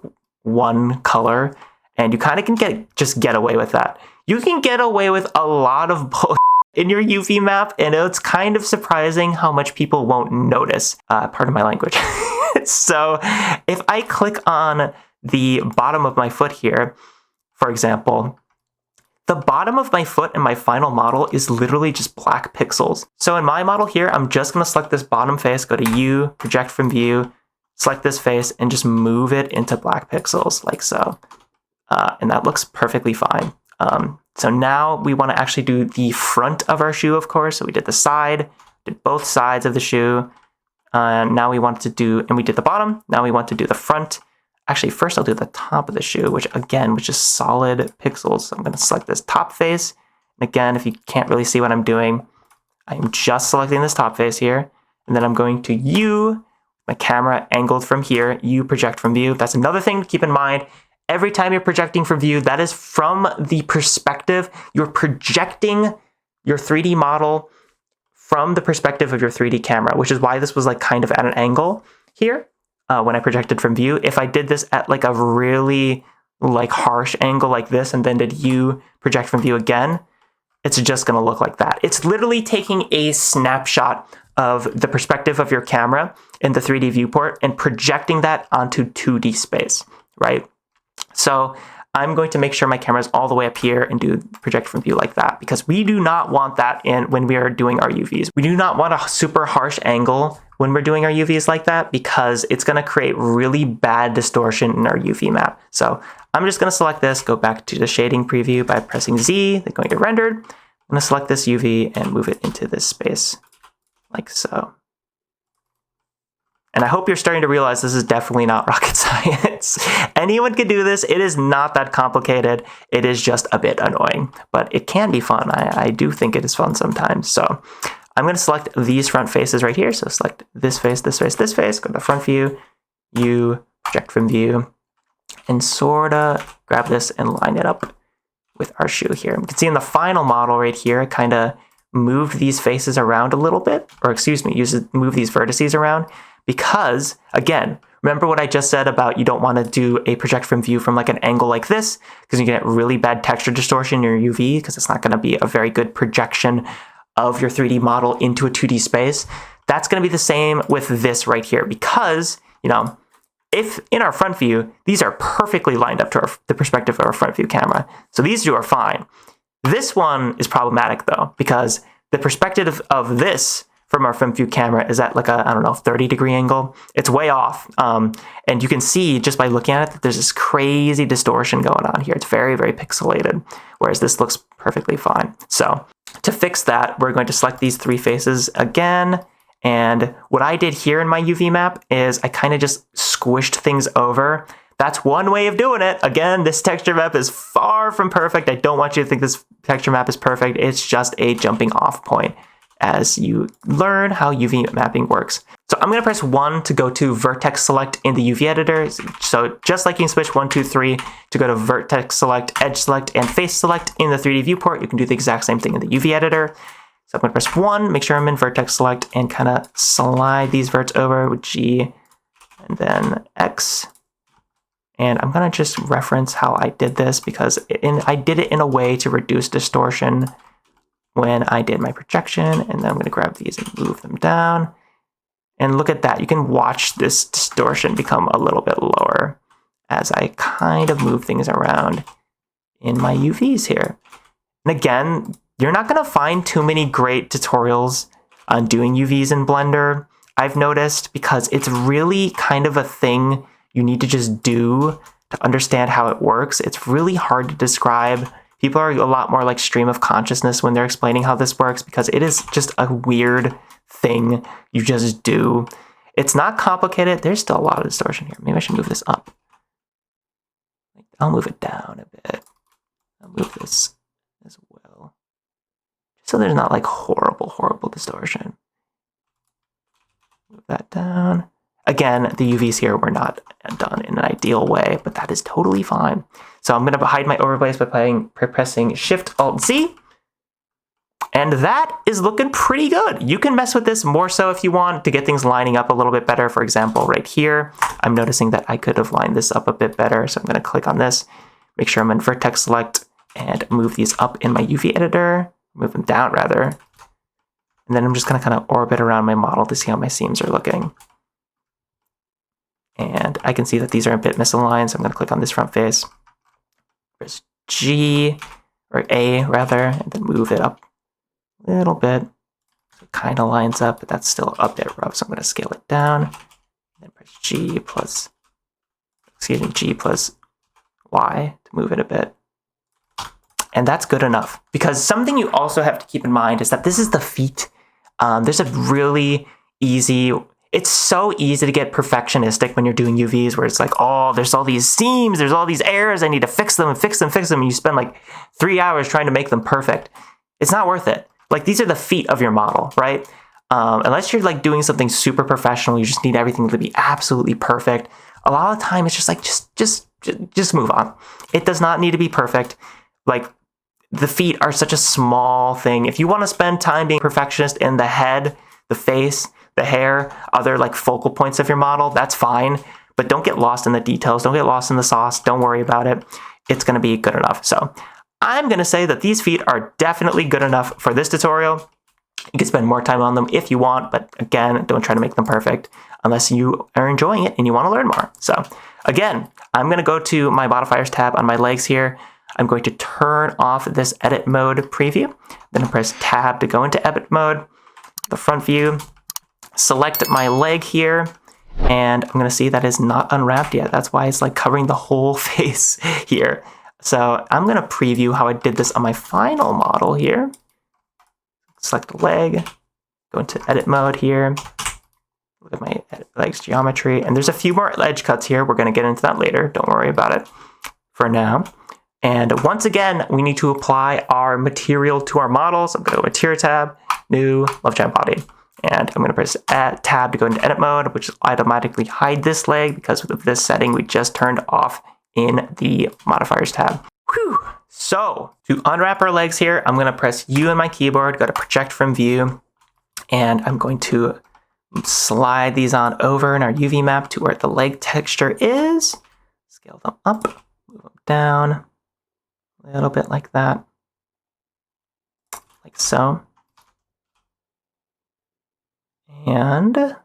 one color, and you kind of can get away with that. You can get away with a lot of bullshit in your UV map, and it's kind of surprising how much people won't notice. Pardon my language. So if I click on the bottom of my foot here, for example, the bottom of my foot in my final model is literally just black pixels. So in my model here, I'm just going to select this bottom face, go to U, project from view, select this face, and just move it into black pixels like so. And that looks perfectly fine. So now we want to actually do the front of our shoe, of course. So we did the side, did both sides of the shoe. Now we want to do, and we did the bottom. Now we want to do the front. Actually, first I'll do the top of the shoe, which again, was just solid pixels. So I'm going to select this top face. And again, if you can't really see what I'm doing, I'm just selecting this top face here. And then I'm going to U, my camera angled from here, U project from view. That's another thing to keep in mind. Every time you're projecting from view, that is from the perspective. You're projecting your 3D model from the perspective of your 3D camera, which is why this was like kind of at an angle here when I projected from view. If I did this at like a really like harsh angle like this and then did U project from view again, it's just going to look like that. It's literally taking a snapshot of the perspective of your camera in the 3D viewport and projecting that onto 2D space, right? So I'm going to make sure my camera is all the way up here and do project from view like that, because we do not want that when we are doing our UVs. We do not want a super harsh angle when we're doing our UVs like that, because it's going to create really bad distortion in our UV map. So I'm just going to select this, go back to the shading preview by pressing Z, then going to rendered. I'm going to select this UV and move it into this space like so. And I hope you're starting to realize this is definitely not rocket science. Anyone can do this. It is not that complicated. It is just a bit annoying, but it can be fun. I do think it is fun sometimes. So I'm going to select these front faces right here. So select this face, this face, this face, go to front view, U, project from view, and sort of grab this and line it up with our shoe here. You can see in the final model right here, I kind of moved these faces around a little bit, or excuse me, move these vertices around. Because, again, remember what I just said about you don't want to do a project from view from like an angle like this, because you get really bad texture distortion in your UV, because it's not going to be a very good projection of your 3D model into a 2D space. That's going to be the same with this right here, because, if in our front view, these are perfectly lined up to the perspective of our front view camera. So these two are fine. This one is problematic though, because the perspective of this from our front view camera is at like a, 30-degree angle. It's way off. And you can see just by looking at it that there's this crazy distortion going on here. It's very, very pixelated, whereas this looks perfectly fine. So to fix that, we're going to select these three faces again. And what I did here in my UV map is I kind of just squished things over. That's one way of doing it. Again, this texture map is far from perfect. I don't want you to think this texture map is perfect. It's just a jumping off point as you learn how UV mapping works. So I'm going to press 1 to go to vertex select in the UV editor. So just like you can switch 1, 2, 3 to go to vertex select, edge select, and face select in the 3D viewport, you can do the exact same thing in the UV editor. So I'm going to press 1, make sure I'm in vertex select, and kind of slide these verts over with G and then X. And I'm going to just reference how I did this, because I did it in a way to reduce distortion when I did my projection. And then I'm going to grab these and move them down. And look at that. You can watch this distortion become a little bit lower as I kind of move things around in my UVs here. And again, you're not going to find too many great tutorials on doing UVs in Blender, I've noticed, because it's really kind of a thing you need to just do to understand how it works. It's really hard to describe. People are a lot more like stream of consciousness when they're explaining how this works, because it is just a weird thing you just do. It's not complicated. There's still a lot of distortion here. Maybe I should move this up. I'll move it down a bit. I'll move this as well, so there's not like horrible distortion. Move that down. Again, the UVs here were not done in an ideal way, but that is totally fine. So I'm going to hide my overlays by pressing Shift-Alt-Z. And that is looking pretty good. You can mess with this more so if you want to get things lining up a little bit better. For example, right here, I'm noticing that I could have lined this up a bit better. So I'm going to click on this, make sure I'm in vertex select, and move these up in my UV editor, move them down rather. And then I'm just going to kind of orbit around my model to see how my seams are looking. And I can see that these are a bit misaligned, so I'm going to click on this front face. Press G, or A rather, and then move it up a little bit. So it kind of lines up, but that's still a bit rough, so I'm going to scale it down. And then press G plus Y to move it a bit. And that's good enough. Because something you also have to keep in mind is that this is the feet. There's a really easy... It's so easy to get perfectionistic when you're doing UVs where it's like, oh, there's all these seams, there's all these errors, I need to fix them and fix them, and you spend like 3 hours trying to make them perfect. It's not worth it. Like, these are the feet of your model, right? Unless you're like doing something super professional, you just need everything to be absolutely perfect. A lot of the time it's just like, just move on. It does not need to be perfect. Like, the feet are such a small thing. If you want to spend time being perfectionist in the head, the face, the hair, other like focal points of your model, that's fine. But don't get lost in the details. Don't get lost in the sauce. Don't worry about it. It's going to be good enough. So I'm going to say that these feet are definitely good enough for this tutorial. You can spend more time on them if you want, but again, don't try to make them perfect unless you are enjoying it and you want to learn more. So again, I'm going to go to my modifiers tab on my legs here. I'm going to turn off this edit mode preview. Then I press tab to go into edit mode, the front view, select my leg here, and I'm going to see that is not unwrapped yet. That's why it's like covering the whole face here. So I'm going to preview how I did this on my final model here. Select the leg, go into edit mode here, look at my legs geometry, and there's a few more edge cuts here. We're going to get into that later. Don't worry about it for now. And once again, we need to apply our material to our models. I'm going to go Material tab, New, Love-chan Body. And I'm going to press tab to go into edit mode, which will automatically hide this leg because of this setting we just turned off in the modifiers tab. Whew. So to unwrap our legs here, I'm going to press U on my keyboard, go to project from view, and I'm going to slide these on over in our UV map to where the leg texture is. Scale them up, move them down a little bit like that, like so. And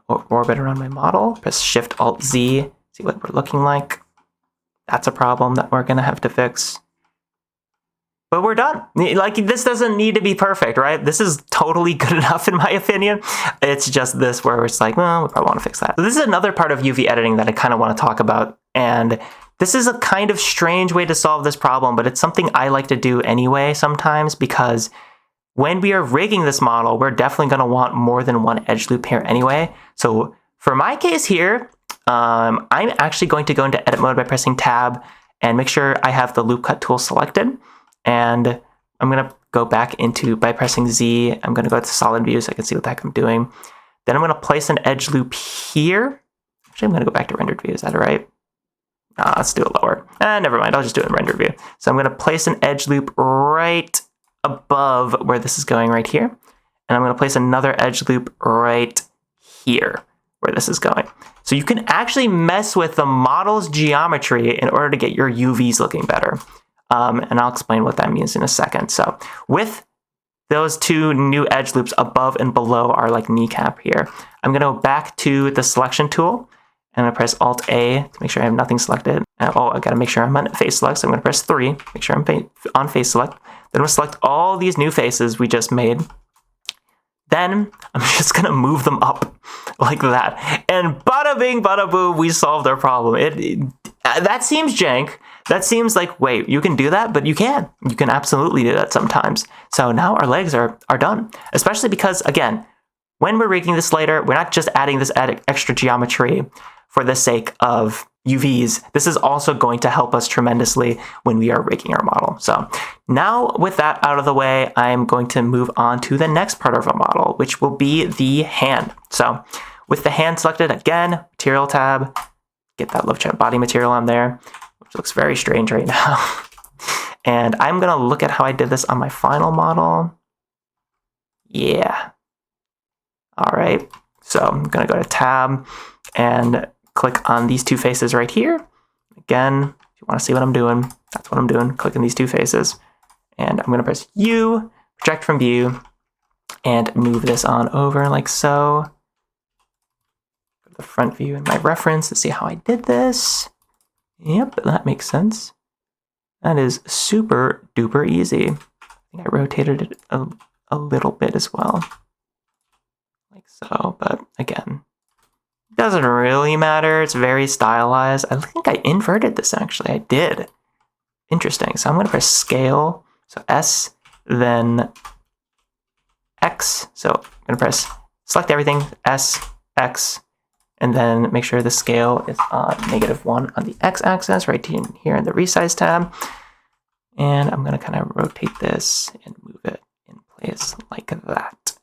orbit around my model, press Shift-Alt-Z, see what we're looking like. That's a problem that we're going to have to fix. But we're done. Like, this doesn't need to be perfect, right? This is totally good enough in my opinion. It's just this where it's like, well, we probably want to fix that. So this is another part of UV editing that I kind of want to talk about. And this is a kind of strange way to solve this problem, but it's something I like to do anyway sometimes, because when we are rigging this model, we're definitely going to want more than one edge loop here anyway. So for my case here, I'm actually going to go into edit mode by pressing tab and make sure I have the loop cut tool selected. And I'm going to go back into, by pressing Z, I'm going to go to solid view so I can see what the heck I'm doing. Then I'm going to place an edge loop here. Actually, I'm going to go back to rendered view. Is that all right? Let's do it lower. Never mind. I'll just do it in rendered view. So I'm going to place an edge loop right above where this is going right here. And I'm going to place another edge loop right here where this is going. So you can actually mess with the model's geometry in order to get your UVs looking better. And I'll explain what that means in a second. So with those two new edge loops above and below our like kneecap here, I'm going to go back to the selection tool and I'm going to press Alt-A to make sure I have nothing selected. I got to make sure I'm on face select. So I'm going to press 3, make sure I'm on face select. Then we'll select all these new faces we just made. Then I'm just going to move them up like that. And bada bing, bada boom, we solved our problem. That seems jank. That seems like, wait, you can do that? But you can. You can absolutely do that sometimes. So now our legs are done. Especially because, again, when we're rigging this later, we're not just adding this extra geometry for the sake of, UVs, this is also going to help us tremendously when we are rigging our model. So now with that out of the way, I'm going to move on to the next part of our model, which will be the hand. So with the hand selected, again, material tab, get that Love-chan body material on there, which looks very strange right now. And I'm gonna look at how I did this on my final model. Yeah. All right, so I'm gonna go to tab and click on these two faces right here. Again, if you wanna see what I'm doing, that's what I'm doing, clicking these two faces. And I'm gonna press U, project from view, and move this on over like so. Go to the front view in my reference to see how I did this. Yep, that makes sense. That is super duper easy. I think I rotated it a little bit as well. Like so, but again, it doesn't really matter. It's very stylized. I think I inverted this actually. I did. Interesting. So I'm going to press scale. So S, then X. So I'm going to select everything, S, X, and then make sure the scale is on -1 on the X axis right here in the resize tab. And I'm going to kind of rotate this and move it in place like that.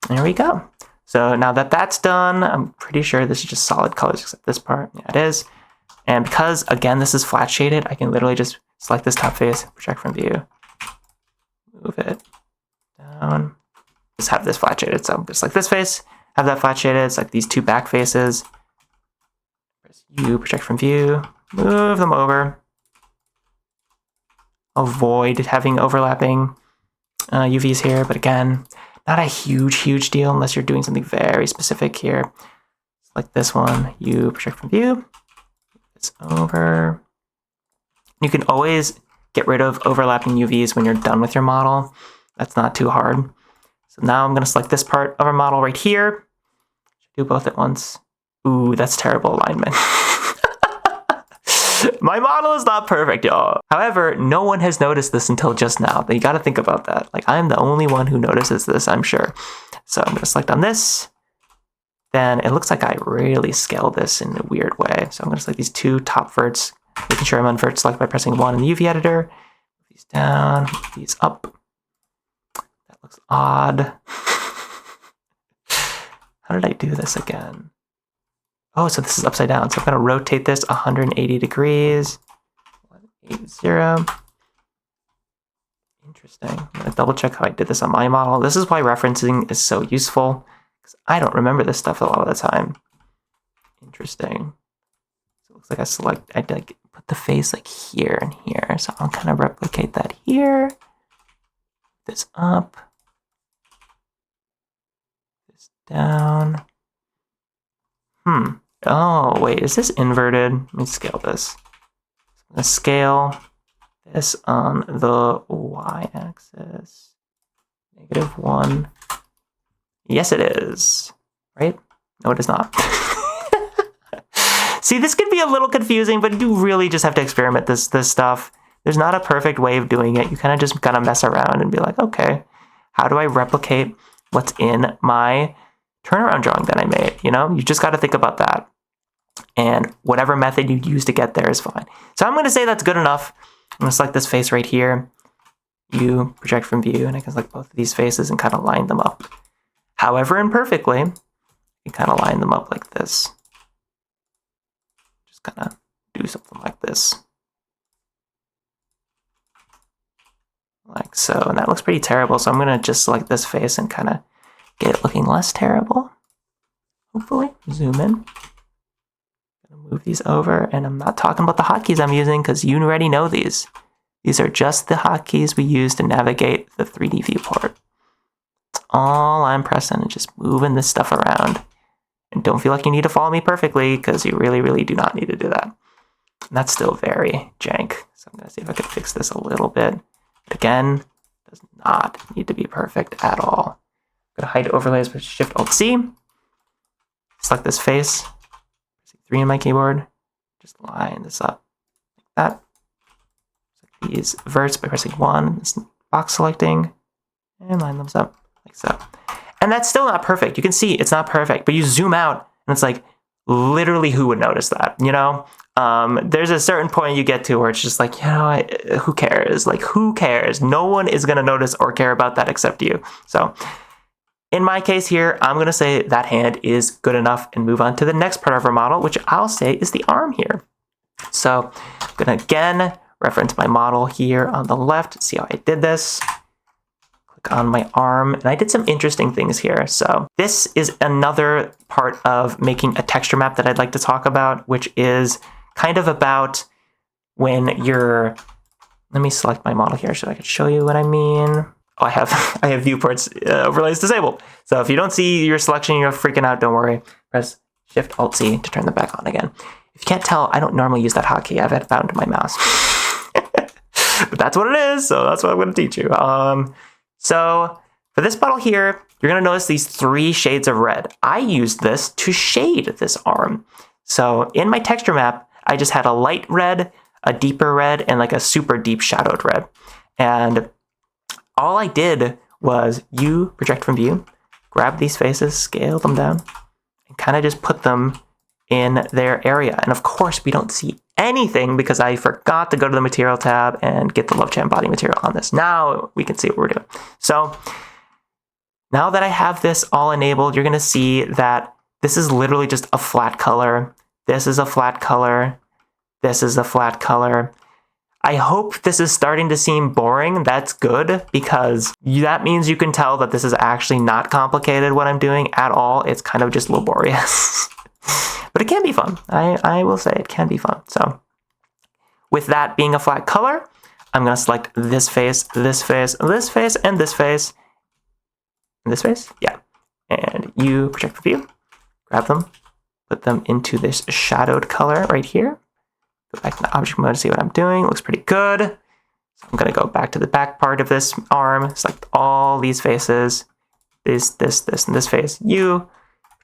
There we go. So now that that's done, I'm pretty sure this is just solid colors except this part. Yeah, it is. And because, again, this is flat shaded, I can literally just select this top face, project from view, move it down, just have this flat shaded. So just like this face, have that flat shaded. It's like these two back faces. Press U, project from view, move them over. Avoid having overlapping UVs here, but again, not a huge deal unless you're doing something very specific here. Like this one, U, project from view, it's over. You can always get rid of overlapping UVs when you're done with your model. That's not too hard. So now I'm going to select this part of our model right here. Do both at once. Ooh, that's terrible alignment. My model is not perfect, y'all. However, no one has noticed this until just now. You got to think about that. Like, I'm the only one who notices this, I'm sure. So I'm going to select on this. Then it looks like I really scaled this in a weird way. So I'm going to select these two top verts, making sure I'm on vert select by pressing 1 in the UV editor. Move these down, move these up. That looks odd. How did I do this again? Oh, so this is upside down. So I'm going to rotate this 180 degrees. 180. Interesting. I'm going to double check how I did this on my model. This is why referencing is so useful, because I don't remember this stuff a lot of the time. Interesting. So it looks like I like put the face like here and here. So I'll kind of replicate that here. This up. This down. Oh, wait, is this inverted? Let me scale this. I'm going to scale this on the y-axis. -1. Yes, it is. Right? No, it is not. See, this could be a little confusing, but you really just have to experiment this stuff. There's not a perfect way of doing it. You kind of just gotta mess around and be like, okay, how do I replicate what's in my turnaround drawing that I made? You know, you just got to think about that. And whatever method you use to get there is fine. So I'm going to say that's good enough. I'm going to select this face right here. You project from view, and I can select both of these faces and kind of line them up. However imperfectly, you kind of line them up like this. Just kind of do something like this. Like so. And that looks pretty terrible. So I'm going to just select this face and kind of get it looking less terrible. Hopefully. Zoom in. Move these over, and I'm not talking about the hotkeys I'm using because you already know these. These are just the hotkeys we use to navigate the 3D viewport. That's all I'm pressing and just moving this stuff around. And don't feel like you need to follow me perfectly because you really do not need to do that. And that's still very jank. So I'm going to see if I can fix this a little bit. But again, it does not need to be perfect at all. I'm going to hide overlays with Shift-Alt-C. Select this face. 3 on my keyboard, just line this up like that. So these verts by pressing 1, this box selecting, and line them up like so. And that's still not perfect. You can see it's not perfect, but you zoom out and it's like, literally who would notice that, you know? There's a certain point you get to where it's just like, you know, who cares? Like, who cares? No one is going to notice or care about that except you. So in my case here, I'm going to say that hand is good enough and move on to the next part of our model, which I'll say is the arm here. So I'm going to again reference my model here on the left. See how I did this? Click on my arm, and I did some interesting things here. So this is another part of making a texture map that I'd like to talk about, which is kind of about when you're, let me select my model here so I can show you what I mean. Oh, I have viewports overlays disabled. So if you don't see your selection, you're freaking out, don't worry. Press Shift-Alt-C to turn them back on again. If you can't tell, I don't normally use that hotkey. I have it bound to my mouse. But that's what it is, so that's what I'm going to teach you. So for this model here, you're going to notice these 3 shades of red. I used this to shade this arm. So in my texture map, I just had a light red, a deeper red, and like a super deep shadowed red. And all I did was project from view, grab these faces, scale them down, and kind of just put them in their area. And of course, we don't see anything because I forgot to go to the material tab and get the Love-chan body material on this. Now we can see what we're doing. So now that I have this all enabled, you're going to see that this is literally just a flat color. This is a flat color. This is a flat color. I hope this is starting to seem boring. That's good, because that means you can tell that this is actually not complicated what I'm doing at all. It's kind of just laborious. But it can be fun. I will say it can be fun. So with that being a flat color, I'm going to select this face, this face, this face, and this face. And this face? Yeah. And you project from view, grab them, put them into this shadowed color right here. Go back to the object mode to see what I'm doing. Looks pretty good. So I'm going to go back to the back part of this arm, select all these faces, this, and this face. You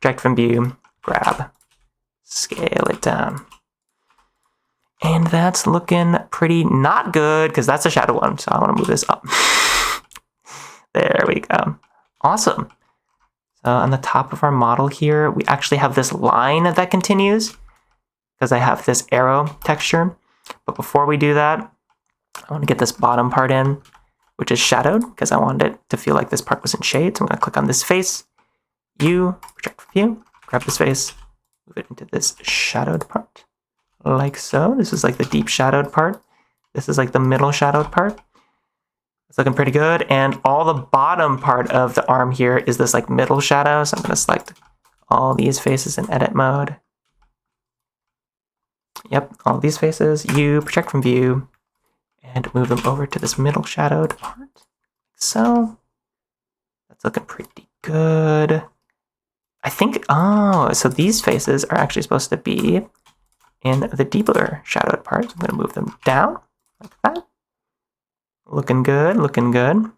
project from view, grab, scale it down. And that's looking pretty not good because that's a shadow one. So I want to move this up. There we go. Awesome. So on the top of our model here, we actually have this line that continues because I have this arrow texture. But before we do that, I want to get this bottom part in, which is shadowed because I wanted it to feel like this part was in shade. So I'm going to click on this face. You project from view, grab this face, move it into this shadowed part, like so. This is like the deep shadowed part. This is like the middle shadowed part. It's looking pretty good. And all the bottom part of the arm here is this like middle shadow. So I'm going to select all these faces in edit mode. Yep, all these faces. You project from view and move them over to this middle shadowed part. So that's looking pretty good. I think, oh, so these faces are actually supposed to be in the deeper shadowed part. So I'm going to move them down like that. Looking good, looking good.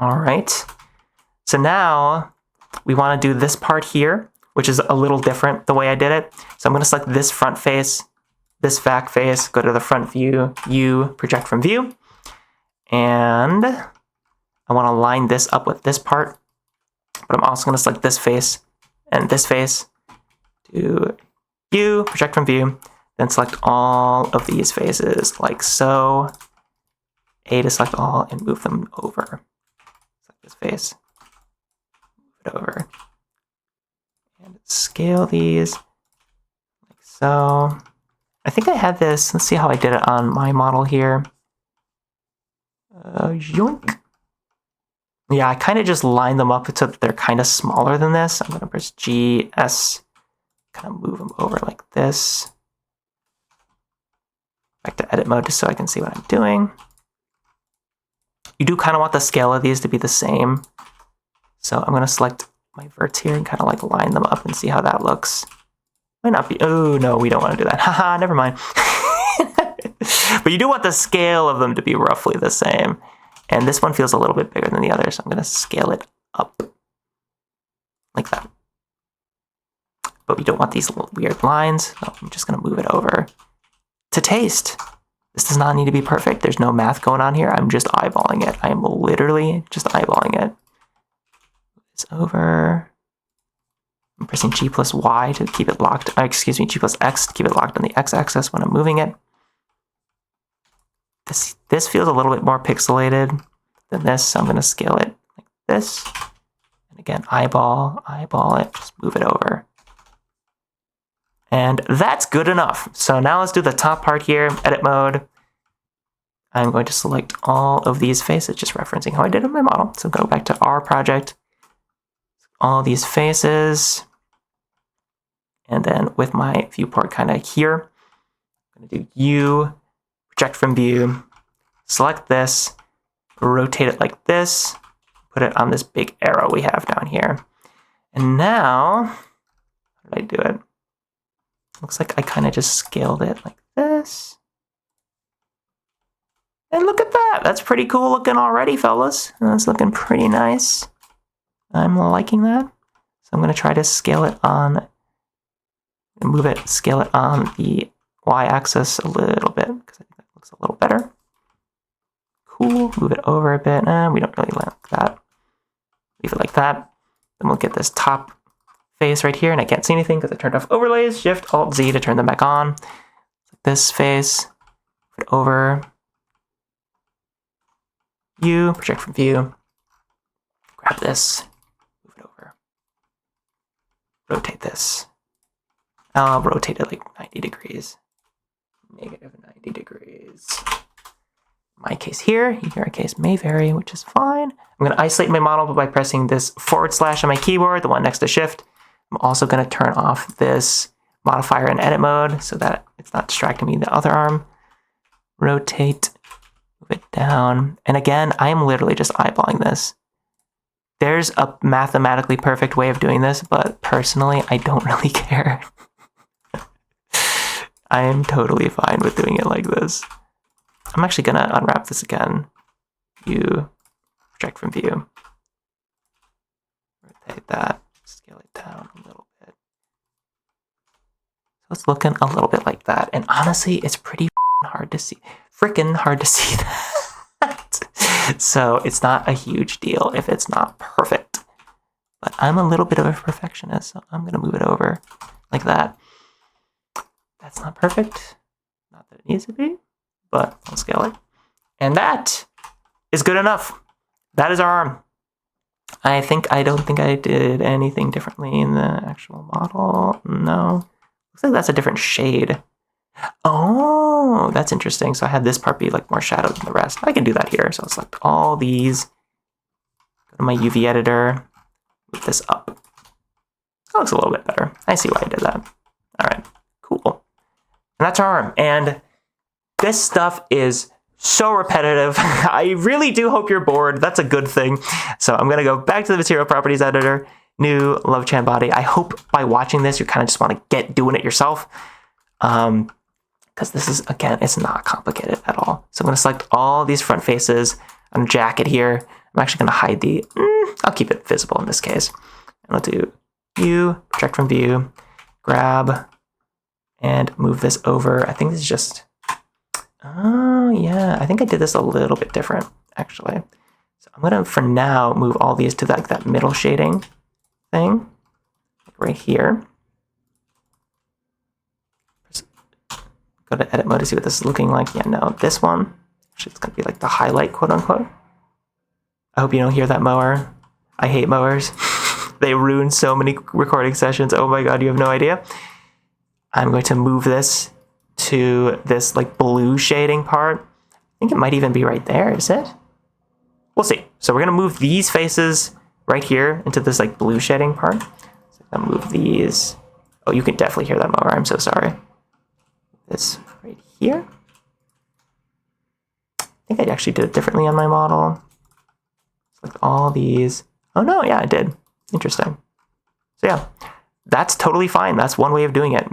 All right. So now we want to do this part here, which is a little different the way I did it. So I'm going to select this front face, this back face, go to the front view, you project from view. And I want to line this up with this part. But I'm also going to select this face and this face. Do you project from view, then select all of these faces like so. A to select all and move them over. Select this face, move it over, and scale these like so. I think I had this. Let's see how I did it on my model here. Yoink. Yeah, I kind of just lined them up so that they're kind of smaller than this. I'm going to press G, S, kind of move them over like this. Back to edit mode just so I can see what I'm doing. You do kind of want the scale of these to be the same. So I'm going to select my verts here and kind of like line them up and see how that looks. Might not be, oh no, we don't want to do that. Haha, never mind. But you do want the scale of them to be roughly the same. And this one feels a little bit bigger than the other, so I'm going to scale it up like that. But we don't want these little weird lines, so I'm just going to move it over to taste. This does not need to be perfect. There's no math going on here. I'm just eyeballing it. I am literally just eyeballing it. Move this over. I'm pressing G plus Y to keep it locked. Excuse me, G plus X to keep it locked on the X-axis when I'm moving it. This feels a little bit more pixelated than this, so I'm going to scale it like this. And again, eyeball it, just move it over. And that's good enough. So now let's do the top part here, edit mode. I'm going to select all of these faces, just referencing how I did in my model. So go back to our project, all these faces. And then with my viewport kind of here, I'm going to do U, project from view, select this, rotate it like this, put it on this big arrow we have down here. And now, how did I do it? Looks like I kind of just scaled it like this. And look at that. That's pretty cool looking already, fellas. That's looking pretty nice. I'm liking that. So I'm going to try to scale it on, scale it on the Y-axis a little bit, because I think that looks a little better. Cool. Move it over a bit. We don't really like that. Leave it like that. Then we'll get this top face right here, and I can't see anything because I turned off overlays. Shift Alt Z to turn them back on. This face, put it over. U, project from view. Grab this, move it over. Rotate this. I'll rotate it like 90 degrees. Negative 90 degrees. My case here, your case may vary, which is fine. I'm going to isolate my model by pressing this / on my keyboard, the one next to Shift. I'm also going to turn off this modifier in edit mode so that it's not distracting me in the other arm. Rotate, move it down. And again, I'm literally just eyeballing this. There's a mathematically perfect way of doing this, but personally, I don't really care. I am totally fine with doing it like this. I'm actually going to unwrap this again. View, project from view. Rotate that. Scale it down a little bit. So it's looking a little bit like that. And honestly, it's pretty hard to see. Freaking hard to see that. So it's not a huge deal if it's not perfect. But I'm a little bit of a perfectionist, so I'm going to move it over like that. That's not perfect. Not that it needs to be, but I'll scale it. And that is good enough. That is our arm. I don't think I did anything differently in the actual model. No. Looks like that's a different shade. Oh, that's interesting. So I had this part be like more shadowed than the rest. I can do that here. So I'll select all these. Go to my UV editor. Move this up. That looks a little bit better. I see why I did that. All right, cool. And that's our arm. And this stuff is so repetitive. I really do hope you're bored. That's a good thing. So I'm going to go back to the material properties editor, new Love-chan body. I hope by watching this, you kind of just want to get doing it yourself. Because this is, again, it's not complicated at all. So I'm going to select all these front faces on a jacket here. I'm actually going to hide the, I'll keep it visible in this case. And I'll do view, project from view, grab, and move this over. I think this is just, oh yeah, I think I did this a little bit different, actually. So I'm going to, for now, move all these to like that middle shading thing, like right here. Go to edit mode to see what this is looking like. Yeah, no, this one, actually it's going to be like the highlight, quote unquote. I hope you don't hear that mower. I hate mowers. They ruin so many recording sessions. Oh my God, you have no idea. I'm going to move this to this like blue shading part. I think it might even be right there, is it? We'll see. So we're going to move these faces right here into this like blue shading part. So I'm going to move these. Oh, you can definitely hear that mower. I'm so sorry. This right here. I think I actually did it differently on my model. Select all these. Oh no, yeah, I did. Interesting. So yeah, that's totally fine. That's one way of doing it.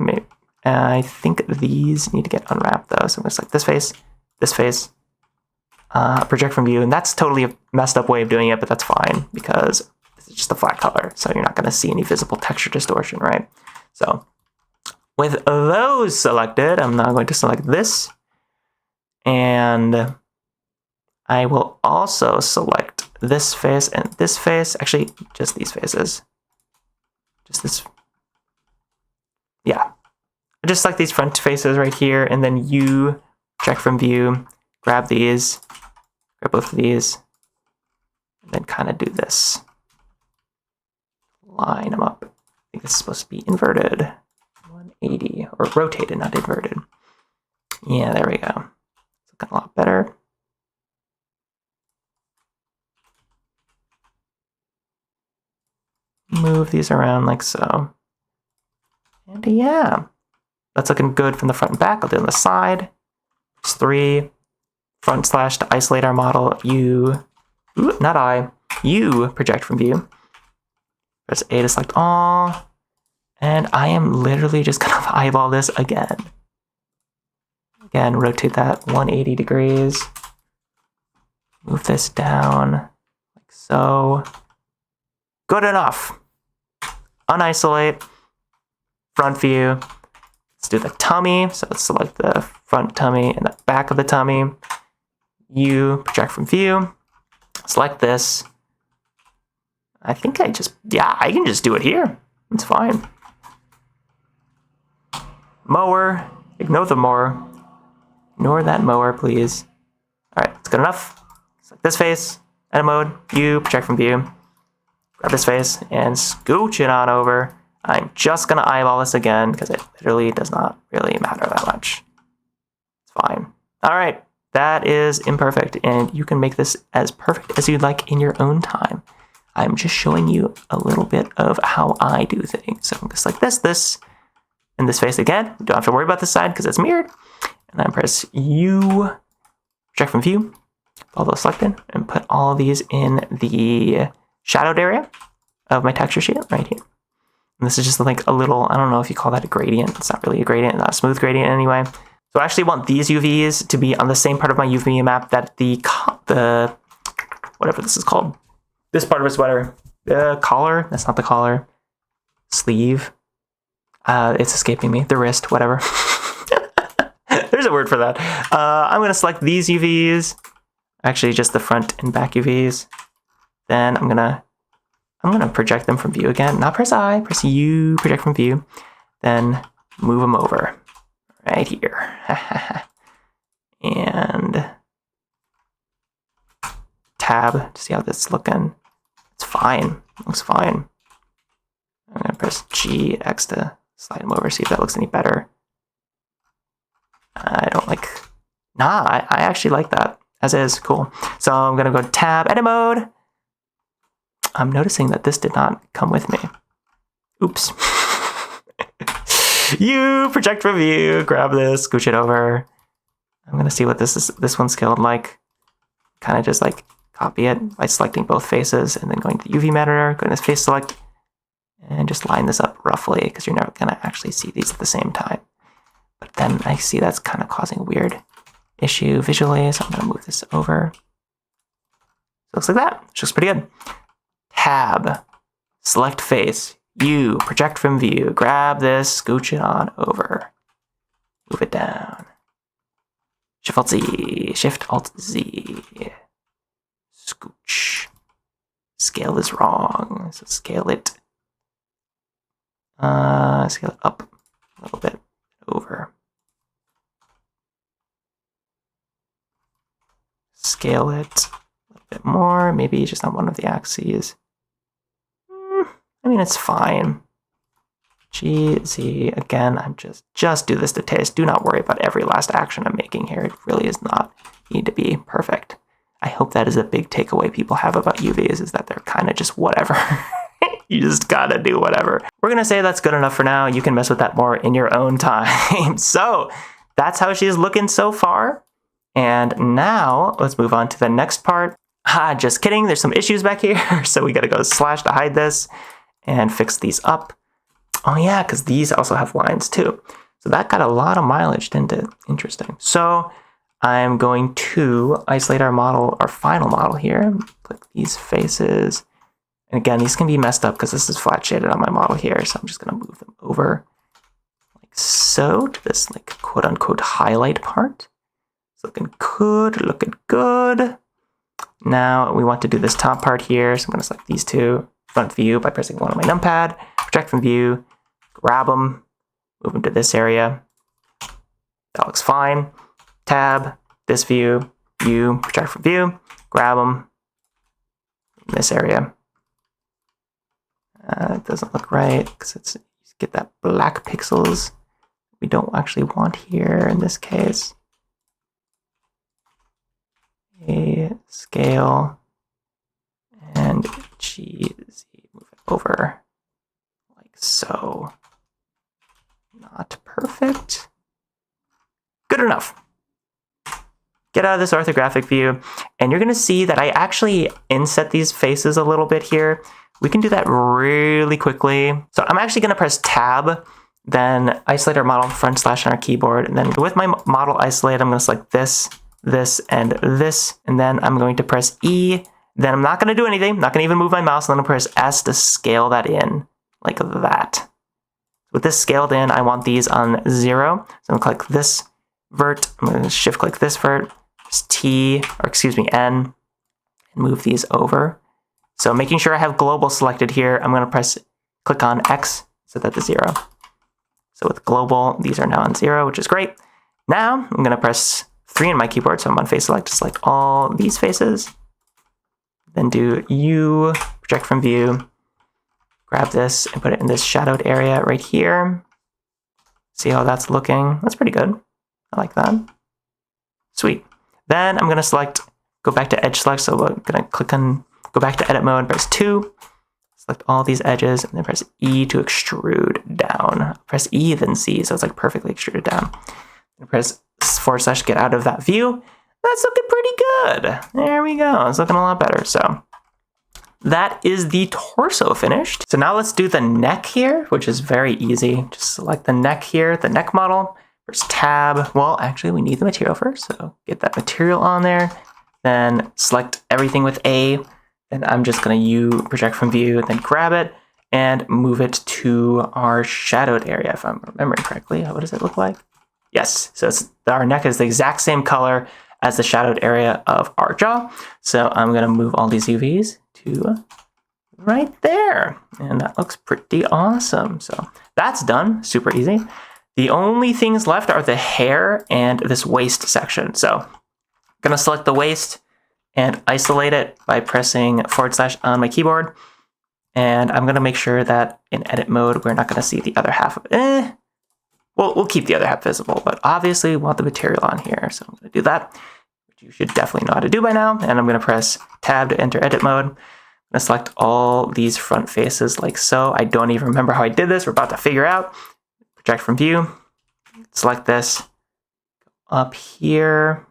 I think these need to get unwrapped though. So I'm going to select this face, project from view. And that's totally a messed up way of doing it, but that's fine because it's just a flat color. So you're not going to see any visible texture distortion, right? So with those selected, I'm now going to select this. And I will also select this face and this face. Actually, just these faces. Just this Yeah. I just select these front faces right here, and then you project from view, grab these, grab both of these, and then kind of do this. Line them up. I think this is supposed to be inverted. 180, or rotated, not inverted. Yeah, there we go. It's looking a lot better. Move these around like so. And yeah, that's looking good from the front and back. I'll do it on the side. It's 3. Front slash to isolate our model. You project from view. Press A to select all. And I am literally just gonna eyeball this again. Again, rotate that 180 degrees. Move this down like so. Good enough. Unisolate. Front view. Let's do the tummy. So let's select the front tummy and the back of the tummy. You project from view. Select this. I think I can just do it here. It's fine. Mower. Ignore the mower. Ignore that mower, please. All right, it's good enough. Select this face. Edit mode. You project from view. Grab this face and scooch it on over. I'm just gonna eyeball this again because it literally does not really matter that much. It's fine. All right, that is imperfect, and you can make this as perfect as you'd like in your own time. I'm just showing you a little bit of how I do things. So just like this, and this face again. You don't have to worry about this side because it's mirrored. And then press U, project from view, all those selected, and put all of these in the shadowed area of my texture sheet right here. And this is just like a little, I don't know if you call that a gradient. It's not really a gradient, not a smooth gradient anyway. So I actually want these UVs to be on the same part of my UV map that the whatever this is called. This part of a sweater. The collar, that's not the collar. Sleeve. It's escaping me. The wrist, whatever. There's a word for that. I'm going to select these UVs. Actually, just the front and back UVs. Then I'm gonna project them from view again. Not press I, press U, project from view. Then move them over right here. And tab to see how this is looking. It's fine. It looks fine. I'm gonna press G, X to slide them over, see if that looks any better. I don't like. Nah, I actually like that as is. Cool. So I'm gonna go to tab, edit mode. I'm noticing that this did not come with me. Oops. You project from view, grab this, scooch it over. I'm gonna see what this one's scaled like. Kind of just like copy it by selecting both faces and then going to the UV editor, going to face select, and just line this up roughly because you're never gonna actually see these at the same time. But then I see that's kind of causing a weird issue visually, so I'm gonna move this over. So it looks like that, which looks pretty good. Tab, select face, U, project from view, grab this, scooch it on over, move it down. Shift Alt Z, scooch. Scale is wrong, so scale it up a little bit over. Scale it a little bit more, maybe just on one of the axes. I mean, it's fine. G, Z, again, I'm just do this to taste. Do not worry about every last action I'm making here. It really does not need to be perfect. I hope that is a big takeaway people have about UVs, is that they're kind of just whatever. You just gotta do whatever. We're gonna say that's good enough for now. You can mess with that more in your own time. So that's how she's looking so far. And now let's move on to the next part. Just kidding, there's some issues back here. So we gotta go slash to hide this and fix these up. Oh yeah, because these also have lines too. So that got a lot of mileage, didn't it? Interesting. So I'm going to isolate our model, our final model here. Click these faces. And again, these can be messed up because this is flat shaded on my model here. So I'm just gonna move them over like so to this like quote unquote highlight part. It's looking good, looking good. Now we want to do this top part here. So I'm gonna select these two. Front view by pressing one on my numpad, project from view, grab them, move them to this area. That looks fine. Tab, this view, project from view, grab them in this area. It doesn't look right because it's get that black pixels we don't actually want here in this case. A scale and GZ, move it over like so. Not perfect. Good enough. Get out of this orthographic view, and you're going to see that I actually inset these faces a little bit here. We can do that really quickly. So I'm actually going to press Tab, then isolate our model front slash on our keyboard, and then with my model isolate, I'm going to select this, and then I'm going to press E. Then I'm not going to do anything, not going to even move my mouse, and then I'll press S to scale that in, like that. With this scaled in, I want these on 0. So I'm going to click this vert, I'm going to shift click this vert, N, and move these over. So making sure I have global selected here, I'm going to click on X, set that to 0. So with global, these are now on 0, which is great. Now I'm going to press 3 on my keyboard, so I'm on face select to select all these faces. Then do U, project from view, grab this and put it in this shadowed area right here. See how that's looking? That's pretty good. I like that. Sweet. Then I'm going to go back to edge select. So we're going to go back to edit mode, press 2, select all these edges, and then press E to extrude down. Press E, then Z, so it's like perfectly extruded down. And press / get out of that view. That's looking pretty good. There we go. It's looking a lot better. So that is the torso finished. So now let's do the neck here, which is very easy. Just select the neck here, the neck model. Press Tab. Well, actually, we need the material first. So get that material on there. Then select everything with A. And I'm just going to project from view, then grab it and move it to our shadowed area, if I'm remembering correctly. What does it look like? Yes. So our neck is the exact same color as the shadowed area of our jaw. So I'm going to move all these UVs to right there. And that looks pretty awesome. So that's done. Super easy. The only things left are the hair and this waist section. So I'm going to select the waist and isolate it by pressing / on my keyboard. And I'm going to make sure that in edit mode, we're not going to see the other half of it. We'll keep the other half visible, but obviously we want the material on here. So I'm going to do that, which you should definitely know how to do by now. And I'm going to press Tab to enter edit mode. I'm going to select all these front faces like so. I don't even remember how I did this. We're about to figure out. Project from view. Select this up here.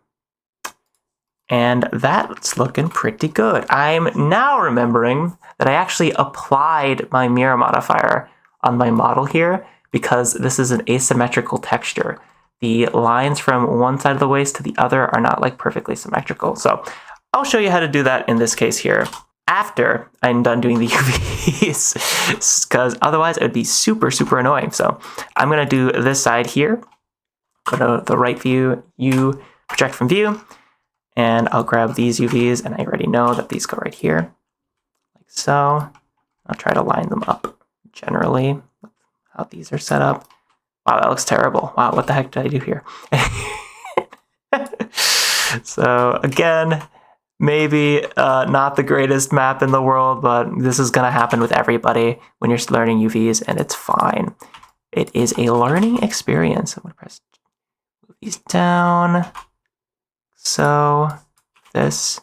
And that's looking pretty good. I'm now remembering that I actually applied my mirror modifier on my model here because this is an asymmetrical texture. The lines from one side of the waist to the other are not like perfectly symmetrical. So I'll show you how to do that in this case here after I'm done doing the UVs, because otherwise it would be super, super annoying. So I'm going to do this side here. Go to the right view, project from view. And I'll grab these UVs, and I already know that these go right here, like so. I'll try to line them up generally, how these are set up. Wow, that looks terrible. Wow, what the heck did I do here? So again, maybe not the greatest map in the world, but this is gonna happen with everybody when you're learning UVs, and it's fine. It is a learning experience. I'm gonna move these down. So this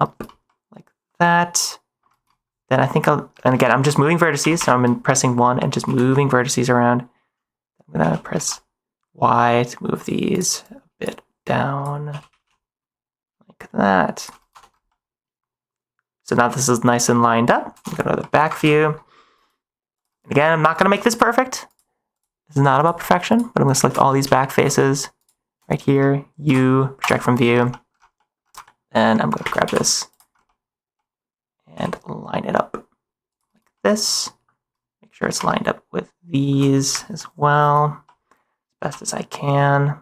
up like that. Then I think and again, I'm just moving vertices. So I'm pressing 1 and just moving vertices around. I'm going to press Y to move these a bit down like that. So now this is nice and lined up. Go to the back view. Again, I'm not going to make this perfect. This is not about perfection, but I'm going to select all these back faces. Right here, project from view, and I'm going to grab this and line it up like this. Make sure it's lined up with these as well, as best as I can.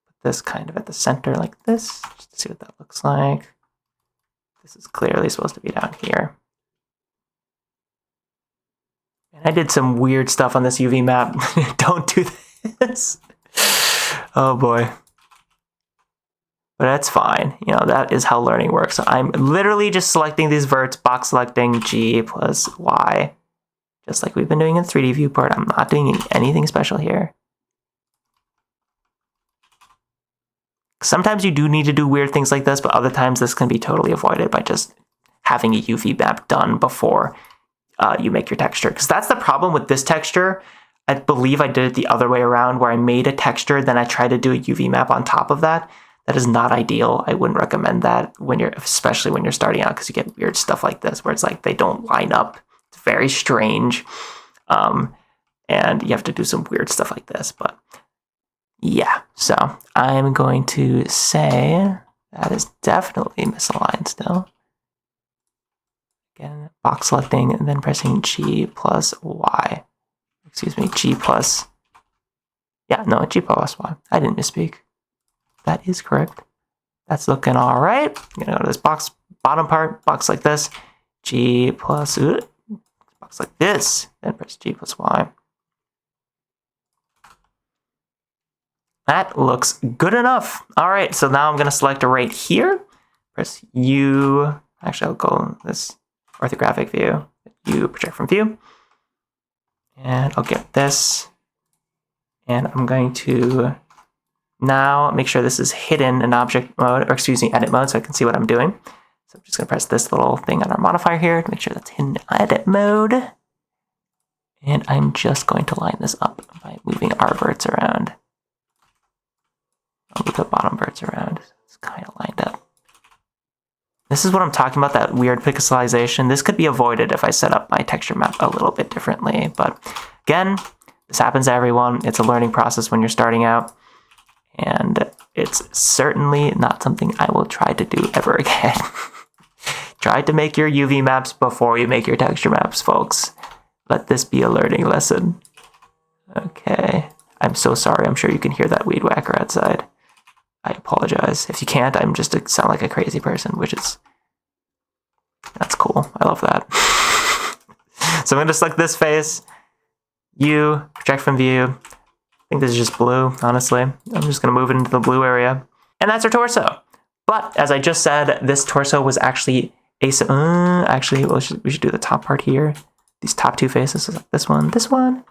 Put this kind of at the center like this, just to see what that looks like. This is clearly supposed to be down here. I did some weird stuff on this UV map. Don't do this. Oh boy. But that's fine. You know, that is how learning works. So I'm literally just selecting these verts, box selecting G plus Y. Just like we've been doing in 3D viewport. I'm not doing anything special here. Sometimes you do need to do weird things like this, but other times this can be totally avoided by just having a UV map done before you make your texture. Because that's the problem with this texture. I believe I did it the other way around, where I made a texture, then I tried to do a UV map on top of that. That is not ideal. I wouldn't recommend that especially when you're starting out, because you get weird stuff like this where it's like they don't line up. It's very strange. And you have to do some weird stuff like this. But yeah, so I'm going to say that is definitely misaligned still. Again, box selecting and then pressing G plus Y. Excuse me, G plus. Yeah, no, G plus Y. I didn't misspeak. That is correct. That's looking all right. I'm gonna go to this box, bottom part, box like this, G plus, box like this, then press G plus Y. That looks good enough. All right, so now I'm gonna select a right here, press U, actually I'll go this orthographic view, U, project from view, and I'll get this, and I'm going to now make sure this is hidden in object mode, or excuse me, edit mode, so I can see what I'm doing. So I'm just gonna press this little thing on our modifier here to make sure that's hidden in edit mode. And I'm just going to line this up by moving our verts around. I'll move the bottom verts around. It's kind of lined up. This is what I'm talking about, that weird pixelization. This could be avoided if I set up my texture map a little bit differently. But again, this happens to everyone. It's a learning process when you're starting out. And it's certainly not something I will try to do ever again. Try to make your UV maps before you make your texture maps, folks. Let this be a learning lesson. Okay. I'm so sorry. I'm sure you can hear that weed whacker outside. I apologize. If you can't, I'm just sound like a crazy person, that's cool. I love that. So I'm going to select this face. U, project from view. I think this is just blue, honestly. I'm just going to move it into the blue area. And that's our torso. But as I just said, this torso was actually actually, we should do the top part here. These top two faces, so like this one.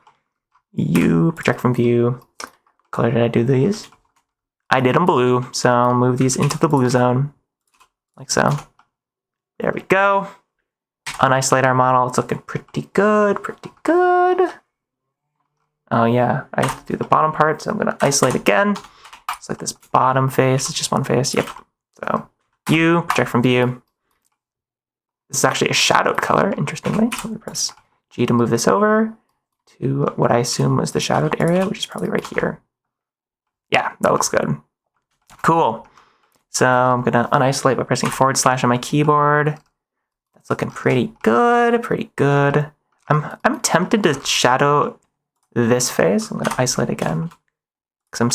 U, project from view. What color did I do these? I did them blue, so I'll move these into the blue zone, like so. There we go. Unisolate our model. It's looking pretty good, Oh yeah, I have to do the bottom part, so I'm going to isolate again. It's like this bottom face. It's just one face. Yep. So U, project from view. This is actually a shadowed color, interestingly. So we press G to move this over to what I assume was the shadowed area, which is probably right here. Yeah, that looks good. Cool. So I'm going to unisolate by pressing / on my keyboard. That's looking pretty good. I'm tempted to shadow this face. I'm going to isolate again because I'm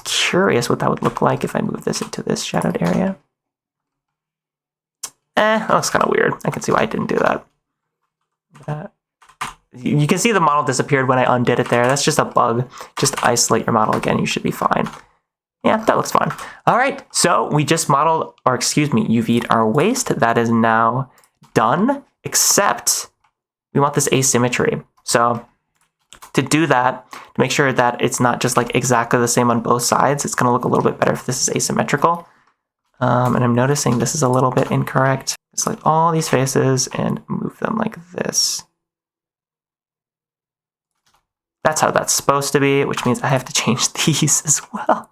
curious what that would look like if I move this into this shadowed area. That looks kind of weird. I can see why I didn't do that. You can see the model disappeared when I undid it there. That's just a bug. Just isolate your model again. You should be fine. Yeah, that looks fine. All right, so we just modeled, or excuse me, UV'd our waist. That is now done, except we want this asymmetry. So to do that, to make sure that it's not just like exactly the same on both sides, it's going to look a little bit better if this is asymmetrical. And I'm noticing this is a little bit incorrect. Select all these faces and move them like this. That's how that's supposed to be, which means I have to change these as well.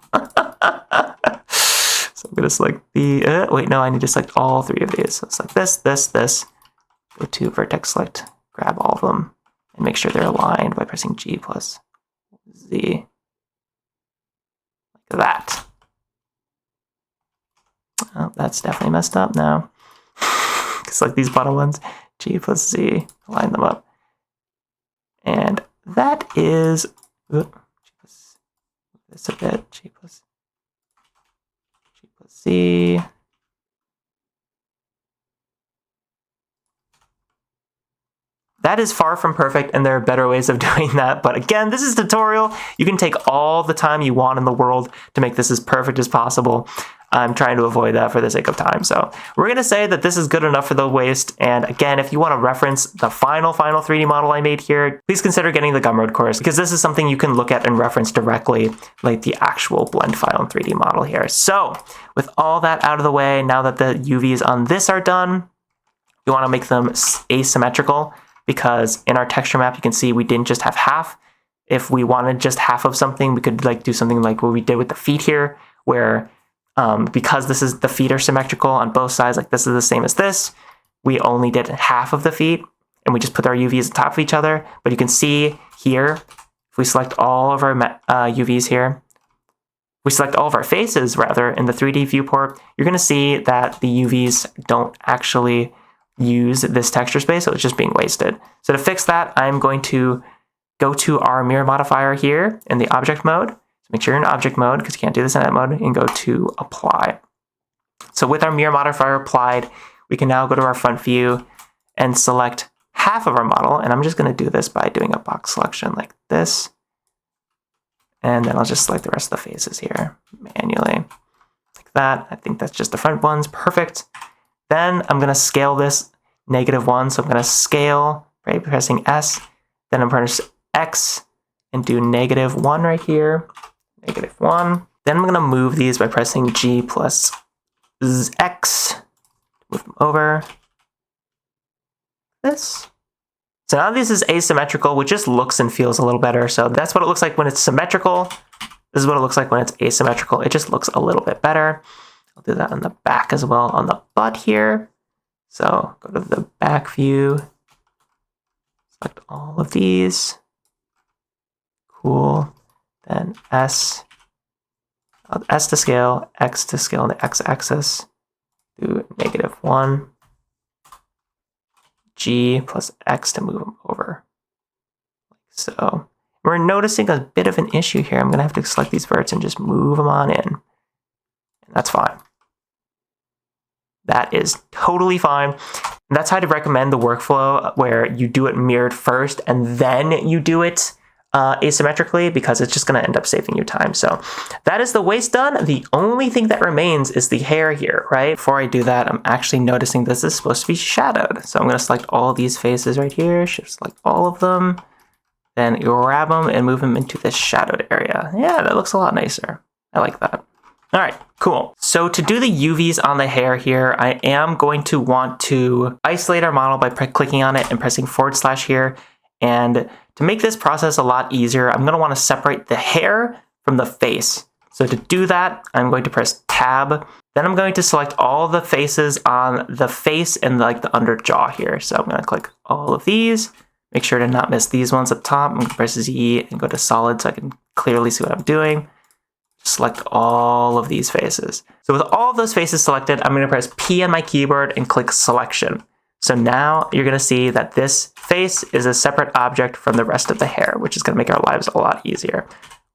So I'm going to select the, wait, no, I need to select all three of these. So select this. Go to vertex select, grab all of them, and make sure they're aligned by pressing G plus Z. Like that. Oh, that's definitely messed up now. Select these bottom ones, G plus Z, align them up. And that is, this a bit, G plus Z. That is far from perfect, and there are better ways of doing that. But again, this is a tutorial. You can take all the time you want in the world to make this as perfect as possible. I'm trying to avoid that for the sake of time. So we're going to say that this is good enough for the waist. And again, if you want to reference the final 3D model I made here, please consider getting the Gumroad course, because this is something you can look at and reference directly, like the actual blend file and 3D model here. So with all that out of the way, now that the UVs on this are done, you want to make them asymmetrical, because in our texture map, you can see we didn't just have half. If we wanted just half of something, we could like do something like what we did with the feet here, where because the feet are symmetrical on both sides, like this is the same as this, we only did half of the feet, and we just put our UVs on top of each other. But you can see here, if we select all of our UVs here, we select all of our faces rather in the 3D viewport, you're going to see that the UVs don't actually use this texture space, so it's just being wasted. So to fix that, I'm going to go to our mirror modifier here in the object mode. So make sure you're in object mode, because you can't do this in edit mode, and go to apply. So with our mirror modifier applied, we can now go to our front view and select half of our model. And I'm just going to do this by doing a box selection like this. And then I'll just select the rest of the faces here manually like that. I think that's just the front ones. Perfect. Then I'm going to scale this -1. So I'm going to scale by pressing S. Then I'm going to press X and do -1 right here. -1. Then I'm going to move these by pressing G plus X. Move them over. This. So now this is asymmetrical, which just looks and feels a little better. So that's what it looks like when it's symmetrical. This is what it looks like when it's asymmetrical. It just looks a little bit better. I'll do that on the back as well, on the butt here. So go to the back view. Select all of these. Cool. Then S to scale, X to scale on the X-axis. Do -1. G plus X to move them over. Like so. We're noticing a bit of an issue here. I'm going to have to select these verts and just move them on in. And that's fine. That is totally fine. And that's how I'd recommend the workflow, where you do it mirrored first and then you do it asymmetrically, because it's just going to end up saving you time. So that is the waist done. The only thing that remains is the hair here, right? Before I do that, I'm actually noticing this is supposed to be shadowed. So I'm going to select all these faces right here, shift select all of them, then grab them and move them into this shadowed area. Yeah, that looks a lot nicer. I like that. All right, cool. So to do the UVs on the hair here, I am going to want to isolate our model by clicking on it and pressing / here. And to make this process a lot easier, I'm going to want to separate the hair from the face. So to do that, I'm going to press Tab. Then I'm going to select all the faces on the face and like the under jaw here. So I'm going to click all of these. Make sure to not miss these ones up top. I'm going to press Z and go to solid so I can clearly see what I'm doing. Select all of these faces. So with all of those faces selected, I'm going to press P on my keyboard and click selection. So now you're going to see that this face is a separate object from the rest of the hair, which is going to make our lives a lot easier.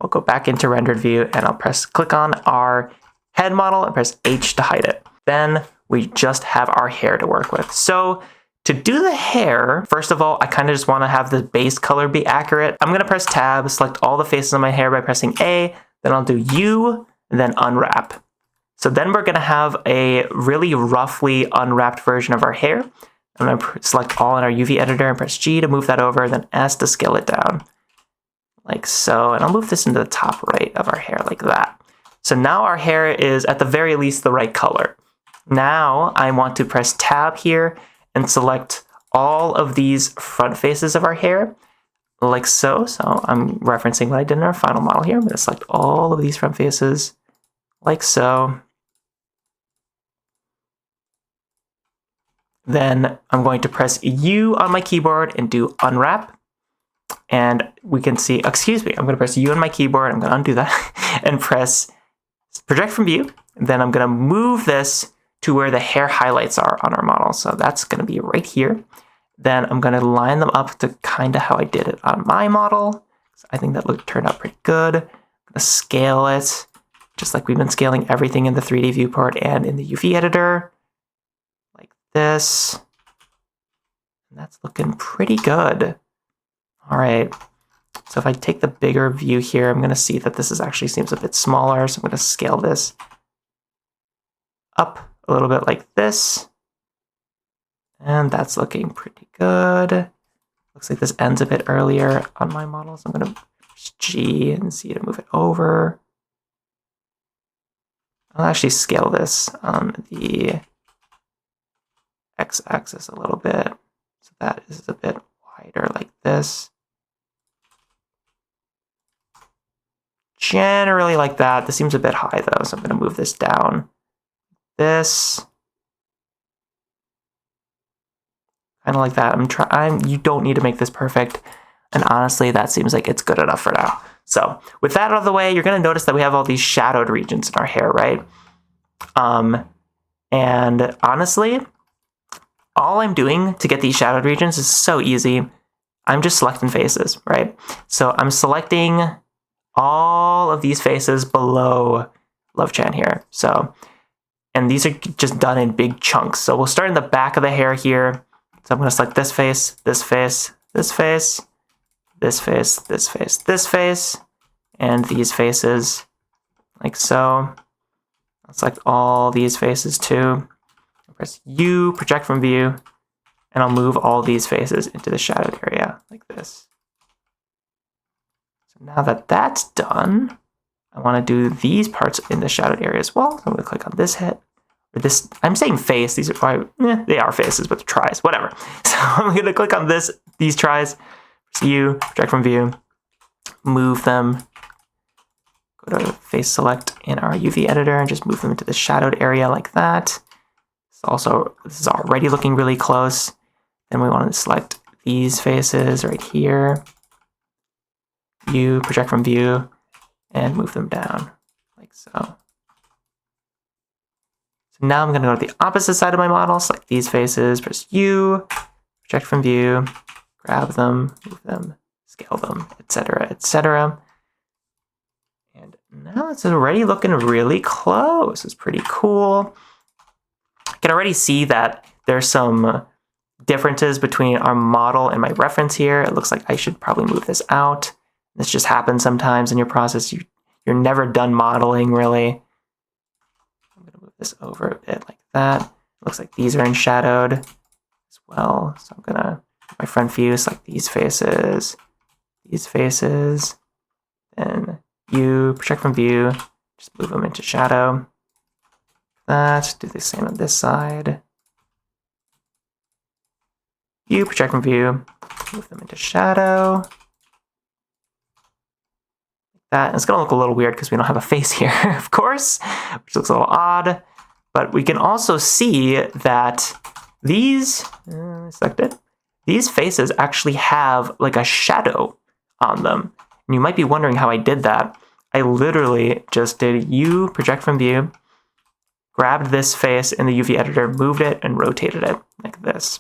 We'll go back into rendered view and I'll click on our head model and press H to hide it. Then we just have our hair to work with. So to do the hair, first of all, I kind of just want to have the base color be accurate. I'm going to press Tab, select all the faces on my hair by pressing A, then I'll do U, and then unwrap. So then we're going to have a really roughly unwrapped version of our hair. I'm going to select all in our UV editor and press G to move that over, then S to scale it down, like so. And I'll move this into the top right of our hair like that. So now our hair is at the very least the right color. Now I want to press Tab here and select all of these front faces of our hair, like so. So I'm referencing what I did in our final model here. I'm going to select all of these front faces, like so. Then I'm going to press U on my keyboard and do unwrap. And we can see, excuse me, I'm going to press U on my keyboard. I'm going to undo that and press project from view. Then I'm going to move this to where the hair highlights are on our model. So that's going to be right here. Then I'm going to line them up to kind of how I did it on my model. So I think that turned out pretty good. I'm going to scale it, just like we've been scaling everything in the 3D viewport and in the UV editor. Like this. And that's looking pretty good. All right. So if I take the bigger view here, I'm going to see that this actually seems a bit smaller. So I'm going to scale this up a little bit like this. And that's looking pretty good. Looks like this ends a bit earlier on my model. So I'm going to press G and C to move it over. I'll actually scale this on the x-axis a little bit. So that is a bit wider like this. Generally like that. This seems a bit high though, so I'm going to move this down. This. Kind of like that. You don't need to make this perfect. And honestly, that seems like it's good enough for now. So with that out of the way, you're going to notice that we have all these shadowed regions in our hair, right? And honestly, all I'm doing to get these shadowed regions is so easy. I'm just selecting faces, right? So I'm selecting all of these faces below Love-chan here. So, and these are just done in big chunks. So we'll start in the back of the hair here. So I'm going to select this face, this face, this face, this face, this face, this face, and these faces, like so. I'll select all these faces too. I'll press U, project from view, and I'll move all these faces into the shadowed area, like this. So now that that's done, I want to do these parts in the shadowed area as well. So I'm going to click on this head. This, I'm saying face, these are probably, they are faces, but tries, whatever. So I'm going to click on these tries, press U, project from view, move them, go to face select in our UV editor and just move them into the shadowed area like that. This is already looking really close. Then we want to select these faces right here, U, project from view, and move them down like so. So now I'm going to go to the opposite side of my model, select these faces, press U, project from view, grab them, move them, scale them, etc., etc. And now it's already looking really close. It's pretty cool. I can already see that there's some differences between our model and my reference here. It looks like I should probably move this out. This just happens sometimes in your process. You're never done modeling, really. This over a bit like that. It looks like these are in shadowed as well. So I'm gonna, my front view, select these faces, then U, project from view, just move them into shadow. That, do the same on this side. U, project from view, move them into shadow. That. It's going to look a little weird because we don't have a face here, of course, which looks a little odd. But we can also see that these faces actually have like a shadow on them. And you might be wondering how I did that. I literally just did U, project from view, grabbed this face in the UV editor, moved it, and rotated it like this.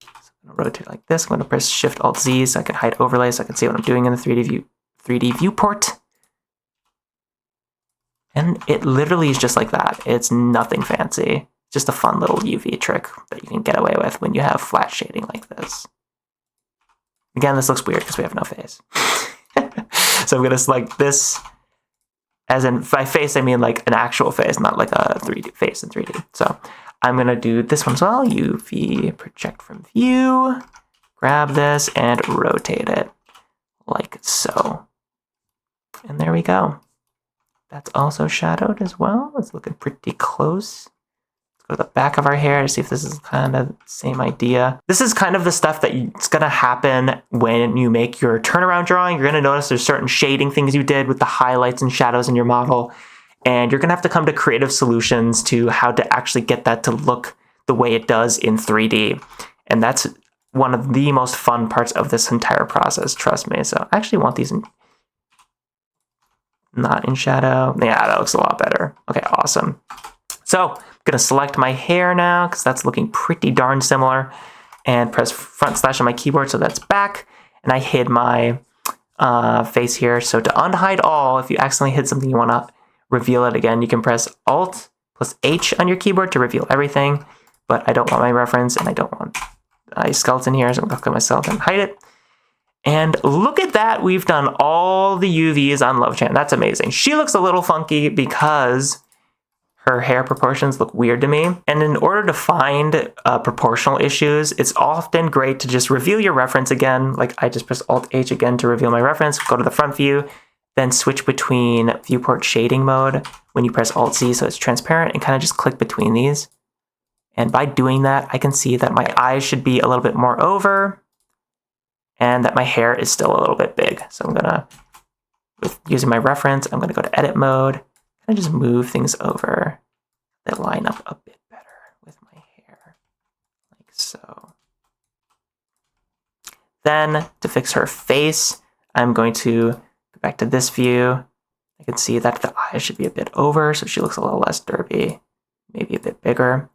So I'm going to rotate like this. I'm going to press Shift-Alt-Z so I can hide overlay so I can see what I'm doing in the 3D viewport. And it literally is just like that. It's nothing fancy. Just a fun little UV trick that you can get away with when you have flat shading like this. Again, this looks weird because we have no face. So I'm going to select this, as in by face, I mean like an actual face, not like a 3D face in 3D. So I'm going to do this one as well. UV project from view, grab this and rotate it like so. And there we go. That's also shadowed as well. It's looking pretty close. Let's go to the back of our hair to see if this is kind of the same idea. This is kind of the stuff that's going to happen when you make your turnaround drawing. You're going to notice there's certain shading things you did with the highlights and shadows in your model. And you're going to have to come to creative solutions to how to actually get that to look the way it does in 3D. And that's one of the most fun parts of this entire process, trust me. So I actually want these not in shadow. Yeah, that looks a lot better. Okay, awesome. So I'm going to select my hair now because that's looking pretty darn similar and press front slash on my keyboard so that's back. And I hid my face here. So to unhide all, if you accidentally hid something you want to reveal it again, you can press Alt plus H on your keyboard to reveal everything. but I don't want my reference and I don't want a skeleton here, so I'm gonna click on my skeleton and hide it. And look at that, we've done all the UVs on Love-chan. That's amazing. She looks a little funky because her hair proportions look weird to me. And in order to find proportional issues, it's often great to just reveal your reference again. Like I just press Alt-H again to reveal my reference, go to the front view, then switch between viewport shading mode when you press Alt-C so it's transparent, and kind of just click between these. And by doing that, I can see that my eyes should be a little bit more over and that my hair is still a little bit big. So I'm gonna, using my reference, I'm gonna go to edit mode, and just move things over that line up a bit better with my hair, like so. Then to fix her face, I'm going to go back to this view. I can see that the eyes should be a bit over, so she looks a little less derpy, maybe a bit bigger.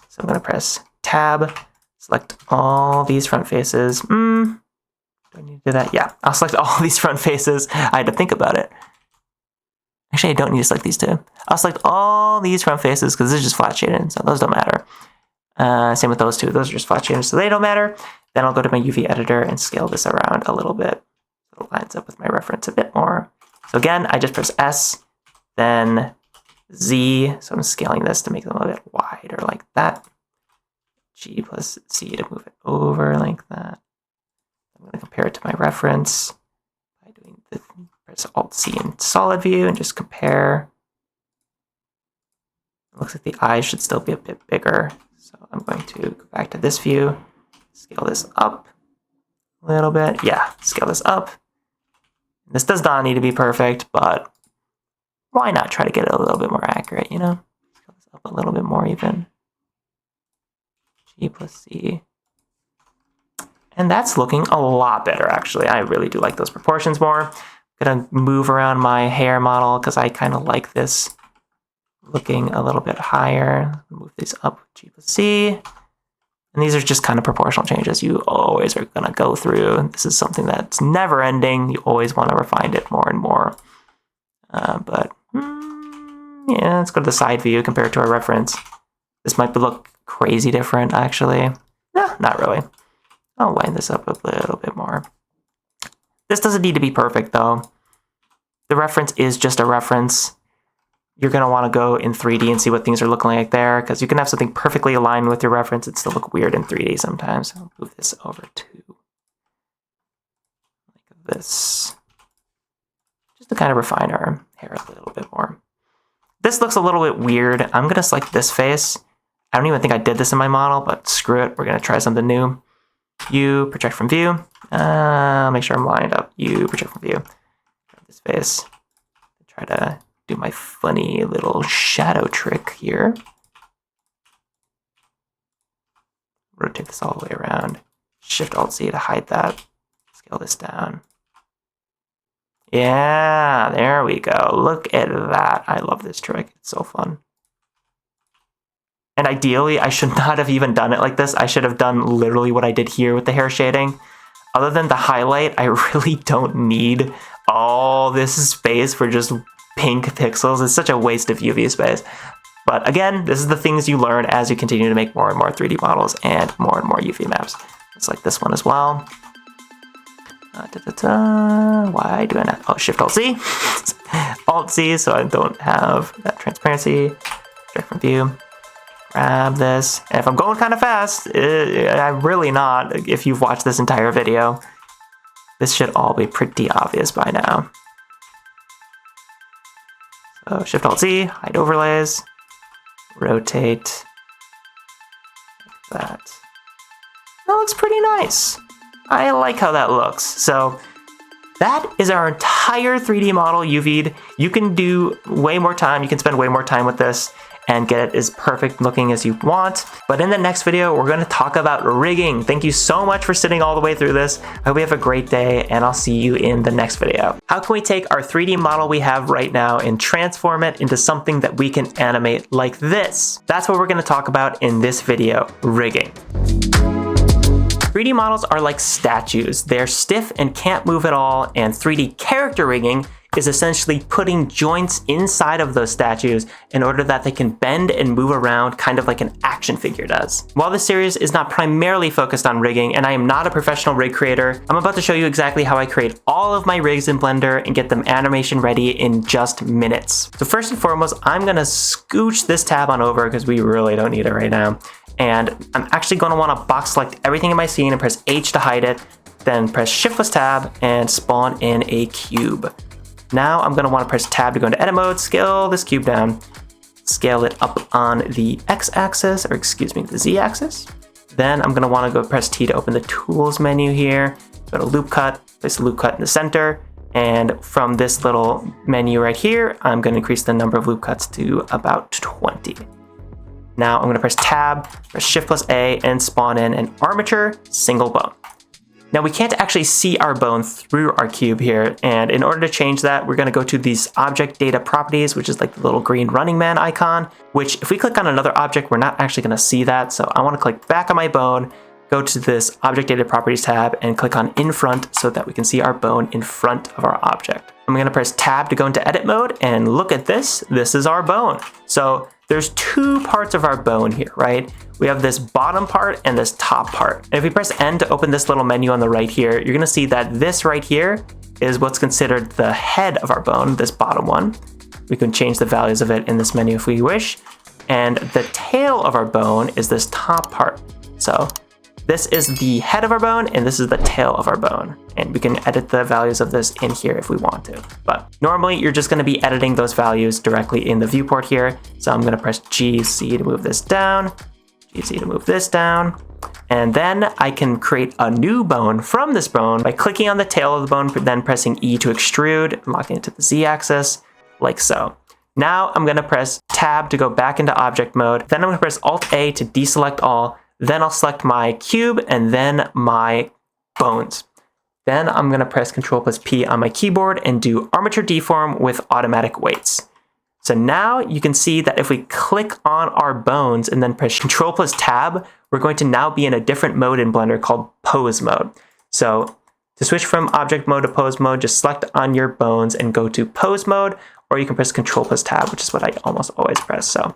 So I'm gonna press Tab, select all these front faces. Do I need to do that? Yeah, I'll select all these front faces. I had to think about it. Actually, I don't need to select these two. I'll select all these front faces because this is just flat shaded, so those don't matter. Same with those two. Those are just flat shaded, so they don't matter. Then I'll go to my UV editor and scale this around a little bit so it lines up with my reference a bit more. So again, I just press S, then Z. So I'm scaling this to make them a little bit wider like that. G plus C to move it over like that. I'm going to compare it to my reference by doing the press Alt-C in solid view and just compare. It looks like the eyes should still be a bit bigger. So I'm going to go back to this view, scale this up a little bit. Yeah, scale this up. This does not need to be perfect, but why not try to get it a little bit more accurate, you know? Scale this up a little bit more even. G plus C. And that's looking a lot better, actually. I really do like those proportions more. I'm gonna move around my hair model because I kind of like this looking a little bit higher. Move these up with G plus C. And these are just kind of proportional changes you always are gonna go through. This is something that's never ending. You always want to refine it more and more. Yeah, let's go to the side view compared to our reference. This might look crazy different, actually. No, not really. I'll line this up a little bit more. This doesn't need to be perfect, though. The reference is just a reference. You're going to want to go in 3D and see what things are looking like there, because you can have something perfectly aligned with your reference and still look weird in 3D sometimes. I'll move this over to like this, just to kind of refine our hair a little bit more. This looks a little bit weird. I'm going to select this face. I don't even think I did this in my model, but screw it. We're going to try something new. U, project from view. Make sure I'm lined up. U, project from view. Grab this face. Try to do my funny little shadow trick here. Rotate this all the way around. Shift Alt C to hide that. Scale this down. Yeah, there we go. Look at that. I love this trick. It's so fun. And ideally, I should not have even done it like this. I should have done literally what I did here with the hair shading. Other than the highlight, I really don't need all this space for just pink pixels. It's such a waste of UV space. But again, this is the things you learn as you continue to make more and more 3D models and more UV maps. It's like this one as well. Why do I not? Oh, Shift Alt C. Alt C, so I don't have that transparency. Check from view. Grab this. And if I'm going kind of fast, I'm really not. If you've watched this entire video, this should all be pretty obvious by now. So Shift Alt C, hide overlays, rotate like that. That looks pretty nice. I like how that looks. So that is our entire 3D model UV'd. You can do way more time. You can spend way more time with this and get it as perfect looking as you want. But in the next video, we're gonna talk about rigging. Thank you so much for sitting all the way through this. I hope you have a great day, and I'll see you in the next video. How can we take our 3D model we have right now and transform it into something that we can animate like this? That's what we're gonna talk about in this video, rigging. 3D models are like statues. They're stiff and can't move at all, and 3D character rigging is essentially putting joints inside of those statues in order that they can bend and move around kind of like an action figure does. While this series is not primarily focused on rigging, and I am not a professional rig creator, I'm about to show you exactly how I create all of my rigs in Blender and get them animation ready in just minutes. So first and foremost, I'm gonna scooch this tab on over because we really don't need it right now. And I'm actually gonna wanna box select everything in my scene and press H to hide it, then press Shift plus Tab and spawn in a cube. Now I'm gonna wanna press Tab to go into edit mode, scale this cube down, scale it up on the X-axis, or excuse me, the Z-axis. Then I'm gonna wanna go press T to open the tools menu here, go to loop cut, place a loop cut in the center, and from this little menu right here, I'm gonna increase the number of loop cuts to about 20. Now I'm gonna press Tab, press Shift plus A, and spawn in an armature single bone. Now we can't actually see our bone through our cube here, and in order to change that, we're gonna go to these object data properties, which is like the little green running man icon, which if we click on another object, we're not actually gonna see that. So I wanna click back on my bone, go to this object data properties tab and click on in front so that we can see our bone in front of our object. I'm gonna press Tab to go into edit mode, and look at this, this is our bone. So there's two parts of our bone here, right? We have this bottom part and this top part. And if we press N to open this little menu on the right here, you're gonna see that this right here is what's considered the head of our bone, this bottom one. We can change the values of it in this menu if we wish. And the tail of our bone is this top part. So this is the head of our bone and this is the tail of our bone. And we can edit the values of this in here if we want to. But normally you're just gonna be editing those values directly in the viewport here. So I'm gonna press GC to move this down, GC to move this down. And then I can create a new bone from this bone by clicking on the tail of the bone, then pressing E to extrude, locking it to the Z axis, like so. Now I'm gonna press Tab to go back into object mode. Then I'm gonna press Alt A to deselect all. Then I'll select my cube and then my bones. Then I'm gonna press Ctrl plus P on my keyboard and do armature deform with automatic weights. So now you can see that if we click on our bones and then press Ctrl plus Tab, we're going to now be in a different mode in Blender called pose mode. So to switch from object mode to pose mode, just select on your bones and go to pose mode, or you can press Ctrl plus Tab, which is what I almost always press. So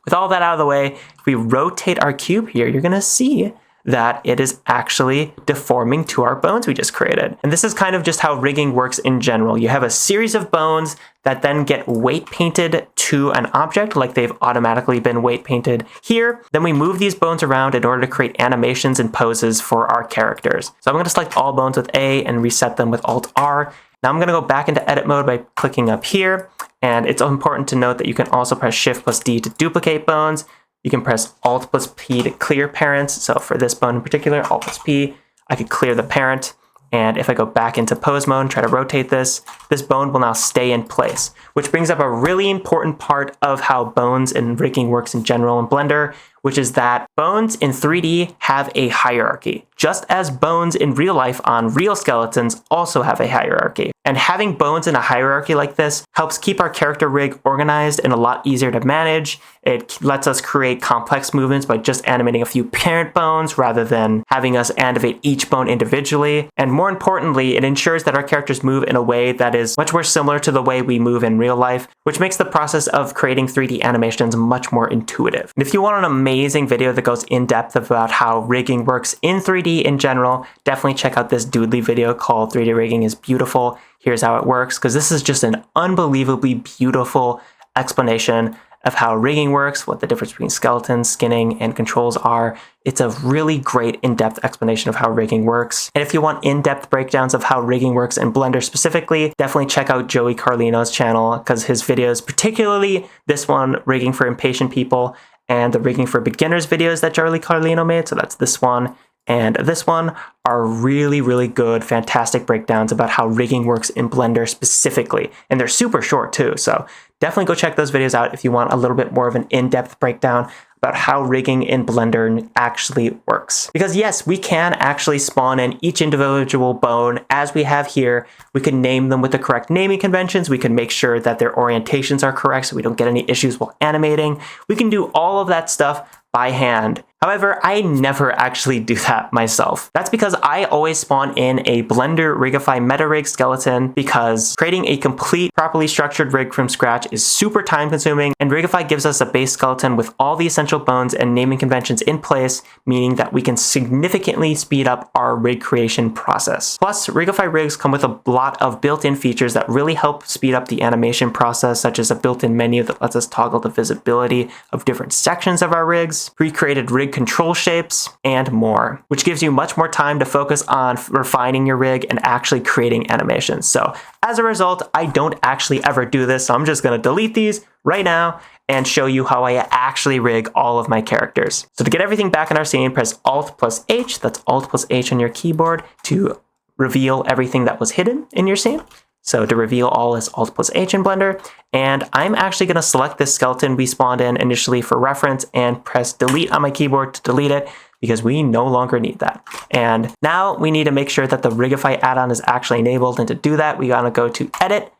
with all that out of the way, if we rotate our cube here, you're gonna see that it is actually deforming to our bones we just created. And this is kind of just how rigging works in general. You have a series of bones that then get weight painted to an object like they've automatically been weight painted here. Then we move these bones around in order to create animations and poses for our characters. So I'm gonna select all bones with A and reset them with Alt R. Now I'm gonna go back into edit mode by clicking up here. And it's important to note that you can also press Shift plus D to duplicate bones. You can press Alt plus P to clear parents. So for this bone in particular, Alt plus P, I could clear the parent. And if I go back into pose mode and try to rotate this, this bone will now stay in place, which brings up a really important part of how bones and rigging works in general in Blender, which is that bones in 3D have a hierarchy, just as bones in real life on real skeletons also have a hierarchy. And having bones in a hierarchy like this helps keep our character rig organized and a lot easier to manage. It lets us create complex movements by just animating a few parent bones rather than having us animate each bone individually. And more importantly, it ensures that our characters move in a way that is much more similar to the way we move in real life, which makes the process of creating 3D animations much more intuitive. And if you want an amazing video that goes in depth about how rigging works in 3D in general, definitely check out this Doodly video called 3D Rigging is Beautiful. Here's how it works, because this is just an unbelievably beautiful explanation of how rigging works, what the difference between skeletons, skinning, and controls are. It's a really great in-depth explanation of how rigging works. And if you want in-depth breakdowns of how rigging works in Blender specifically, definitely check out Joey Carlino's channel, because his videos, particularly this one, Rigging for Impatient People, and the Rigging for Beginners videos that Joey Carlino made, so that's this one and this one, are really, really good, fantastic breakdowns about how rigging works in Blender specifically. And they're super short too, so definitely go check those videos out if you want a little bit more of an in-depth breakdown about how rigging in Blender actually works. Because yes, we can actually spawn in each individual bone as we have here. We can name them with the correct naming conventions. We can make sure that their orientations are correct so we don't get any issues while animating. We can do all of that stuff by hand. However, I never actually do that myself. That's because I always spawn in a Blender Rigify meta rig skeleton, because creating a complete, properly structured rig from scratch is super time consuming, and Rigify gives us a base skeleton with all the essential bones and naming conventions in place, meaning that we can significantly speed up our rig creation process. Plus, Rigify rigs come with a lot of built-in features that really help speed up the animation process, such as a built-in menu that lets us toggle the visibility of different sections of our rigs, pre-created rig control shapes, and more, which gives you much more time to focus on refining your rig and actually creating animations. So as a result, I don't actually ever do this, so I'm just going to delete these right now and show you how I actually rig all of my characters. So to get everything back in our scene, press Alt plus H, that's Alt plus H on your keyboard to reveal everything that was hidden in your scene. So to reveal all is Alt plus H in Blender, and I'm actually going to select this skeleton we spawned in initially for reference and press delete on my keyboard to delete it, because we no longer need that. And now we need to make sure that the Rigify add-on is actually enabled, and to do that, we gotta go to Edit,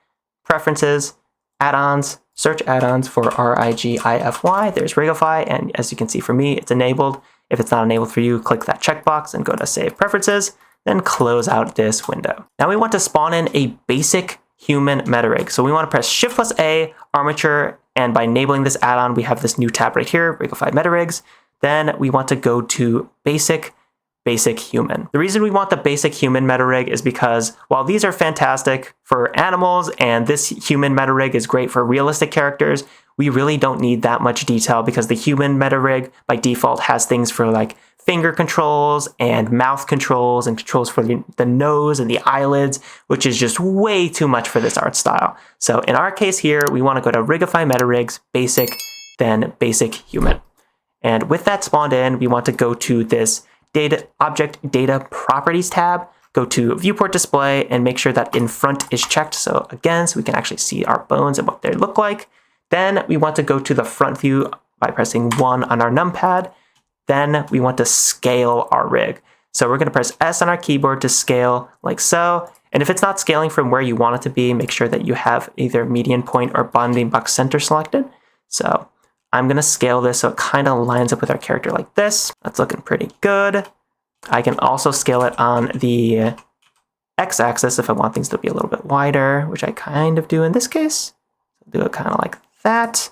Preferences, Add-ons, search add-ons for Rigify. There's Rigify, and as you can see for me, it's enabled. If it's not enabled for you, click that checkbox and go to Save Preferences, then close out this window. Now we want to spawn in a basic human meta rig. So we want to press Shift plus A, Armature, and by enabling this add-on, we have this new tab right here, Rigify Meta Rigs. Then we want to go to Basic Human. The reason we want the Basic Human meta rig is because while these are fantastic for animals and this human meta rig is great for realistic characters, we really don't need that much detail, because the human meta rig by default has things for like finger controls and mouth controls and controls for the nose and the eyelids, which is just way too much for this art style. So in our case here, we want to go to Rigify Meta Rigs, Basic, then Basic Human. And with that spawned in, we want to go to this Object Data Properties tab, go to Viewport Display, and make sure that in front is checked. So again, so we can actually see our bones and what they look like. Then we want to go to the front view by pressing 1 on our numpad. Then we want to scale our rig. So we're going to press S on our keyboard to scale like so. And if it's not scaling from where you want it to be, make sure that you have either median point or bounding box center selected. So I'm going to scale this so it kind of lines up with our character like this. That's looking pretty good. I can also scale it on the x-axis if I want things to be a little bit wider, which I kind of do in this case. Do it kind of like that.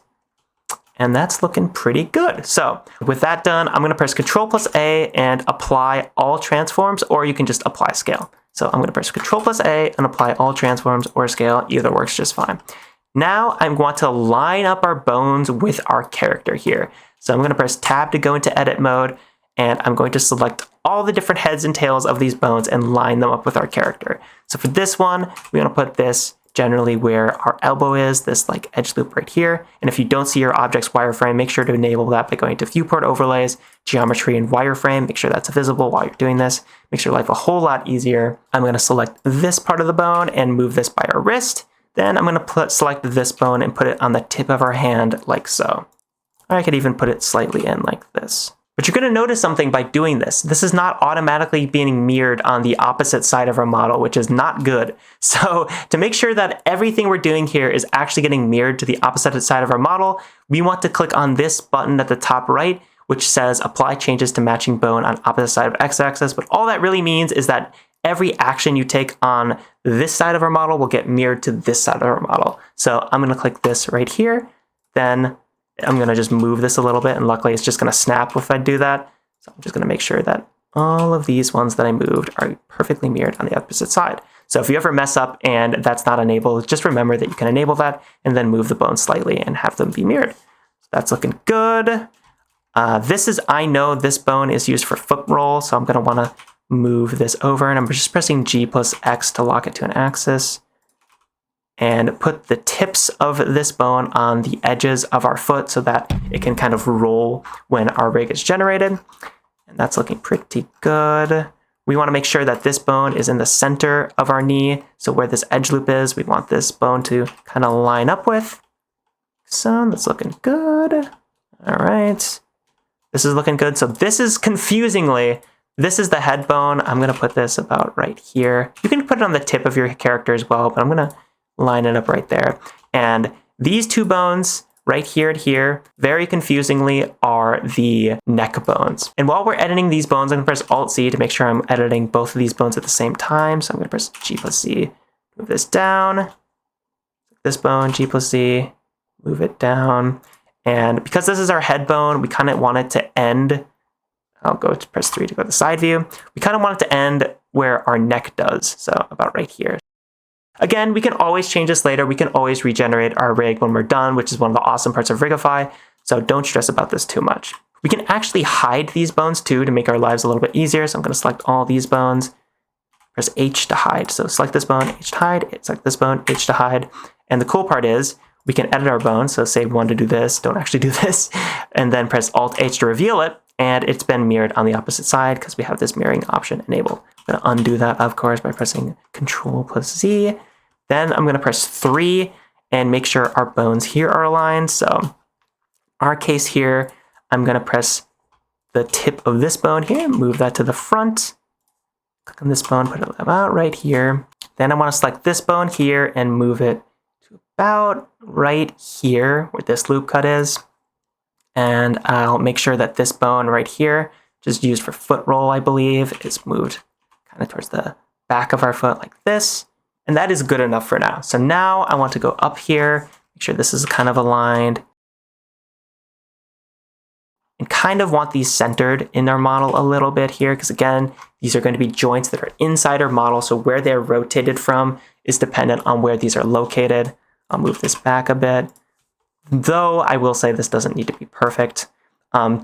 And that's looking pretty good. So with that done, I'm going to press Control plus A and apply all transforms, or you can just apply scale. So I'm going to press Control plus A and apply all transforms or scale. Either works just fine. Now I'm going to line up our bones with our character here. So I'm going to press Tab to go into edit mode, and I'm going to select all the different heads and tails of these bones and line them up with our character. So for this one, we want to put this generally where our elbow is, this like edge loop right here. And if you don't see your object's wireframe, make sure to enable that by going to Viewport Overlays, Geometry, and Wireframe. Make sure that's visible while you're doing this. Makes your life a whole lot easier. I'm going to select this part of the bone and move this by our wrist. Then I'm going to select this bone and put it on the tip of our hand like so. Or I could even put it slightly in like this. But you're going to notice something by doing this. This is not automatically being mirrored on the opposite side of our model, which is not good. So to make sure that everything we're doing here is actually getting mirrored to the opposite side of our model, we want to click on this button at the top right, which says Apply Changes to Matching Bone on Opposite Side of X-axis. But all that really means is that every action you take on this side of our model will get mirrored to this side of our model. So I'm going to click this right here. Then I'm going to just move this a little bit, and luckily it's just going to snap if I do that. So I'm just going to make sure that all of these ones that I moved are perfectly mirrored on the opposite side. So if you ever mess up and that's not enabled, just remember that you can enable that and then move the bones slightly and have them be mirrored. So that's looking good. I know this bone is used for foot roll, so I'm going to want to move this over, and I'm just pressing G plus X to lock it to an axis. And put the tips of this bone on the edges of our foot so that it can kind of roll when our rig is generated. And that's looking pretty good. We want to make sure that this bone is in the center of our knee. So where this edge loop is, we want this bone to kind of line up with. So that's looking good. All right. This is looking good. So this is confusingly, this is the head bone. I'm going to put this about right here. You can put it on the tip of your character as well, but I'm going to line it up right there. And these two bones right here and here, very confusingly, are the neck bones. And while we're editing these bones, I'm gonna press Alt-C to make sure I'm editing both of these bones at the same time. So I'm gonna press G+C, move this down, this bone, G+C, move it down. And because this is our head bone, we kind of want it to end, I'll go to press 3 to go to the side view. We kind of want it to end where our neck does, so about right here. Again, we can always change this later. We can always regenerate our rig when we're done, which is one of the awesome parts of Rigify, so don't stress about this too much. We can actually hide these bones too to make our lives a little bit easier, so I'm going to select all these bones, press H to hide. So select this bone, H to hide, select this bone, H to hide. And the cool part is we can edit our bones, so say we want to do this, don't actually do this, and then press Alt-H to reveal it, and it's been mirrored on the opposite side because we have this mirroring option enabled. I'm going to undo that, of course, by pressing Control+Z. Then I'm going to press 3 and make sure our bones here are aligned. So our case here, I'm going to press the tip of this bone here, move that to the front. Click on this bone, put it about right here. Then I want to select this bone here and move it to about right here where this loop cut is. And I'll make sure that this bone right here, which is used for foot roll, I believe, is moved kind of towards the back of our foot like this. And that is good enough for now. So now I want to go up here, make sure this is kind of aligned, and kind of want these centered in our model a little bit here, because again, these are going to be joints that are inside our model, so where they're rotated from is dependent on where these are located. I'll move this back a bit, though I will say this doesn't need to be perfect.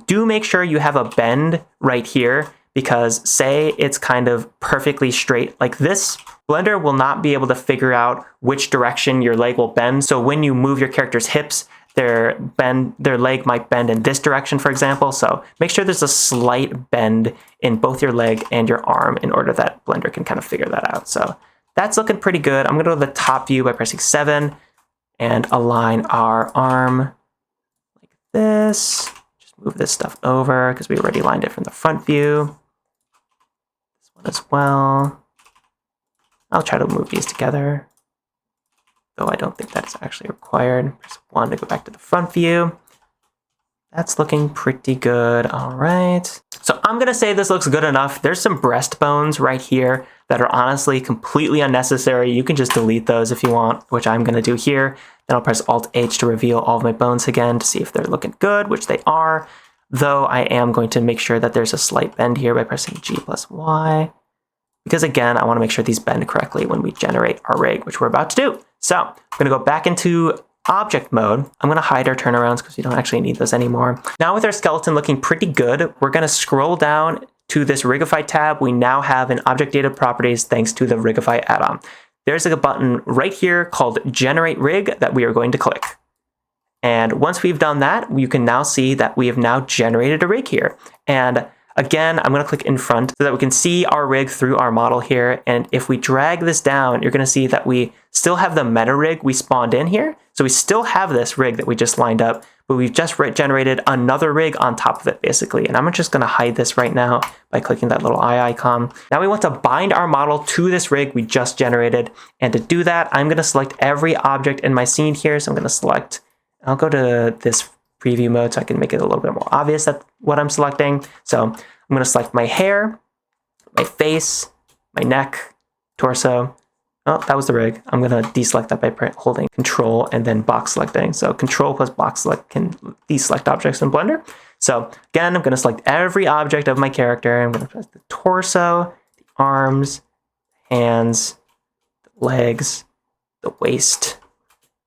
Do make sure you have a bend right here, because say it's kind of perfectly straight like this, Blender will not be able to figure out which direction your leg will bend. So when you move your character's hips, their leg might bend in this direction, for example. So make sure there's a slight bend in both your leg and your arm in order that Blender can kind of figure that out. So that's looking pretty good. I'm gonna go to the top view by pressing 7 and align our arm like this. Just move this stuff over because we already lined it from the front view. This one as well. I'll try to move these together, though I don't think that's actually required. Press 1 to go back to the front view. That's looking pretty good. All right. So I'm going to say this looks good enough. There's some breastbones right here that are honestly completely unnecessary. You can just delete those if you want, which I'm going to do here. Then I'll press Alt-H to reveal all of my bones again to see if they're looking good, which they are, though I am going to make sure that there's a slight bend here by pressing G+Y. Because again, I want to make sure these bend correctly when we generate our rig, which we're about to do. So I'm going to go back into object mode. I'm going to hide our turnarounds because we don't actually need those anymore. Now with our skeleton looking pretty good, we're going to scroll down to this Rigify tab. We now have an object data properties thanks to the Rigify add-on. There's a button right here called Generate Rig that we are going to click. And once we've done that, you can now see that we have now generated a rig here. And again, I'm going to click in front so that we can see our rig through our model here. And if we drag this down, you're going to see that we still have the meta rig we spawned in here. So we still have this rig that we just lined up, but we've just generated another rig on top of it, basically. And I'm just going to hide this right now by clicking that little eye icon. Now we want to bind our model to this rig we just generated. And to do that, I'm going to select every object in my scene here. So I'm going to select, I'll go to this preview mode so I can make it a little bit more obvious that what I'm selecting. So I'm going to select my hair, my face, my neck, torso. Oh, that was the rig. I'm going to deselect that by holding Control and then box selecting. So Control plus box select can deselect objects in Blender. So again, I'm going to select every object of my character. I'm going to press the torso, the arms, hands, the legs, the waist,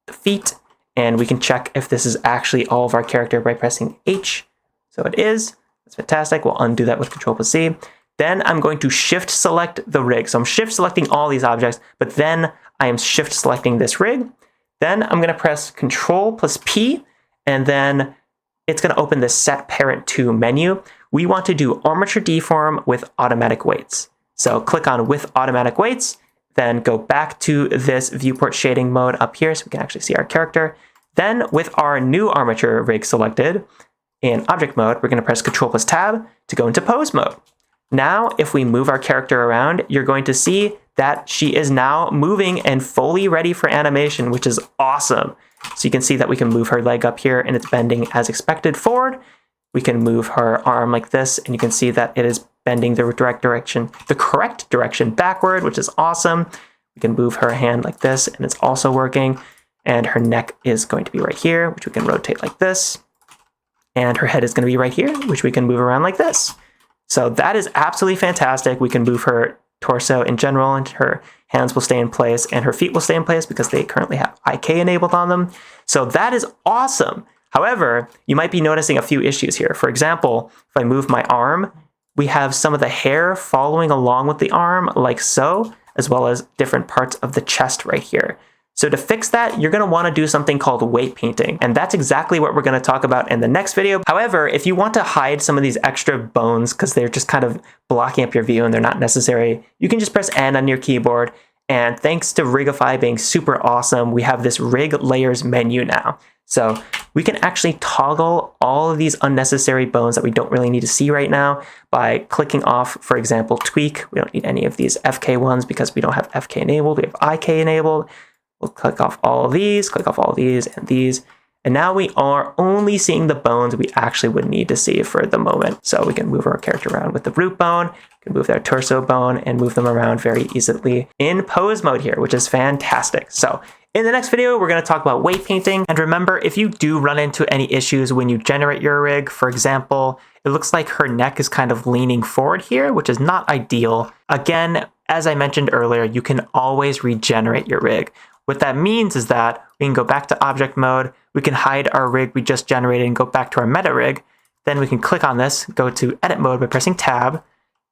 the feet. And we can check if this is actually all of our character by pressing H. So it is. That's fantastic. We'll undo that with Control+C. Then I'm going to shift select the rig. So I'm shift selecting all these objects, but then I am shift selecting this rig. Then I'm going to press Control+P, and then it's going to open the Set Parent To menu. We want to do Armature Deform with automatic weights. So click on with automatic weights, then go back to this viewport shading mode up here so we can actually see our character. Then with our new armature rig selected in object mode, we're going to press Control+Tab to go into pose mode. Now, if we move our character around, you're going to see that she is now moving and fully ready for animation, which is awesome. So you can see that we can move her leg up here and it's bending as expected forward. We can move her arm like this and you can see that it is bending the correct direction backward, which is awesome. We can move her hand like this and it's also working. And her neck is going to be right here, which we can rotate like this. And her head is going to be right here, which we can move around like this. So that is absolutely fantastic. We can move her torso in general and her hands will stay in place and her feet will stay in place because they currently have IK enabled on them. So that is awesome. However, you might be noticing a few issues here. For example, if I move my arm, we have some of the hair following along with the arm like so, as well as different parts of the chest right here. So to fix that, you're going to want to do something called weight painting. And that's exactly what we're going to talk about in the next video. However, if you want to hide some of these extra bones because they're just kind of blocking up your view and they're not necessary, you can just press N on your keyboard. And thanks to Rigify being super awesome, we have this Rig Layers menu now. So we can actually toggle all of these unnecessary bones that we don't really need to see right now by clicking off, for example, tweak. We don't need any of these FK ones because we don't have FK enabled. We have IK enabled. We'll click off all of these, click off all of these and these. And now we are only seeing the bones we actually would need to see for the moment. So we can move our character around with the root bone, we can move their torso bone and move them around very easily in pose mode here, which is fantastic. So in the next video, we're going to talk about weight painting. And remember, if you do run into any issues when you generate your rig, for example, it looks like her neck is kind of leaning forward here, which is not ideal. Again, as I mentioned earlier, you can always regenerate your rig. What that means is that we can go back to object mode, we can hide our rig we just generated and go back to our meta rig. Then we can click on this, go to edit mode by pressing tab.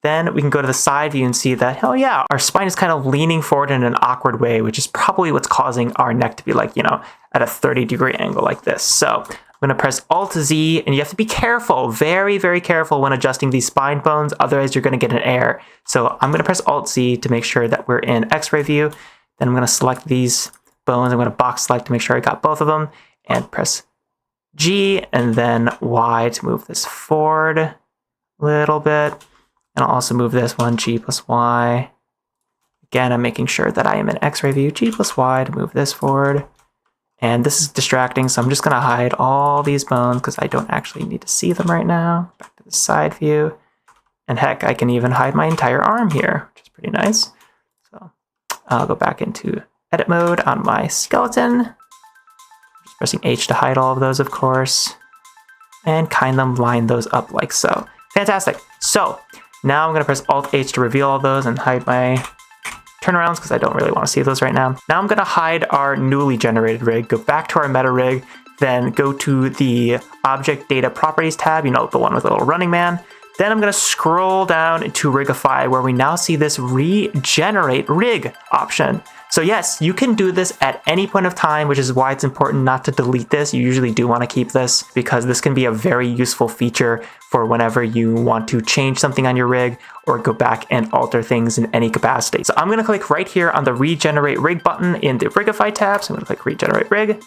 Then we can go to the side view and see that, oh yeah, our spine is kind of leaning forward in an awkward way, which is probably what's causing our neck to be like, at a 30-degree angle like this. So I'm going to press Alt-Z, and you have to be careful, very, very careful when adjusting these spine bones, otherwise you're going to get an error. So I'm going to press Alt-Z to make sure that we're in X-ray view. Then I'm going to select these bones. I'm going to box select to make sure I got both of them and press G and then Y to move this forward a little bit. And I'll also move this one, G plus Y. Again, I'm making sure that I am in X-ray view, G plus Y to move this forward. And this is distracting, so I'm just going to hide all these bones because I don't actually need to see them right now. Back to the side view. And heck, I can even hide my entire arm here, which is pretty nice. I'll go back into edit mode on my skeleton. Just pressing H to hide all of those, of course. And kind of line those up like so. Fantastic. So now I'm going to press Alt-H to reveal all those and hide my turnarounds because I don't really want to see those right now. Now I'm going to hide our newly generated rig, go back to our meta rig, then go to the Object Data Properties tab, the one with the little running man. Then I'm going to scroll down into Rigify where we now see this Regenerate Rig option. So yes, you can do this at any point of time, which is why it's important not to delete this. You usually do want to keep this because this can be a very useful feature for whenever you want to change something on your rig or go back and alter things in any capacity. So I'm going to click right here on the Regenerate Rig button in the Rigify tab. So I'm going to click Regenerate Rig.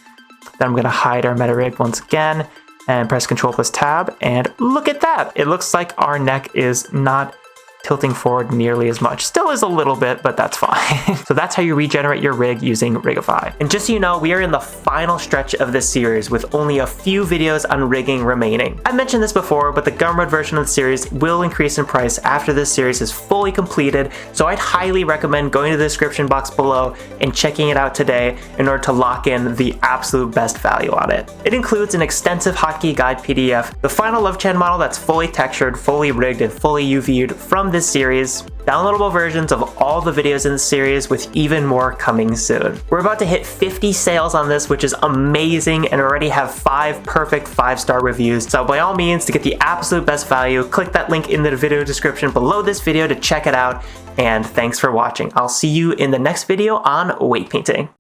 Then I'm going to hide our meta rig once again. And press Control plus Tab, and look at that! It looks like our neck is not tilting forward nearly as much. Still is a little bit, but that's fine. So that's how you regenerate your rig using Rigify. And just so you know, we are in the final stretch of this series with only a few videos on rigging remaining. I've mentioned this before, but the Gumroad version of the series will increase in price after this series is fully completed, so I'd highly recommend going to the description box below and checking it out today in order to lock in the absolute best value on it. It includes an extensive hotkey guide PDF, the final Love-chan model that's fully textured, fully rigged, and fully UV'd from this series, downloadable versions of all the videos in the series with even more coming soon. We're about to hit 50 sales on this, which is amazing, and already have 5 perfect 5-star reviews. So by all means, to get the absolute best value, click that link in the video description below this video to check it out, and thanks for watching. I'll see you in the next video on weight painting.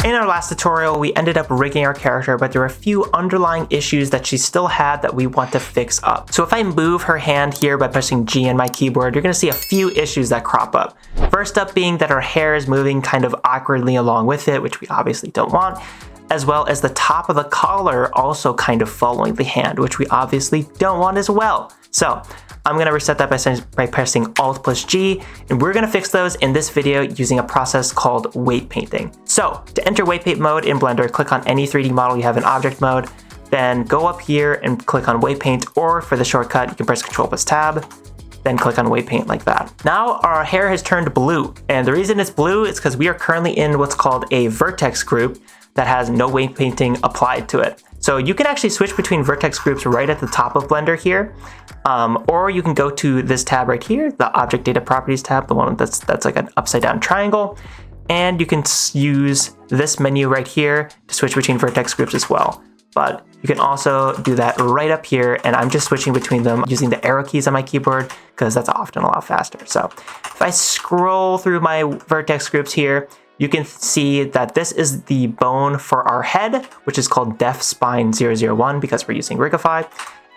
In our last tutorial, we ended up rigging our character, but there were a few underlying issues that she still had that we want to fix up. So if I move her hand here by pressing G on my keyboard, you're going to see a few issues that crop up. First up being that her hair is moving kind of awkwardly along with it, which we obviously don't want, as well as the top of the collar also kind of following the hand, which we obviously don't want as well. So I'm going to reset that by pressing Alt plus G, and we're going to fix those in this video using a process called weight painting. So to enter weight paint mode in Blender, click on any 3D model you have in object mode, then go up here and click on weight paint, or for the shortcut, you can press Ctrl plus Tab, then click on weight paint like that. Now our hair has turned blue, and the reason it's blue is because we are currently in what's called a vertex group that has no weight painting applied to it. So you can actually switch between vertex groups right at the top of Blender here, or you can go to this tab right here, the Object Data Properties tab, the one that's like an upside down triangle, and you can use this menu right here to switch between vertex groups as well. But you can also do that right up here, and I'm just switching between them using the arrow keys on my keyboard because that's often a lot faster. So if I scroll through my vertex groups here, you can see that this is the bone for our head, which is called Def Spine 001 because we're using Rigify.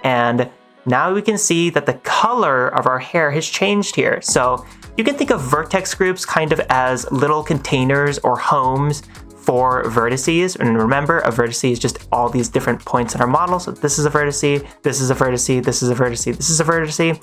And now we can see that the color of our hair has changed here. So you can think of vertex groups kind of as little containers or homes for vertices. And remember, a vertice is just all these different points in our model. So this is a vertice, this is a vertice, this is a vertice, this is a vertice.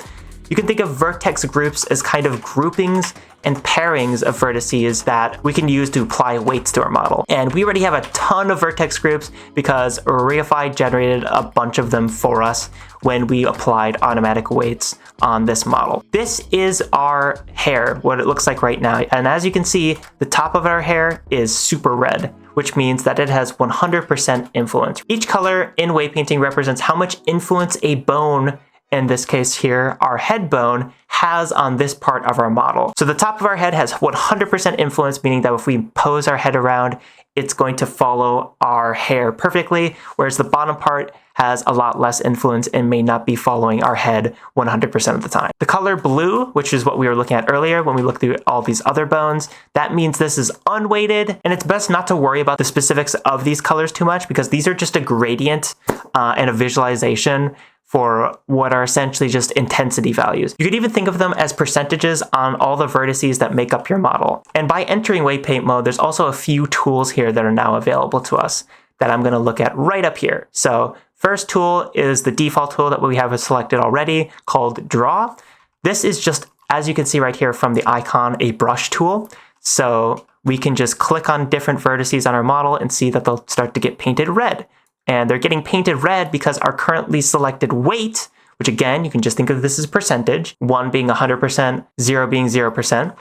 You can think of vertex groups as kind of groupings and pairings of vertices that we can use to apply weights to our model. And we already have a ton of vertex groups because Rigify generated a bunch of them for us when we applied automatic weights on this model. This is our hair, what it looks like right now. And as you can see, the top of our hair is super red, which means that it has 100% influence. Each color in weight painting represents how much influence a bone, in this case here, our head bone, has on this part of our model. So the top of our head has 100% influence, meaning that if we pose our head around, it's going to follow our hair perfectly, whereas the bottom part has a lot less influence and may not be following our head 100% of the time. The color blue, which is what we were looking at earlier when we looked through all these other bones, that means this is unweighted, and it's best not to worry about the specifics of these colors too much because these are just a gradient and a visualization for what are essentially just intensity values. You could even think of them as percentages on all the vertices that make up your model. And by entering weight paint mode, there's also a few tools here that are now available to us that I'm gonna look at right up here. So first tool is the default tool that we have selected already called Draw. This is just, as you can see right here from the icon, a brush tool. So we can just click on different vertices on our model and see that they'll start to get painted red. And they're getting painted red because our currently selected weight, which again, you can just think of this as percentage, 1 being 100%, 0 being 0%.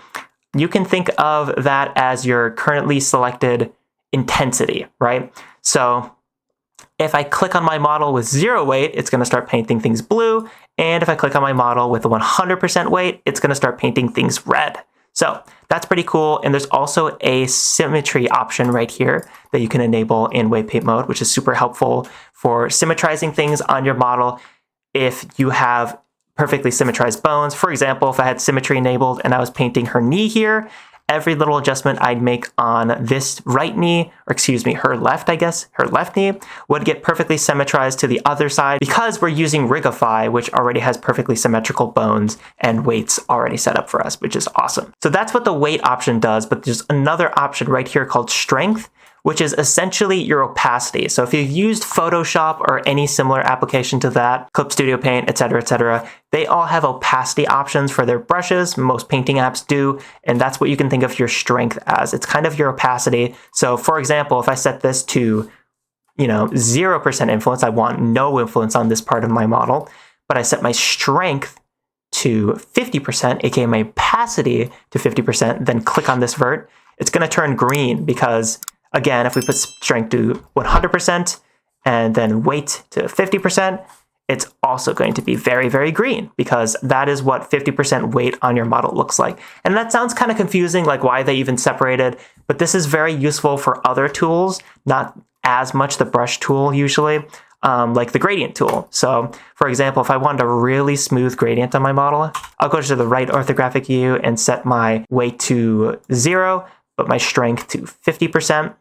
You can think of that as your currently selected intensity, right? So if I click on my model with 0 weight, it's gonna start painting things blue. And if I click on my model with 100% weight, it's gonna start painting things red. So that's pretty cool. And there's also a symmetry option right here that you can enable in weight paint mode, which is super helpful for symmetrizing things on your model if you have perfectly symmetrized bones. For example, if I had symmetry enabled and I was painting her knee here, every little adjustment I'd make on this right knee, or excuse me, her left, I guess, her left knee, would get perfectly symmetrized to the other side because we're using Rigify, which already has perfectly symmetrical bones and weights already set up for us, which is awesome. So that's what the weight option does, but there's another option right here called strength, which is essentially your opacity. So if you've used Photoshop or any similar application to that, Clip Studio Paint, etc., they all have opacity options for their brushes. Most painting apps do, and that's what you can think of your strength as. It's kind of your opacity. So for example, if I set this to, 0% influence, I want no influence on this part of my model, but I set my strength to 50%, aka my opacity to 50%, then click on this vert, it's gonna turn green because again, if we put strength to 100% and then weight to 50%, it's also going to be very, very green because that is what 50% weight on your model looks like. And that sounds kind of confusing, like why they even separated, but this is very useful for other tools, not as much the brush tool usually, like the gradient tool. So for example, if I wanted a really smooth gradient on my model, I'll go to the right orthographic view and set my weight to 0, but my strength to 50%.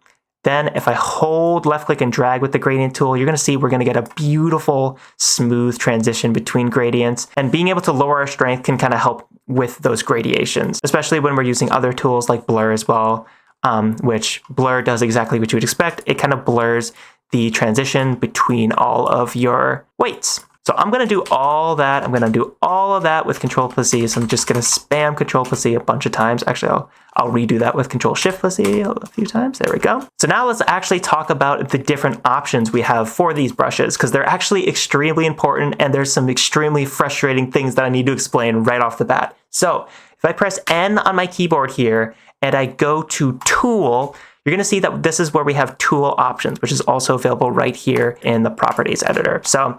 Then if I hold left click and drag with the gradient tool, you're gonna see we're gonna get a beautiful smooth transition between gradients. And being able to lower our strength can kind of help with those gradations, especially when we're using other tools like blur as well, which blur does exactly what you would expect. It kind of blurs the transition between all of your weights. So I'm going to do all that. I'm going to do all of that with Control+C. So I'm just going to spam Control+C a bunch of times. Actually, I'll redo that with Control+Shift+C a few times. There we go. So now let's actually talk about the different options we have for these brushes, because they're actually extremely important and there's some extremely frustrating things that I need to explain right off the bat. So if I press N on my keyboard here and I go to Tool, you're going to see that this is where we have tool options, which is also available right here in the properties editor. So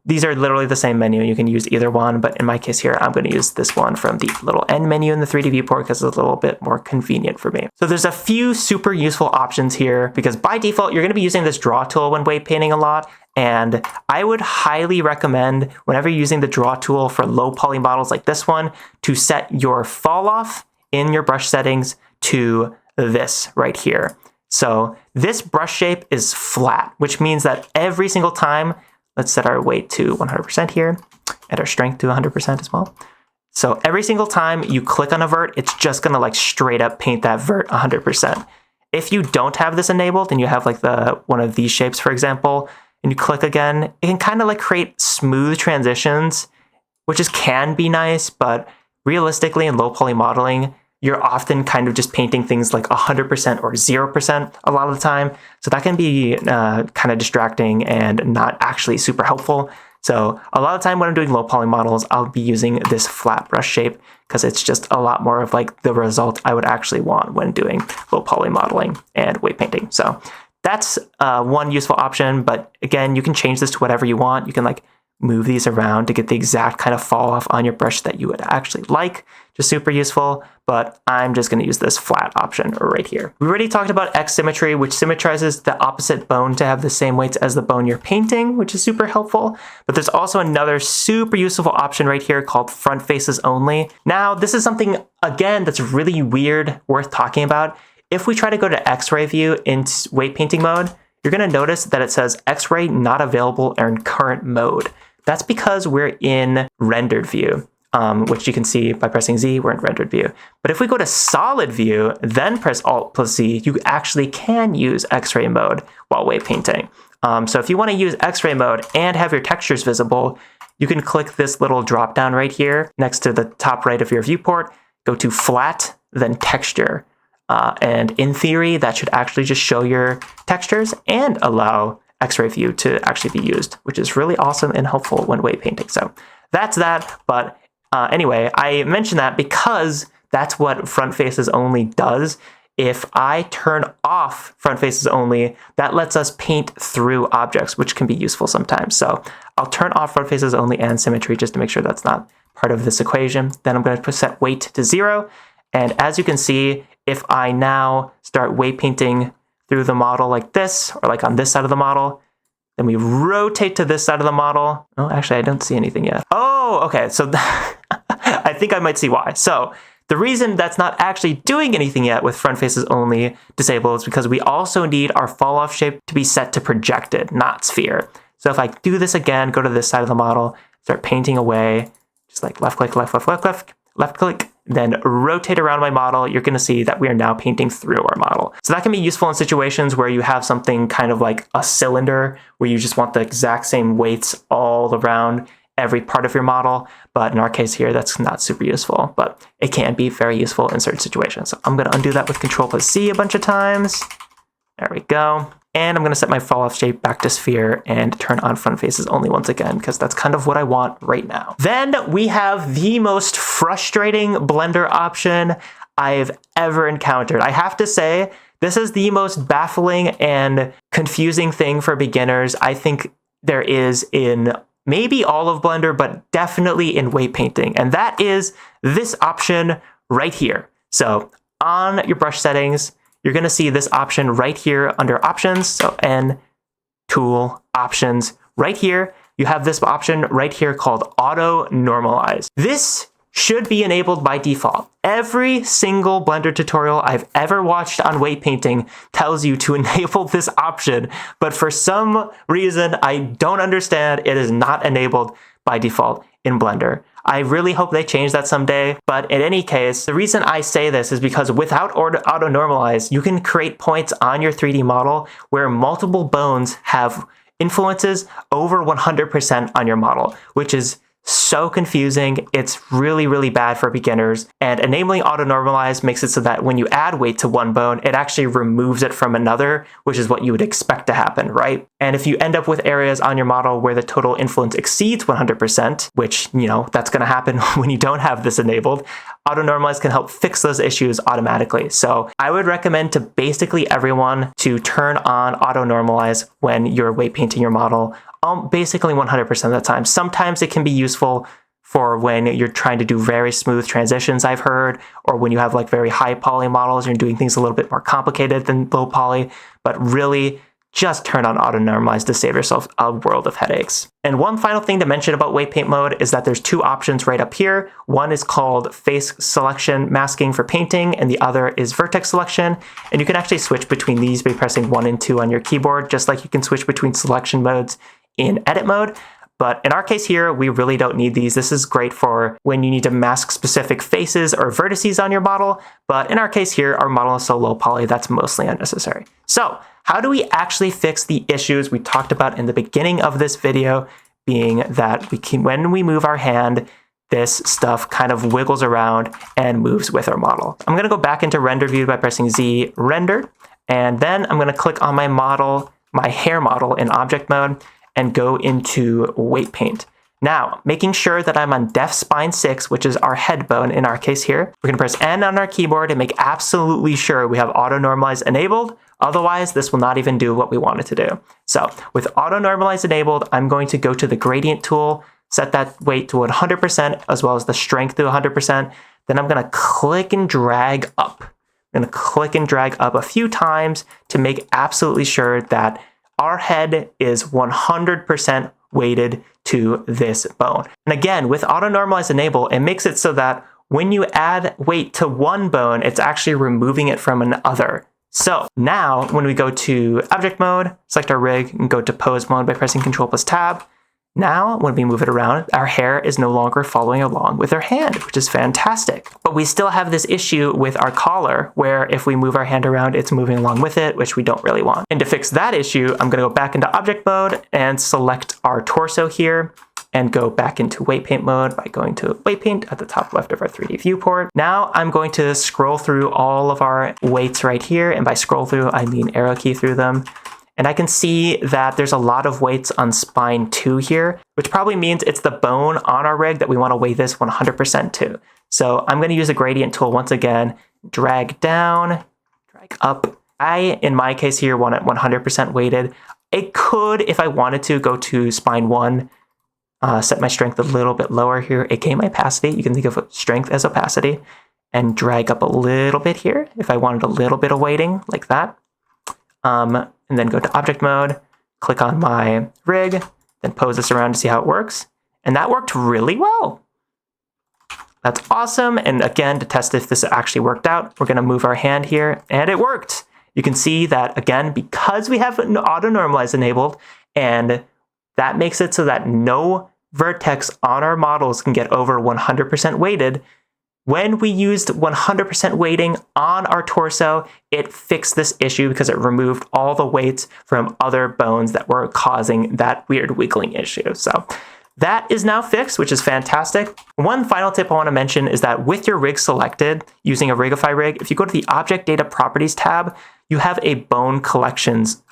these are literally the same menu. You can use either one, but in my case here, I'm going to use this one from the little N menu in the 3D viewport because it's a little bit more convenient for me. So there's a few super useful options here because by default, you're going to be using this draw tool when wave painting a lot. And I would highly recommend whenever you're using the draw tool for low poly models like this one to set your fall off in your brush settings to this right here. So this brush shape is flat, which means that every single time, let's set our weight to 100% here and our strength to 100% as well. So every single time you click on a vert, it's just gonna like straight up paint that vert 100%. If you don't have this enabled and you have like one of these shapes, for example, and you click again, it can kind of like create smooth transitions, which can be nice, but realistically in low poly modeling, you're often kind of just painting things like 100% or 0% a lot of the time. So that can be kind of distracting and not actually super helpful. So a lot of the time when I'm doing low poly models, I'll be using this flat brush shape because it's just a lot more of like the result I would actually want when doing low poly modeling and wave painting. So that's one useful option. But again, you can change this to whatever you want. You can like move these around to get the exact kind of fall off on your brush that you would actually like. Just super useful, but I'm just going to use this flat option right here. We already talked about X symmetry, which symmetrizes the opposite bone to have the same weights as the bone you're painting, which is super helpful. But there's also another super useful option right here called front faces only. Now, this is something, again, that's really weird, worth talking about. If we try to go to X-ray view in wave painting mode, you're going to notice that it says X-ray not available or in current mode. That's because we're in rendered view. Which you can see by pressing Z, we're in rendered view. But if we go to solid view, then press Alt+Z, you actually can use X-ray mode while wave painting. So if you want to use X-ray mode and have your textures visible, you can click this little drop down right here next to the top right of your viewport, go to flat, then texture. And in theory, that should actually just show your textures and allow X-ray view to actually be used, which is really awesome and helpful when wave painting. So that's that, but anyway, I mention that because that's what front faces only does. If I turn off front faces only, that lets us paint through objects, which can be useful sometimes. So I'll turn off front faces only and symmetry just to make sure that's not part of this equation. Then I'm going to set weight to 0. And as you can see, if I now start wave painting through the model like this, or like on this side of the model, then we rotate to this side of the model. Oh, actually, I don't see anything yet. Oh, okay. So I think I might see why. So the reason that's not actually doing anything yet with front faces only disabled is because we also need our fall off shape to be set to projected, not sphere. So if I do this again, go to this side of the model, start painting away, just like left click, left click, then rotate around my model, you're going to see that we are now painting through our model. So that can be useful in situations where you have something kind of like a cylinder where you just want the exact same weights all around every part of your model. But in our case here, that's not super useful, but it can be very useful in certain situations. So I'm going to undo that with Control+C a bunch of times. There we go. And I'm going to set my fall off shape back to sphere and turn on front faces only once again, because that's kind of what I want right now. Then we have the most frustrating Blender option I've ever encountered. I have to say, this is the most baffling and confusing thing for beginners I think there is in maybe all of Blender, but definitely in wave painting. And that is this option right here. So on your brush settings, you're going to see this option right here under options. So N, tool, options. Right here, you have this option right here called auto normalize. This should be enabled by default. Every single Blender tutorial I've ever watched on wave painting tells you to enable this option, but for some reason I don't understand, it is not enabled by default in Blender. I really hope they change that someday, but in any case, the reason I say this is because without auto-normalize, you can create points on your 3D model where multiple bones have influences over 100% on your model, which is so confusing. It's really, really bad for beginners. And enabling auto normalize makes it so that when you add weight to one bone, it actually removes it from another, which is what you would expect to happen, right? And if you end up with areas on your model where the total influence exceeds 100%, which, that's going to happen when you don't have this enabled, auto normalize can help fix those issues automatically. So I would recommend to basically everyone to turn on auto normalize when you're weight painting your model. Basically 100% of the time. Sometimes it can be useful for when you're trying to do very smooth transitions, I've heard, or when you have like very high poly models and you're doing things a little bit more complicated than low poly, but really just turn on auto normalize to save yourself a world of headaches. And one final thing to mention about weight paint mode is that there's two options right up here. One is called face selection masking for painting, and the other is vertex selection. And you can actually switch between these by pressing 1 and 2 on your keyboard, just like you can switch between selection modes in edit mode. But in our case here, we really don't need these. This is great for when you need to mask specific faces or vertices on your model. But in our case here, our model is so low poly, that's mostly unnecessary. So how do we actually fix the issues we talked about in the beginning of this video, being that when we move our hand, this stuff kind of wiggles around and moves with our model. I'm going to go back into render view by pressing Z render, and then I'm going to click on my model, my hair model in object mode, and go into weight paint. Now, making sure that I'm on def spine 6, which is our head bone in our case here, we're going to press N on our keyboard and make absolutely sure we have auto normalize enabled. Otherwise, this will not even do what we want it to do. So with auto normalize enabled, I'm going to go to the gradient tool, set that weight to 100% as well as the strength to 100%. Then I'm going to click and drag up. I'm going to click and drag up a few times to make absolutely sure that our head is 100% weighted to this bone. And again, with auto normalize enable, it makes it so that when you add weight to one bone, it's actually removing it from another. So now when we go to object mode, select our rig and go to pose mode by pressing Ctrl+Tab. Now, when we move it around, our hair is no longer following along with our hand, which is fantastic. But we still have this issue with our collar, where if we move our hand around, it's moving along with it, which we don't really want. And to fix that issue, I'm going to go back into object mode and select our torso here and go back into weight paint mode by going to weight paint at the top left of our 3D viewport. Now I'm going to scroll through all of our weights right here. And by scroll through, I mean arrow key through them. And I can see that there's a lot of weights on spine 2 here, which probably means it's the bone on our rig that we want to weigh this 100% to. So I'm going to use a gradient tool once again, drag down, drag up. I, in my case here, want it 100% weighted. It could, if I wanted to, go to spine 1, set my strength a little bit lower here, aka my opacity. You can think of strength as opacity, and drag up a little bit here if I wanted a little bit of weighting, like that. And then go to object mode, click on my rig, then pose this around to see how it works. And that worked really well. That's awesome. And again, to test if this actually worked out, we're going to move our hand here, and it worked. You can see that, again, because we have auto normalize enabled, and that makes it so that no vertex on our models can get over 100% weighted. When we used 100% weighting on our torso, it fixed this issue because it removed all the weights from other bones that were causing that weird wiggling issue. So that is now fixed, which is fantastic. One final tip I want to mention is that with your rig selected, using a Rigify rig, if you go to the Object Data Properties tab, you have a bone collections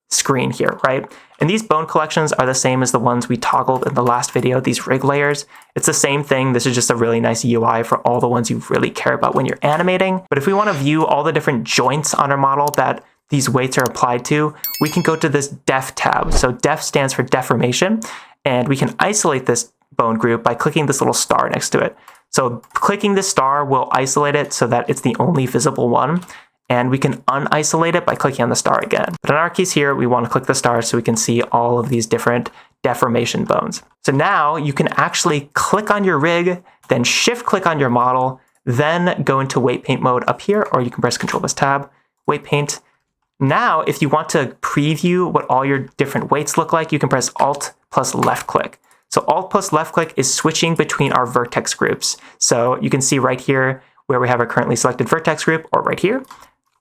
screen here, right? And these bone collections are the same as the ones we toggled in the last video, these rig layers. It's the same thing. This is just a really nice UI for all the ones you really care about when you're animating. But if we want to view all the different joints on our model that these weights are applied to, we can go to this Def tab. So Def stands for deformation, and we can isolate this bone group by clicking this little star next to it. So clicking this star will isolate it so that it's the only visible one. And we can unisolate it by clicking on the star again. But in our case here, we want to click the star so we can see all of these different deformation bones. So now you can actually click on your rig, then shift click on your model, then go into weight paint mode up here, or you can press Ctrl+Tab, weight paint. Now, if you want to preview what all your different weights look like, you can press Alt plus left click. So Alt plus left click is switching between our vertex groups. So you can see right here where we have our currently selected vertex group, or right here.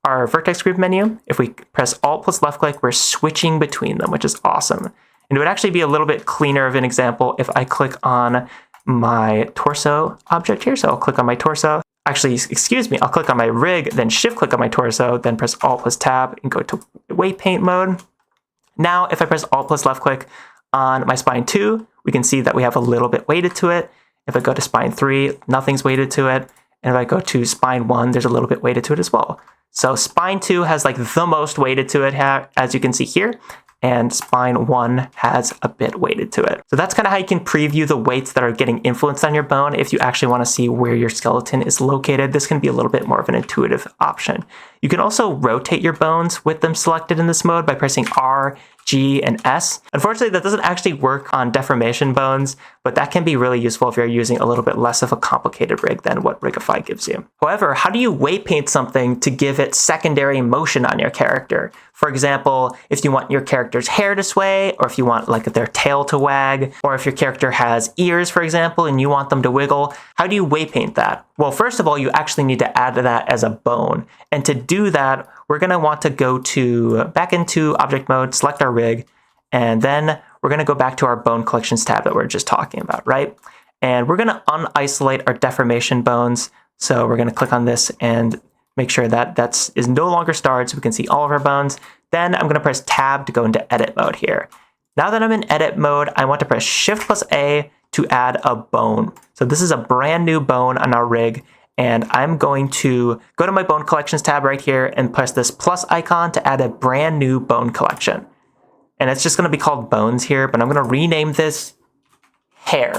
our vertex group menu, if we press Alt plus left click, we're switching between them, which is awesome. And it would actually be a little bit cleaner of an example if I click on my torso object here. So I'll click on my torso. Actually, excuse me, I'll click on my rig, then shift click on my torso, then press Alt plus tab and go to weight paint mode. Now, if I press Alt plus left click on my spine 2, we can see that we have a little bit weighted to it. If I go to spine 3, nothing's weighted to it. And if I go to spine 1, there's a little bit weighted to it as well. So spine 2 has like the most weighted to it, as you can see here. And spine 1 has a bit weighted to it. So that's kind of how you can preview the weights that are getting influenced on your bone. If you actually want to see where your skeleton is located, this can be a little bit more of an intuitive option. You can also rotate your bones with them selected in this mode by pressing R, G, and S. Unfortunately, that doesn't actually work on deformation bones, but that can be really useful if you're using a little bit less of a complicated rig than what Rigify gives you. However, how do you weight paint something to give it secondary motion on your character? For example, if you want your character's hair to sway, or if you want like their tail to wag, or if your character has ears, for example, and you want them to wiggle, how do you weight paint that? Well, first of all, you actually need to add that as a bone. And to do that, we're going to want to go back into object mode, select our rig, and then we're going to go back to our bone collections tab that we we're just talking about, right? And we're going to unisolate our deformation bones. So we're going to click on this and make sure that that is no longer starred so we can see all of our bones. Then I'm going to press tab to go into edit mode here. Now that I'm in edit mode, I want to press shift plus A to add a bone. So this is a brand new bone on our rig. And I'm going to go to my bone collections tab right here and press this plus icon to add a brand new bone collection. And it's just going to be called bones here, but I'm going to rename this hair.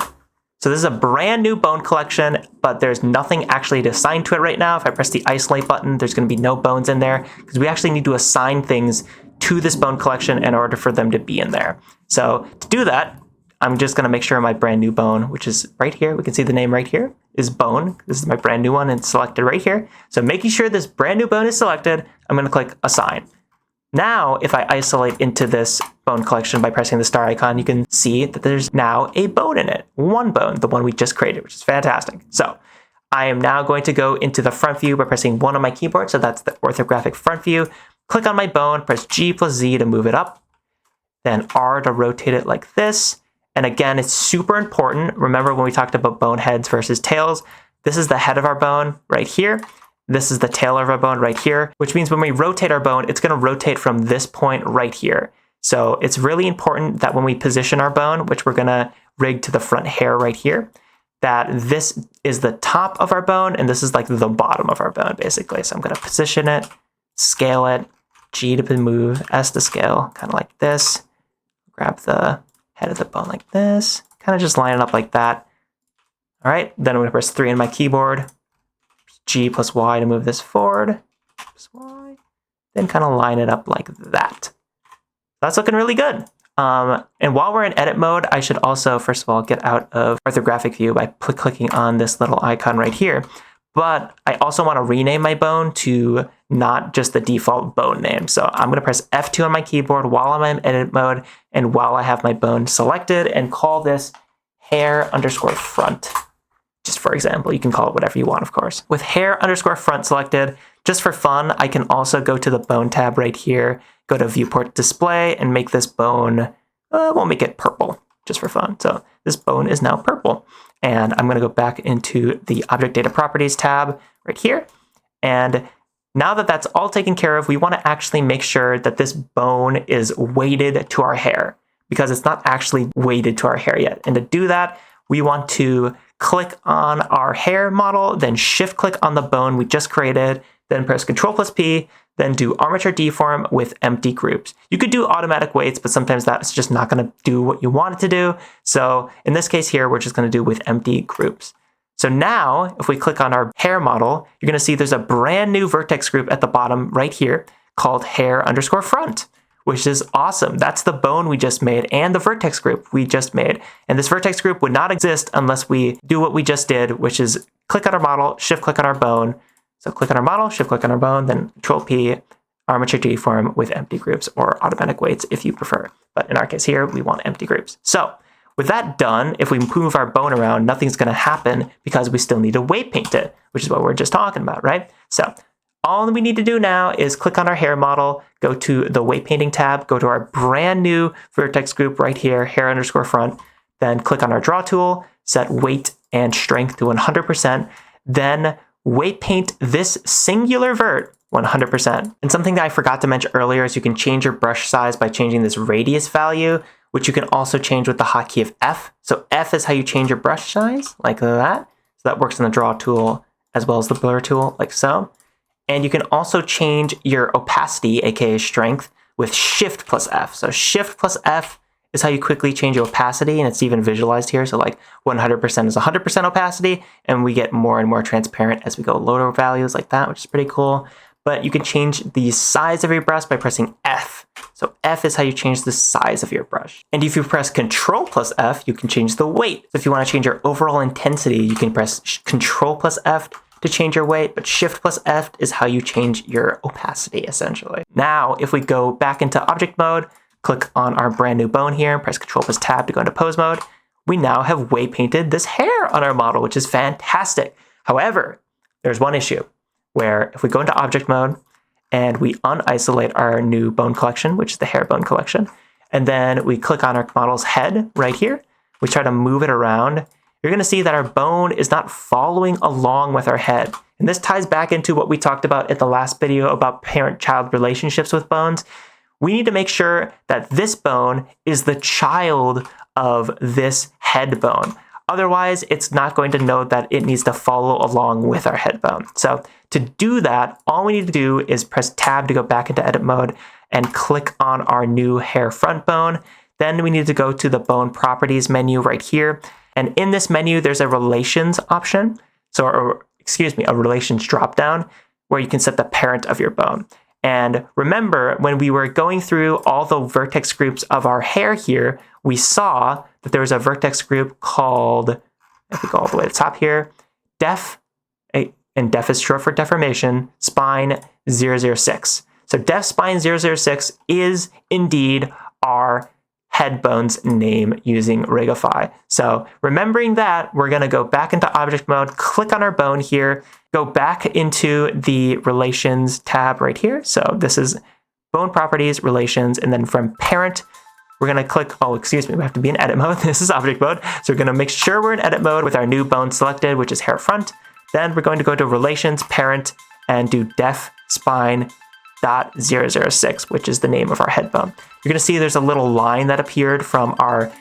So this is a brand new bone collection, but there's nothing actually assigned to it right now. If I press the isolate button, there's going to be no bones in there because we actually need to assign things to this bone collection in order for them to be in there. So to do that, I'm just going to make sure my brand new bone, which is right here, we can see the name right here, is bone. This is my brand new one and it's selected right here. So making sure this brand new bone is selected, I'm going to click assign. Now, if I isolate into this bone collection by pressing the star icon, you can see that there's now a bone in it. One bone, the one we just created, which is fantastic. So I am now going to go into the front view by pressing 1 on my keyboard. So that's the orthographic front view. Click on my bone, press G plus Z to move it up, then R to rotate it like this. And again, it's super important. Remember when we talked about bone heads versus tails, this is the head of our bone right here. This is the tail of our bone right here, which means when we rotate our bone, it's going to rotate from this point right here. So it's really important that when we position our bone, which we're going to rig to the front hair right here, that this is the top of our bone and this is like the bottom of our bone, basically. So I'm going to position it, scale it, G to move, S to scale, kind of like this. Grab the head of the bone like this, kind of just line it up like that. All right, then I'm going to press 3 on my keyboard, G plus Y to move this forward, plus Y, then kind of line it up like that. That's looking really good. And while we're in edit mode, I should also, first of all, get out of orthographic view by clicking on this little icon right here. But I also want to rename my bone to not just the default bone name. So I'm going to press F2 on my keyboard while I'm in edit mode and while I have my bone selected and call this hair underscore front. Just for example, you can call it whatever you want, of course. With hair underscore front selected, just for fun, I can also go to the bone tab right here, go to viewport display and make this bone, we'll make it purple just for fun. So this bone is now purple. And I'm going to go back into the Object Data Properties tab right here. And now that that's all taken care of, we want to actually make sure that this bone is weighted to our hair because it's not actually weighted to our hair yet. And to do that, we want to click on our hair model, then shift click on the bone we just created, then press Ctrl plus P, then do armature deform with empty groups. You could do automatic weights, but sometimes that's just not going to do what you want it to do. So in this case here, we're just going to do with empty groups. So now if we click on our hair model, you're going to see there's a brand new vertex group at the bottom right here called hair underscore front, which is awesome. That's the bone we just made and the vertex group we just made. And this vertex group would not exist unless we do what we just did, which is click on our model, shift click on our bone. So click on our model, shift click on our bone, then Control P, armature deform with empty groups or automatic weights if you prefer. But in our case here, we want empty groups. So with that done, if we move our bone around, nothing's going to happen because we still need to weight paint it, which is what we're just talking about, right? So All we need to do now is click on our hair model, go to the weight painting tab, go to our brand new vertex group right here, hair underscore front, then click on our draw tool, set weight and strength to 100%, then weight paint this singular vert 100%. And something that I forgot to mention earlier is you can change your brush size by changing this radius value, which you can also change with the hotkey of F. So F is how you change your brush size, like that. So that works in the draw tool as well as the blur tool, like so. And you can also change your opacity, aka strength, with Shift plus F. So Shift plus F is how you quickly change your opacity, and it's even visualized here. So like 100% is 100% opacity, and we get more and more transparent as we go lower values like that, which is pretty cool. But you can change the size of your brush by pressing F. So F is how you change the size of your brush. And if you press Control plus F, you can change the weight. So if you want to change your overall intensity, you can press Control plus F to change your weight, but Shift plus F is how you change your opacity, essentially. Now, if we go back into object mode, click on our brand new bone here, press Control plus Tab to go into pose mode, we now have weight painted this hair on our model, which is fantastic. However, there's one issue where if we go into object mode and we unisolate our new bone collection, which is the hair bone collection, and then we click on our model's head right here, we try to move it around, you're going to see that our bone is not following along with our head. And this ties back into what we talked about in the last video about parent-child relationships with bones. We need to make sure that this bone is the child of this head bone. Otherwise, it's not going to know that it needs to follow along with our head bone. So to do that, all we need to do is press Tab to go back into edit mode and click on our new hair front bone. Then we need to go to the bone properties menu right here. And in this menu, there's a relations option. So, a relations dropdown where you can set the parent of your bone. And remember, when we were going through all the vertex groups of our hair here, we saw that there was a vertex group called, if we go all the way to the top here, def, and def is short for deformation, spine 006. So def spine 006 is indeed our head bone's name using Rigify. So remembering that, we're going to go back into object mode, click on our bone here, go back into the relations tab right here. So this is bone properties, relations, and then from parent, we're going to click, we have to be in edit mode. This is object mode. So we're going to make sure we're in edit mode with our new bone selected, which is hair front. Then we're going to go to relations, parent, and do def spine .006, which is the name of our head bone. You're going to see there's a little line that appeared from our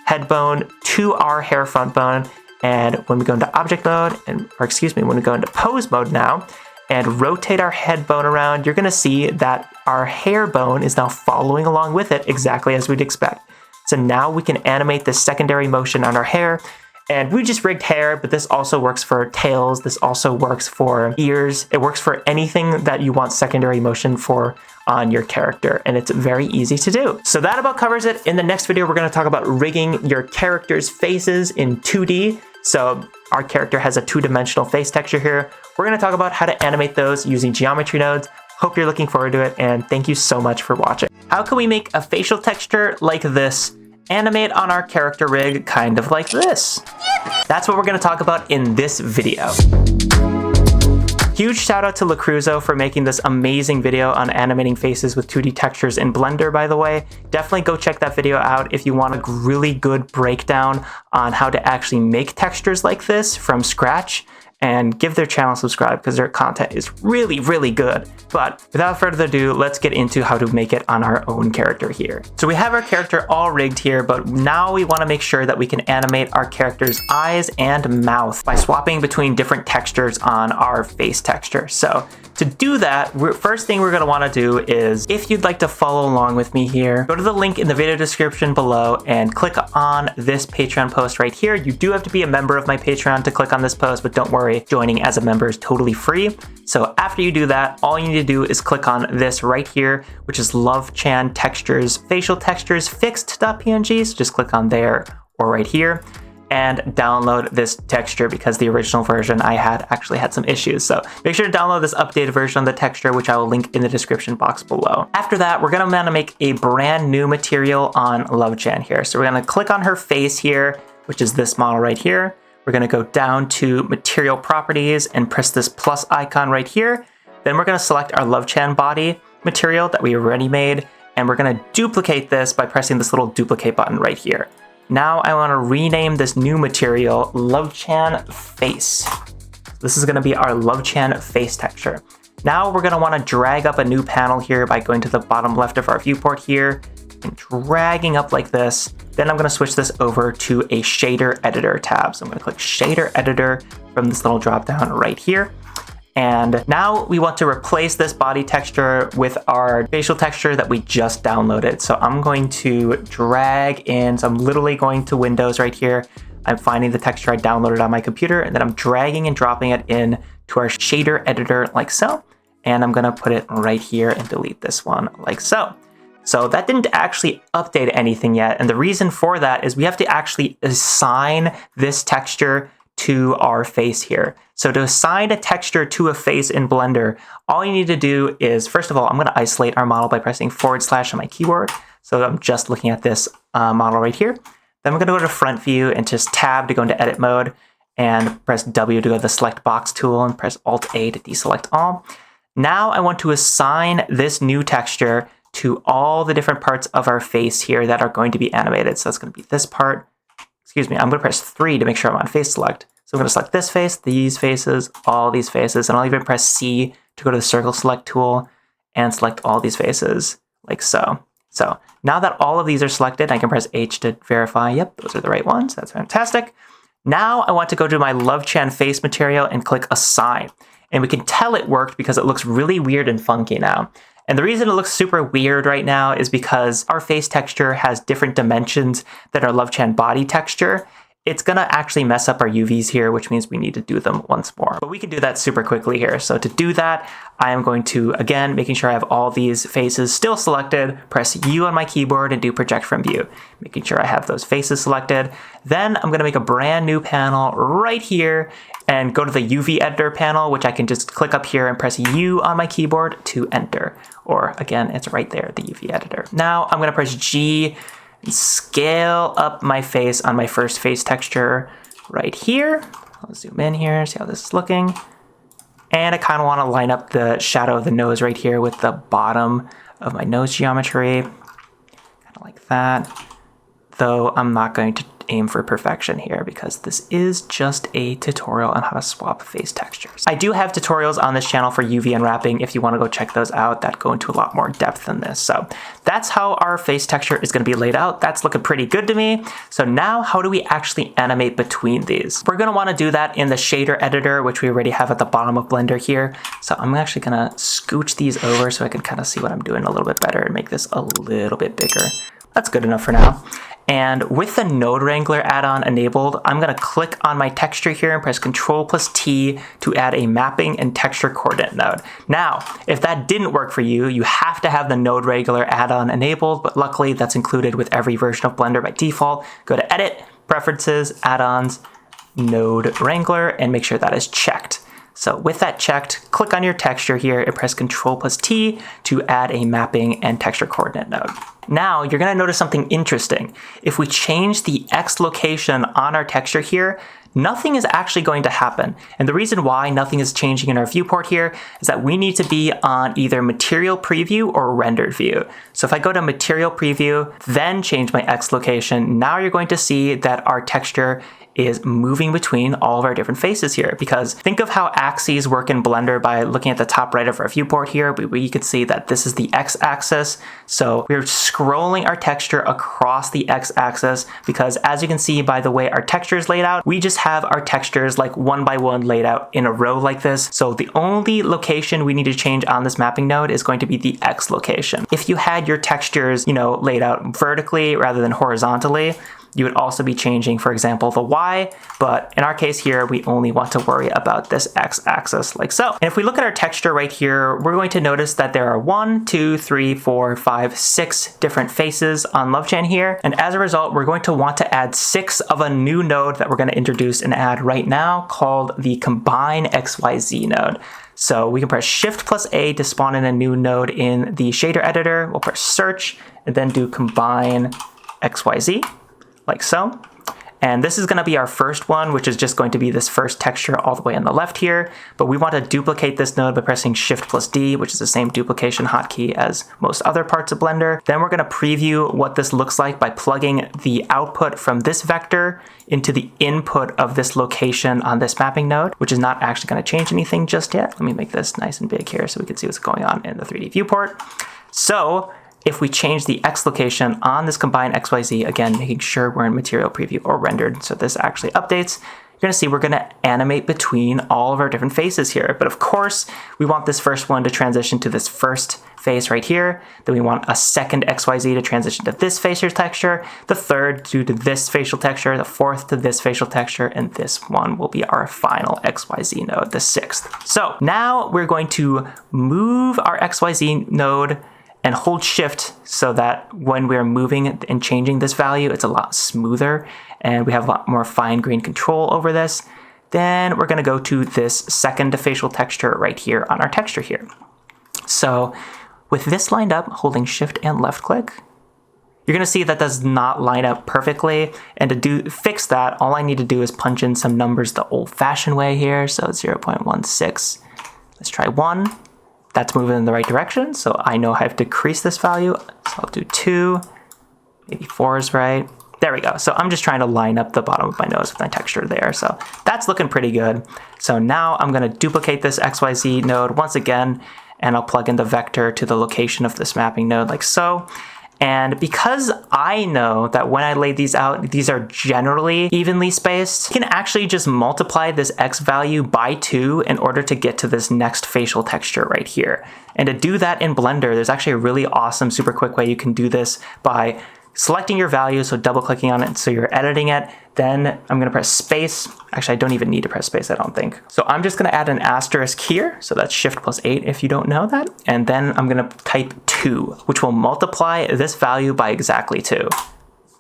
head bone to our hair front bone. And when we go into object mode, when we go into pose mode now and rotate our head bone around, you're going to see that our hair bone is now following along with it exactly as we'd expect. So now we can animate this secondary motion on our hair. And we just rigged hair, but this also works for tails. This also works for ears. It works for anything that you want secondary motion for on your character, and it's very easy to do. So that about covers it. In the next video, we're going to talk about rigging your character's faces in 2D. So our character has a two-dimensional face texture here. We're going to talk about how to animate those using geometry nodes. Hope you're looking forward to it, and thank you so much for watching. How can we make a facial texture like this animate on our character rig kind of like this? That's what we're going to talk about in this video. Huge shout out to Lacruzo for making this amazing video on animating faces with 2D textures in Blender, by the way. Definitely go check that video out if you want a really good breakdown on how to actually make textures like this from scratch. And give their channel a subscribe because their content is really, really good. But without further ado, let's get into how to make it on our own character here. So we have our character all rigged here, but now we want to make sure that we can animate our character's eyes and mouth by swapping between different textures on our face texture. So to do that, first thing we're going to want to do is, if you'd like to follow along with me here, go to the link in the video description below and click on this Patreon post right here. You do have to be a member of my Patreon to click on this post, but don't worry, joining as a member is totally free. So after you do that, all you need to do is click on this right here, which is Love-chan textures, facial textures fixed.png. So just click on there or right here and download this texture because the original version I had actually had some issues. So make sure to download this updated version of the texture, which I will link in the description box below. After that, we're going to want to make a brand new material on Love-chan here. So we're going to click on her face here, which is this model right here. We're going to go down to material properties and press this plus icon right here. Then we're going to select our Love-chan body material that we already made, and we're going to duplicate this by pressing this little duplicate button right here. Now I want to rename this new material Love-chan Face. This is going to be our Love-chan face texture. Now we're going to want to drag up a new panel here by going to the bottom left of our viewport here and dragging up like this. Then I'm going to switch this over to a shader editor tab. So I'm going to click shader editor from this little drop down right here. And now we want to replace this body texture with our facial texture that we just downloaded. So I'm going to drag in, so I'm literally going to Windows right here. I'm finding the texture I downloaded on my computer, and then I'm dragging and dropping it in to our shader editor like so. And I'm gonna put it right here and delete this one like so. So that didn't actually update anything yet. And the reason for that is we have to actually assign this texture to our face here. So to assign a texture to a face in Blender, all you need to do is, first of all, I'm going to isolate our model by pressing / on my keyboard. So I'm just looking at this model right here. Then we're going to go to front view and just tab to go into edit mode and press W to go to the select box tool and press Alt A to deselect all. Now I want to assign this new texture to all the different parts of our face here that are going to be animated. So that's going to be this part. Excuse me, I'm going to press 3 to make sure I'm on face select. So I'm going to select this face, these faces, all these faces, and I'll even press C to go to the circle select tool and select all these faces like so. So now that all of these are selected, I can press H to verify, yep, those are the right ones. That's fantastic. Now I want to go to my Love-chan face material and click assign. And we can tell it worked because it looks really weird and funky now. And the reason it looks super weird right now is because our face texture has different dimensions than our Love-chan body texture. It's going to actually mess up our UVs here, which means we need to do them once more. But we can do that super quickly here. So to do that, I am going to, again, making sure I have all these faces still selected, press U on my keyboard and do project from view, making sure I have those faces selected. Then I'm going to make a brand new panel right here and go to the UV editor panel, which I can just click up here and press U on my keyboard to enter. Or again, it's right there, the UV editor. Now I'm going to press G and scale up my face on my first face texture right here. I'll zoom in here, see how this is looking. And I kind of want to line up the shadow of the nose right here with the bottom of my nose geometry. Kind of like that. Though I'm not going to aim for perfection here because this is just a tutorial on how to swap face textures. I do have tutorials on this channel for UV unwrapping if you want to go check those out that go into a lot more depth than this. So that's how our face texture is going to be laid out. That's looking pretty good to me. So now how do we actually animate between these? We're going to want to do that in the shader editor, which we already have at the bottom of Blender here. So I'm actually going to scooch these over so I can kind of see what I'm doing a little bit better and make this a little bit bigger. That's good enough for now. And with the Node Wrangler add-on enabled, I'm going to click on my texture here and press Ctrl+T to add a mapping and texture coordinate node. Now, if that didn't work for you, you have to have the Node Wrangler add-on enabled, but luckily that's included with every version of Blender by default. Go to Edit, Preferences, Add-ons, Node Wrangler, and make sure that is checked. So with that checked, click on your texture here and press Ctrl+T to add a mapping and texture coordinate node. Now you're going to notice something interesting. If we change the X location on our texture here, nothing is actually going to happen. And the reason why nothing is changing in our viewport here is that we need to be on either material preview or rendered view. So if I go to material preview, then change my X location, now you're going to see that our texture is moving between all of our different faces here. Because think of how axes work in Blender by looking at the top right of our viewport here. We can see that this is the X-axis. So we're scrolling our texture across the X-axis because as you can see by the way our texture is laid out, we just have our textures like one by one laid out in a row like this. So the only location we need to change on this mapping node is going to be the X location. If you had your textures, laid out vertically rather than horizontally, you would also be changing, for example, the Y, but in our case here, we only want to worry about this X-axis like so. And if we look at our texture right here, we're going to notice that there are 1, 2, 3, 4, 5, 6 different faces on Love-chan here. And as a result, we're going to want to add 6 of a new node that we're going to introduce and add right now called the Combine XYZ node. So we can press Shift+A to spawn in a new node in the shader editor. We'll press Search and then do Combine XYZ. Like so. And this is going to be our first one, which is just going to be this first texture all the way on the left here. But we want to duplicate this node by pressing Shift plus D, which is the same duplication hotkey as most other parts of Blender. Then we're going to preview what this looks like by plugging the output from this vector into the input of this location on this mapping node, which is not actually going to change anything just yet. Let me make this nice and big here so we can see what's going on in the 3D viewport. So if we change the X location on this combine XYZ, again, making sure we're in material preview or rendered, so this actually updates, you're gonna see we're gonna animate between all of our different faces here. But of course, we want this first one to transition to this first face right here. Then we want a second XYZ to transition to this facial texture, the third to this facial texture, the fourth to this facial texture, and this one will be our final XYZ node, the sixth. So now we're going to move our XYZ node and hold Shift so that when we're moving and changing this value, it's a lot smoother and we have a lot more fine-grained control over this. Then we're gonna go to this second facial texture right here on our texture here. So with this lined up, holding Shift and left click, you're gonna see that does not line up perfectly. And to fix that, all I need to do is punch in some numbers the old-fashioned way here. So 0.16, let's try 1. That's moving in the right direction, so I know I have to decrease this value. So I'll do 2, maybe 4 is right. There we go. So I'm just trying to line up the bottom of my nose with my texture there. So that's looking pretty good. So now I'm gonna duplicate this XYZ node once again, and I'll plug in the vector to the location of this mapping node like so. And because I know that when I lay these out, these are generally evenly spaced, you can actually just multiply this X value by 2 in order to get to this next facial texture right here. And to do that in Blender, there's actually a really awesome, super quick way you can do this by selecting your value, so double clicking on it so you're editing it. Then I'm gonna press space. Actually, I don't even need to press space, I don't think. So I'm just gonna add an asterisk here. So that's Shift plus 8 if you don't know that. And then I'm gonna type 2, which will multiply this value by exactly 2.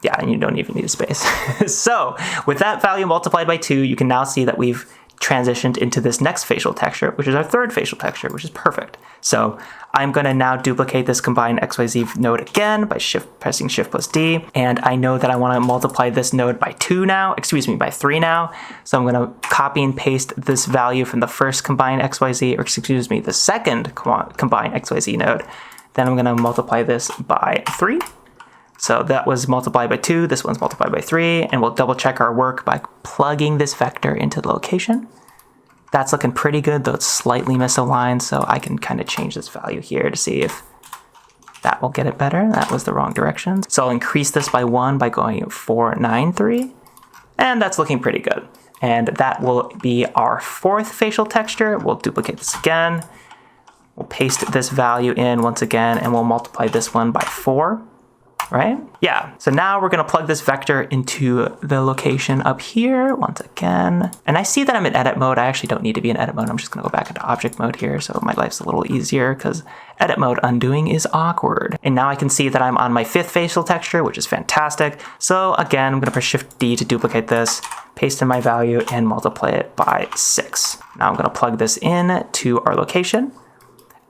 Yeah, and you don't even need a space. So with that value multiplied by 2, you can now see that we've transitioned into this next facial texture, which is our third facial texture, which is perfect. So I'm gonna now duplicate this combine XYZ node again by pressing Shift plus D. And I know that I wanna multiply this node by 3 now. So I'm gonna copy and paste this value from the first combine XYZ, or excuse me, the second combine XYZ node. Then I'm gonna multiply this by 3. So that was multiplied by 2, this one's multiplied by 3, and we'll double check our work by plugging this vector into the location. That's looking pretty good, though it's slightly misaligned, so I can kind of change this value here to see if that will get it better. That was the wrong direction. So I'll increase this by 1 by going 493, and that's looking pretty good. And that will be our fourth facial texture. We'll duplicate this again. We'll paste this value in once again, and we'll multiply this one by 4. Right? Yeah, so now we're gonna plug this vector into the location up here once again. And I see that I'm in edit mode. I actually don't need to be in edit mode. I'm just gonna go back into object mode here so my life's a little easier because edit mode undoing is awkward. And now I can see that I'm on my fifth facial texture, which is fantastic. So again, I'm gonna press Shift D to duplicate this, paste in my value and multiply it by 6. Now I'm gonna plug this in to our location.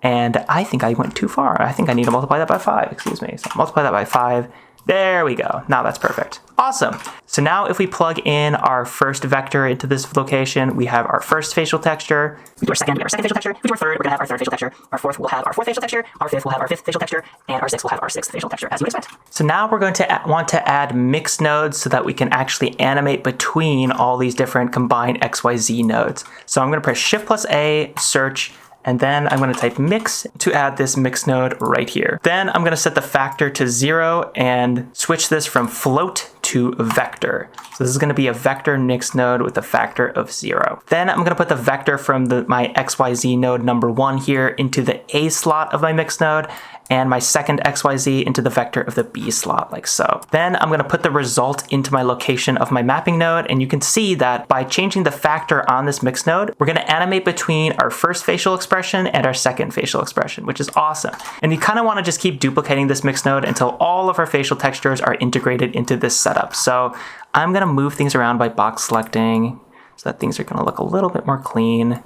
And I think I went too far. I think I need to multiply that by 5, excuse me. So multiply that by 5. There we go. Now that's perfect. Awesome. So now if we plug in our first vector into this location, we have our first facial texture. We do our second facial texture. We do our third, we're gonna have our third facial texture. Our fourth will have our fourth facial texture. Our fifth will have our fifth facial texture. And our sixth will have our sixth facial texture, as you would expect. So now we're going to want to add mix nodes so that we can actually animate between all these different combined XYZ nodes. So I'm gonna press Shift plus A, search, and then I'm gonna type mix to add this mix node right here. Then I'm gonna set the factor to 0 and switch this from float to vector. So this is gonna be a vector mix node with a factor of 0. Then I'm gonna put the vector from my XYZ node number 1 here into the A slot of my mix node, and my second XYZ into the vector of the B slot, like so. Then I'm gonna put the result into my location of my mapping node, and you can see that by changing the factor on this mix node, we're gonna animate between our first facial expression and our second facial expression, which is awesome. And you kinda wanna just keep duplicating this mix node until all of our facial textures are integrated into this setup. So I'm gonna move things around by box selecting so that things are gonna look a little bit more clean,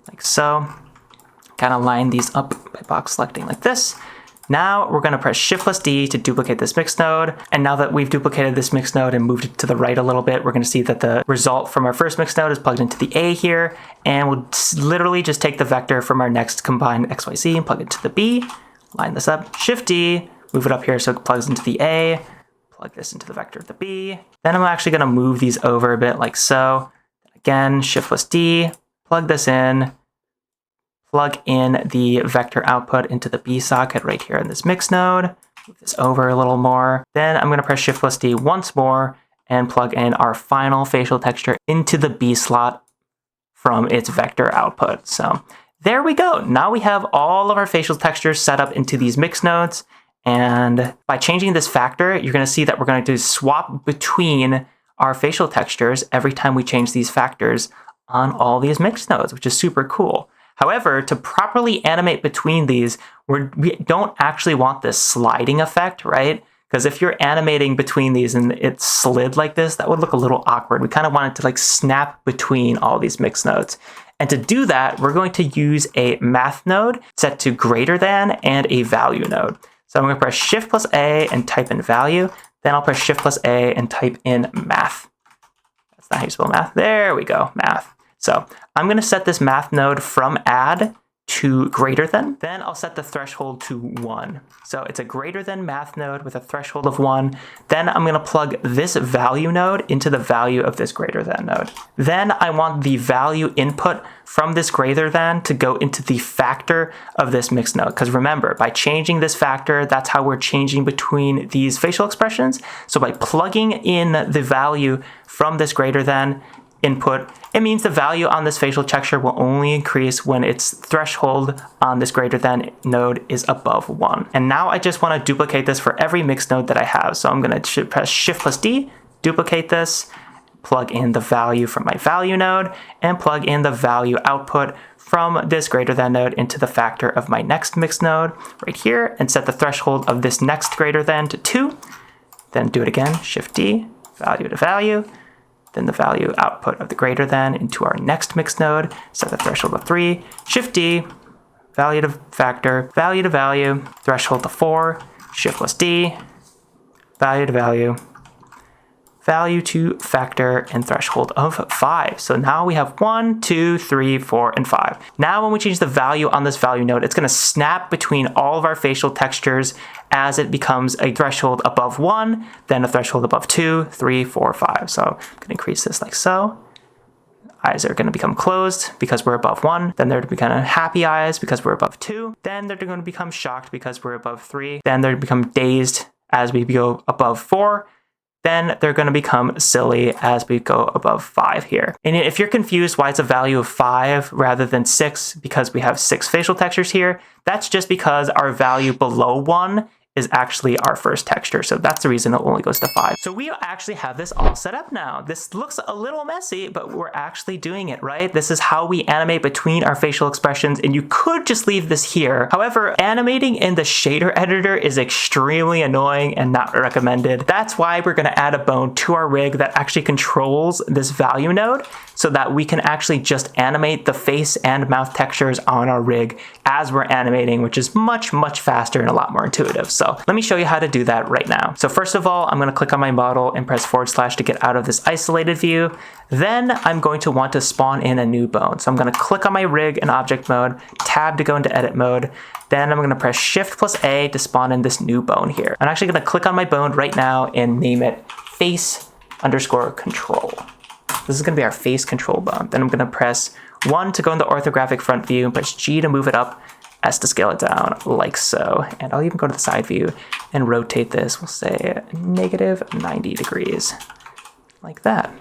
like so. Kinda line these up by box selecting like this. Now we're going to press Shift plus D to duplicate this mix node. And now that we've duplicated this mix node and moved it to the right a little bit, we're going to see that the result from our first mix node is plugged into the A here. And we'll literally just take the vector from our next combined XYZ and plug it to the B. Line this up, Shift D, move it up here so it plugs into the A. Plug this into the vector of the B. Then I'm actually going to move these over a bit like so. Again, Shift plus D, plug this in. Plug in the vector output into the B socket right here in this mix node. Move this over a little more. Then I'm going to press Shift plus D once more and plug in our final facial texture into the B slot from its vector output. So there we go. Now we have all of our facial textures set up into these mix nodes. And by changing this factor, you're going to see that we're going to swap between our facial textures every time we change these factors on all these mix nodes, which is super cool. However, to properly animate between these, we don't actually want this sliding effect, right? Because if you're animating between these and it's slid like this, that would look a little awkward. We kind of want it to like snap between all these mix nodes. And to do that, we're going to use a math node set to greater than and a value node. So I'm going to press Shift plus A and type in value. Then I'll press Shift plus A and type in math. That's not how you spell math. There we go, math. So I'm going to set this math node from add to greater than. Then I'll set the threshold to 1. So it's a greater than math node with a threshold of 1. Then I'm going to plug this value node into the value of this greater than node. Then I want the value input from this greater than to go into the factor of this mixed node. Because remember, by changing this factor, that's how we're changing between these facial expressions. So by plugging in the value from this greater than input, it means the value on this facial texture will only increase when its threshold on this greater than node is above 1. And now I just want to duplicate this for every mixed node that I have. So I'm going to press Shift plus D, duplicate this, plug in the value from my value node, and plug in the value output from this greater than node into the factor of my next mixed node right here, and set the threshold of this next greater than to 2. Then do it again, Shift D, value to value. Then the value output of the greater than into our next mixed node, set the threshold to 3, Shift D, value to factor, value to value, threshold to 4, Shift plus D, value to value, value to factor, and threshold of 5. So now we have 1, 2, 3, 4, and 5. Now when we change the value on this value node, it's going to snap between all of our facial textures as it becomes a threshold above 1, then a threshold above 2, 3, 4, 5. So I'm going to increase this like so. Eyes are going to become closed because we're above 1. Then they're to become happy eyes because we're above 2. Then they're going to become shocked because we're above 3. Then they're to become dazed as we go above 4. Then they're going to become silly as we go above 5 here. And if you're confused why it's a value of 5 rather than 6 because we have 6 facial textures here, that's just because our value below 1 is actually our first texture. So that's the reason it only goes to 5. So we actually have this all set up now. This looks a little messy, but we're actually doing it, right? This is how we animate between our facial expressions, and you could just leave this here. However, animating in the shader editor is extremely annoying and not recommended. That's why we're gonna add a bone to our rig that actually controls this value node so that we can actually just animate the face and mouth textures on our rig as we're animating, which is much, much faster and a lot more intuitive. So let me show you how to do that right now. So first of all, I'm going to click on my model and press / to get out of this isolated view. Then I'm going to want to spawn in a new bone. So I'm going to click on my rig in object mode, tab to go into edit mode. Then I'm going to press Shift plus A to spawn in this new bone here. I'm actually going to click on my bone right now and name it face_control. This is going to be our face control bone. Then I'm going to press 1 to go into orthographic front view and press G to move it up, S to scale it down like so. And I'll even go to the side view and rotate this. We'll say -90 degrees like that.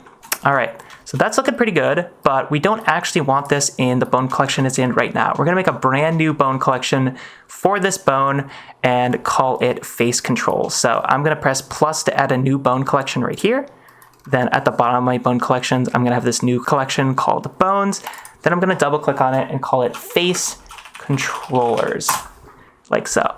All right, so that's looking pretty good, but we don't actually want this in the bone collection it's in right now. We're gonna make a brand new bone collection for this bone and call it face control. So I'm gonna press plus to add a new bone collection right here. Then at the bottom of my bone collections, I'm gonna have this new collection called bones. Then I'm gonna double click on it and call it face controllers, like so.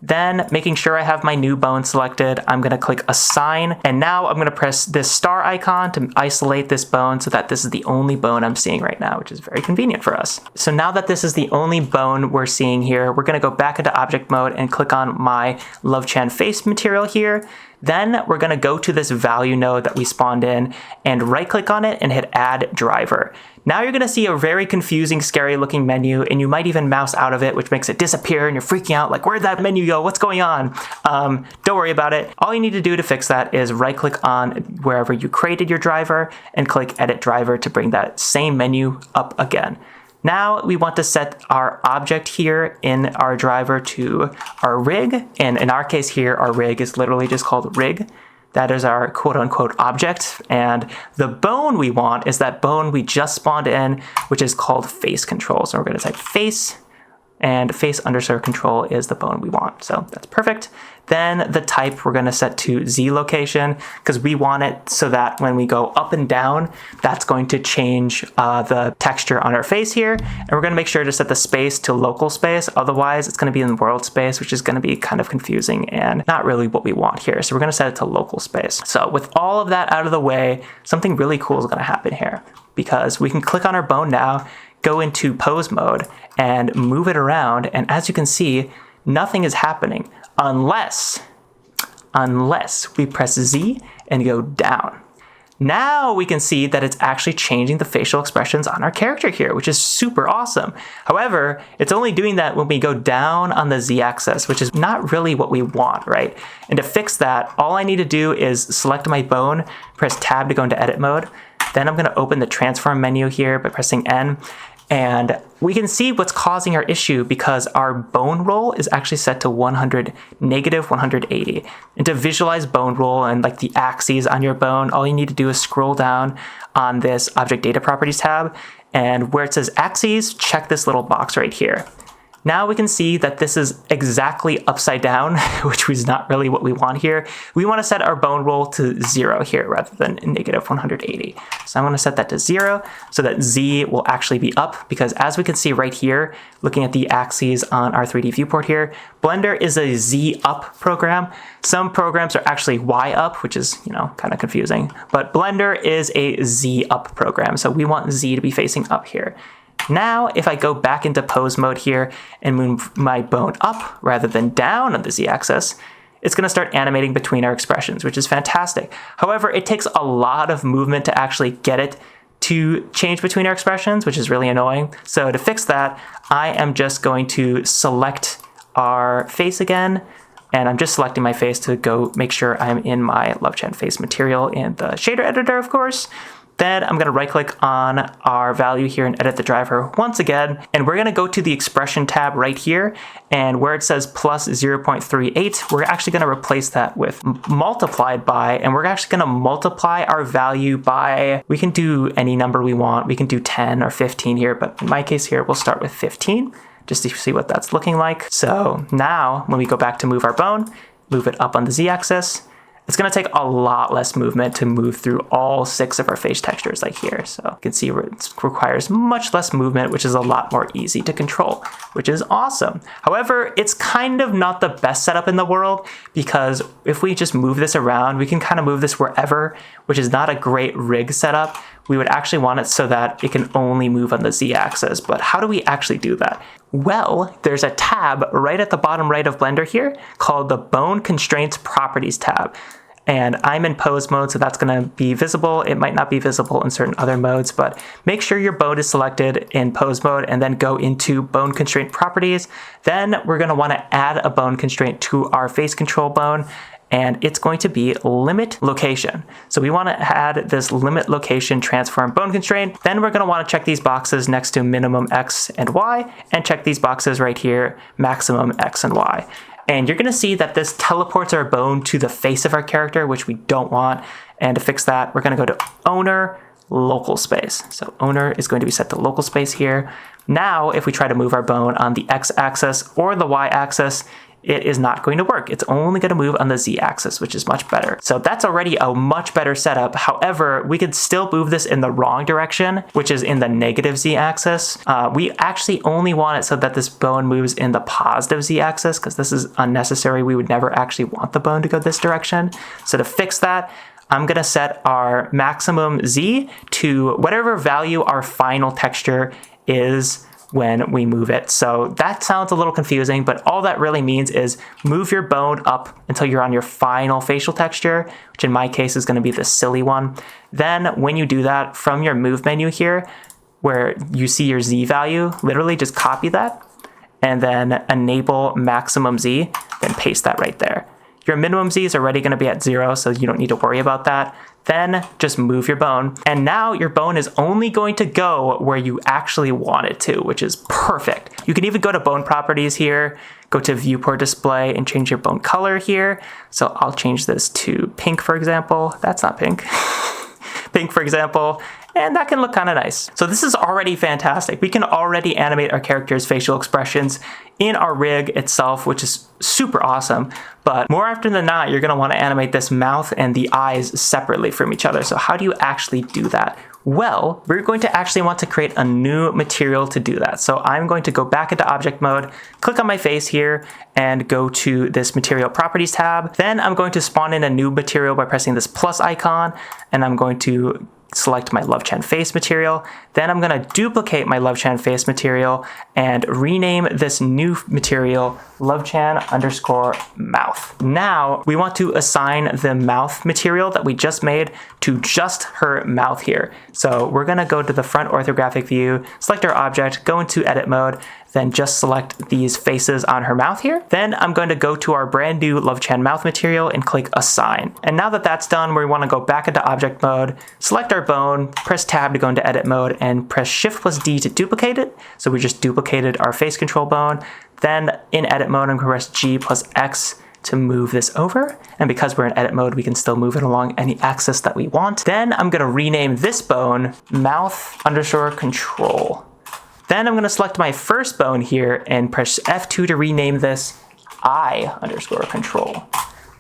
Then, making sure I have my new bone selected, I'm going to click Assign, and now I'm going to press this star icon to isolate this bone so that this is the only bone I'm seeing right now, which is very convenient for us. So now that this is the only bone we're seeing here, we're going to go back into object mode and click on my Love-chan face material here. Then we're going to go to this value node that we spawned in and right click on it and hit Add Driver. Now you're going to see a very confusing, scary looking menu, and you might even mouse out of it, which makes it disappear, and you're freaking out like, where'd that menu go? What's going on? Don't worry about it. All you need to do to fix that is right click on wherever you created your driver and click Edit Driver to bring that same menu up again. Now we want to set our object here in our driver to our rig, and in our case here, our rig is literally just called rig. That is our quote-unquote object, and the bone we want is that bone we just spawned in, which is called face control. So we're going to type face, and face underscore control is the bone we want. So that's perfect. Then the type we're going to set to Z location because we want it so that when we go up and down, that's going to change the texture on our face here. And we're going to make sure to set the space to local space. Otherwise, it's going to be in world space, which is going to be kind of confusing and not really what we want here. So we're going to set it to local space. So with all of that out of the way, something really cool is going to happen here because we can click on our bone now, go into pose mode and move it around. And as you can see, nothing is happening unless we press Z and go down. Now we can see that it's actually changing the facial expressions on our character here, which is super awesome. However, it's only doing that when we go down on the Z axis, which is not really what we want, right? And to fix that, all I need to do is select my bone, press Tab to go into edit mode. Then I'm going to open the transform menu here by pressing N. And we can see what's causing our issue because our bone roll is actually set to negative 180. And to visualize bone roll and like the axes on your bone, all you need to do is scroll down on this Object Data Properties tab, and where it says axes, check this little box right here. Now we can see that this is exactly upside down, which is not really what we want here. We want to set our bone roll to 0 here rather than negative 180. So I'm going to set that to 0 so that Z will actually be up, because as we can see right here, looking at the axes on our 3D viewport here, Blender is a Z up program. Some programs are actually Y up, which is, kind of confusing, but Blender is a Z up program. So we want Z to be facing up here. Now, if I go back into pose mode here and move my bone up rather than down on the Z-axis, it's going to start animating between our expressions, which is fantastic. However, it takes a lot of movement to actually get it to change between our expressions, which is really annoying. So to fix that, I am just going to select our face again, and I'm just selecting my face to go make sure I'm in my Love-chan face material in the shader editor, of course. Then I'm going to right click on our value here and edit the driver once again. And we're going to go to the expression tab right here. And where it says plus 0.38, we're actually going to replace that with multiplied by, and we're actually going to multiply our value by, we can do any number we want. We can do 10 or 15 here, but in my case here, we'll start with 15 just to see what that's looking like. So now when we go back to move our bone, move it up on the Z-axis, it's going to take a lot less movement to move through all 6 of our face textures like here. So you can see it requires much less movement, which is a lot more easy to control, which is awesome. However, it's kind of not the best setup in the world, because if we just move this around, we can kind of move this wherever, which is not a great rig setup. We would actually want it so that it can only move on the Z-axis. But how do we actually do that? Well, there's a tab right at the bottom right of Blender here called the Bone Constraints Properties tab. And I'm in pose mode, so that's going to be visible. It might not be visible in certain other modes, but make sure your bone is selected in pose mode and then go into Bone Constraint Properties. Then we're going to want to add a bone constraint to our face control bone, and it's going to be limit location. So we want to add this limit location transform bone constraint. Then we're going to want to check these boxes next to minimum X and Y, and check these boxes right here, maximum X and Y. And you're going to see that this teleports our bone to the face of our character, which we don't want. And to fix that, we're going to go to owner, local space. So owner is going to be set to local space here. Now, if we try to move our bone on the X axis or the Y axis, it is not going to work. It's only going to move on the z-axis, which is much better. So that's already a much better setup. However, we could still move this in the wrong direction, which is in the negative z-axis. We actually only want it so that this bone moves in the positive z-axis, because this is unnecessary. We would never actually want the bone to go this direction. So to fix that, I'm going to set our maximum z to whatever value our final texture is when we move it. So that sounds a little confusing, but all that really means is move your bone up until you're on your final facial texture, which in my case is going to be the silly one. Then when you do that, from your move menu here, where you see your z value, literally just copy that and then enable maximum z, then paste that right there. Your minimum z is already going to be at 0, so you don't need to worry about that. Then just move your bone. And now your bone is only going to go where you actually want it to, which is perfect. You can even go to bone properties here, go to viewport display and change your bone color here. So I'll change this to pink, for example. That's not pink. Pink, for example. And that can look kind of nice. So this is already fantastic. We can already animate our character's facial expressions in our rig itself, which is super awesome. But more often than not, you're gonna wanna animate this mouth and the eyes separately from each other. So how do you actually do that? Well, we're going to actually want to create a new material to do that. So I'm going to go back into object mode, click on my face here, and go to this material properties tab. Then I'm going to spawn in a new material by pressing this plus icon, and I'm going to select my Love-chan face material. Then I'm going to duplicate my Love-chan face material and rename this new material Love-chan underscore mouth. Now we want to assign the mouth material that we just made to just her mouth here. So we're going to go to the front orthographic view, select our object, go into edit mode, then just select these faces on her mouth here. Then I'm going to go to our brand new Love-chan mouth material and click assign. And now that that's done, we want to go back into object mode, select our bone, press tab to go into edit mode, and press shift plus D to duplicate it. So we just duplicated our face control bone. Then in edit mode, I'm going to press G plus X to move this over. And because we're in edit mode, we can still move it along any axis that we want. Then I'm going to rename this bone mouth underscore control. Then I'm going to select my first bone here and press F2 to rename this eye underscore control.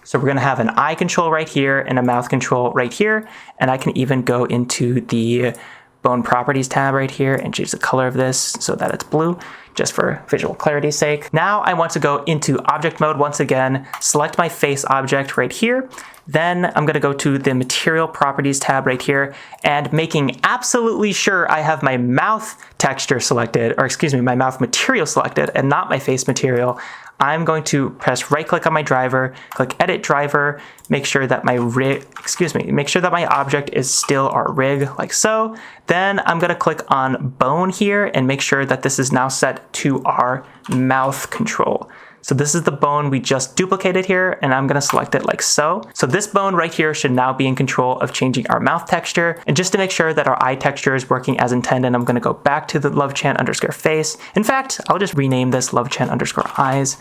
So we're going to have an eye control right here and a mouth control right here. And I can even go into the bone properties tab right here and change the color of this so that it's blue, just for visual clarity's sake. Now I want to go into object mode once again, select my face object right here. Then I'm going to go to the material properties tab right here, and making absolutely sure I have my mouth texture selected, or excuse me, my mouth material selected and not my face material, I'm going to press right click on my driver, click edit driver, make sure that my make sure that my object is still our rig like so. Then I'm going to click on bone here and make sure that this is now set to our mouth control. So this is the bone we just duplicated here, and I'm going to select it like so. So this bone right here should now be in control of changing our mouth texture. And just to make sure that our eye texture is working as intended, I'm going to go back to the Love-chan underscore face. In fact, I'll just rename this Love-chan underscore eyes,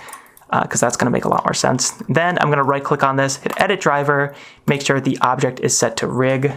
because that's going to make a lot more sense. Then I'm going to right click on this, hit edit driver, make sure the object is set to rig.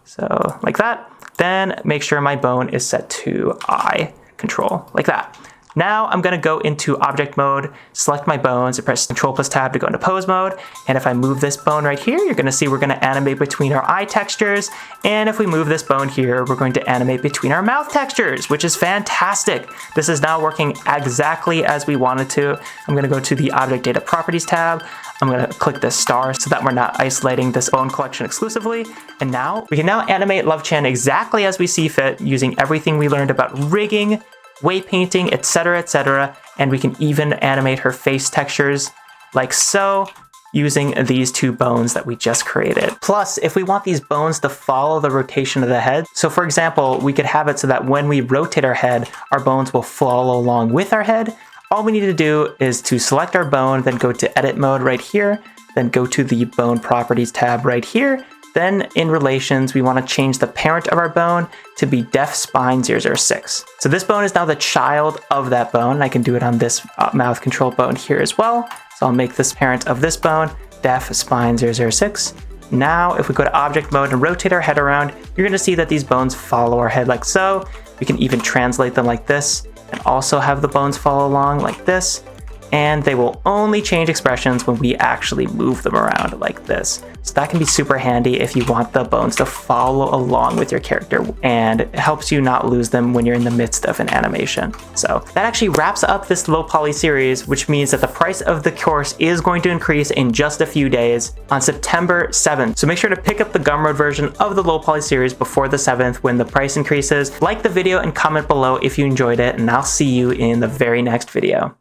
So like that. Then make sure my bone is set to eye control like that. Now I'm going to go into object mode, select my bones, and press Control plus Tab to go into pose mode. And if I move this bone right here, you're going to see we're going to animate between our eye textures. And if we move this bone here, we're going to animate between our mouth textures, which is fantastic. This is now working exactly as we wanted to. I'm going to go to the Object Data Properties tab. I'm going to click this star so that we're not isolating this bone collection exclusively. And now we can now animate Love-chan exactly as we see fit, using everything we learned about rigging, weight painting, etc., and we can even animate her face textures like so, using these two bones that we just created. Plus, if we want these bones to follow the rotation of the head, so for example, we could have it so that when we rotate our head, our bones will follow along with our head. All we need to do is to select our bone, then go to edit mode right here, then go to the bone properties tab right here. Then in relations, we want to change the parent of our bone to be def spine 006. So this bone is now the child of that bone. I can do it on this mouth control bone here as well. So I'll make this parent of this bone def spine 006. Now, if we go to object mode and rotate our head around, you're going to see that these bones follow our head like so. We can even translate them like this and also have the bones follow along like this. and they will only change expressions when we actually move them around like this. So that can be super handy if you want the bones to follow along with your character, and it helps you not lose them when you're in the midst of an animation. So that actually wraps up this low poly series, which means that the price of the course is going to increase in just a few days on September 7th. So make sure to pick up the Gumroad version of the low poly series before the 7th when the price increases. Like the video and comment below if you enjoyed it, and I'll see you in the very next video.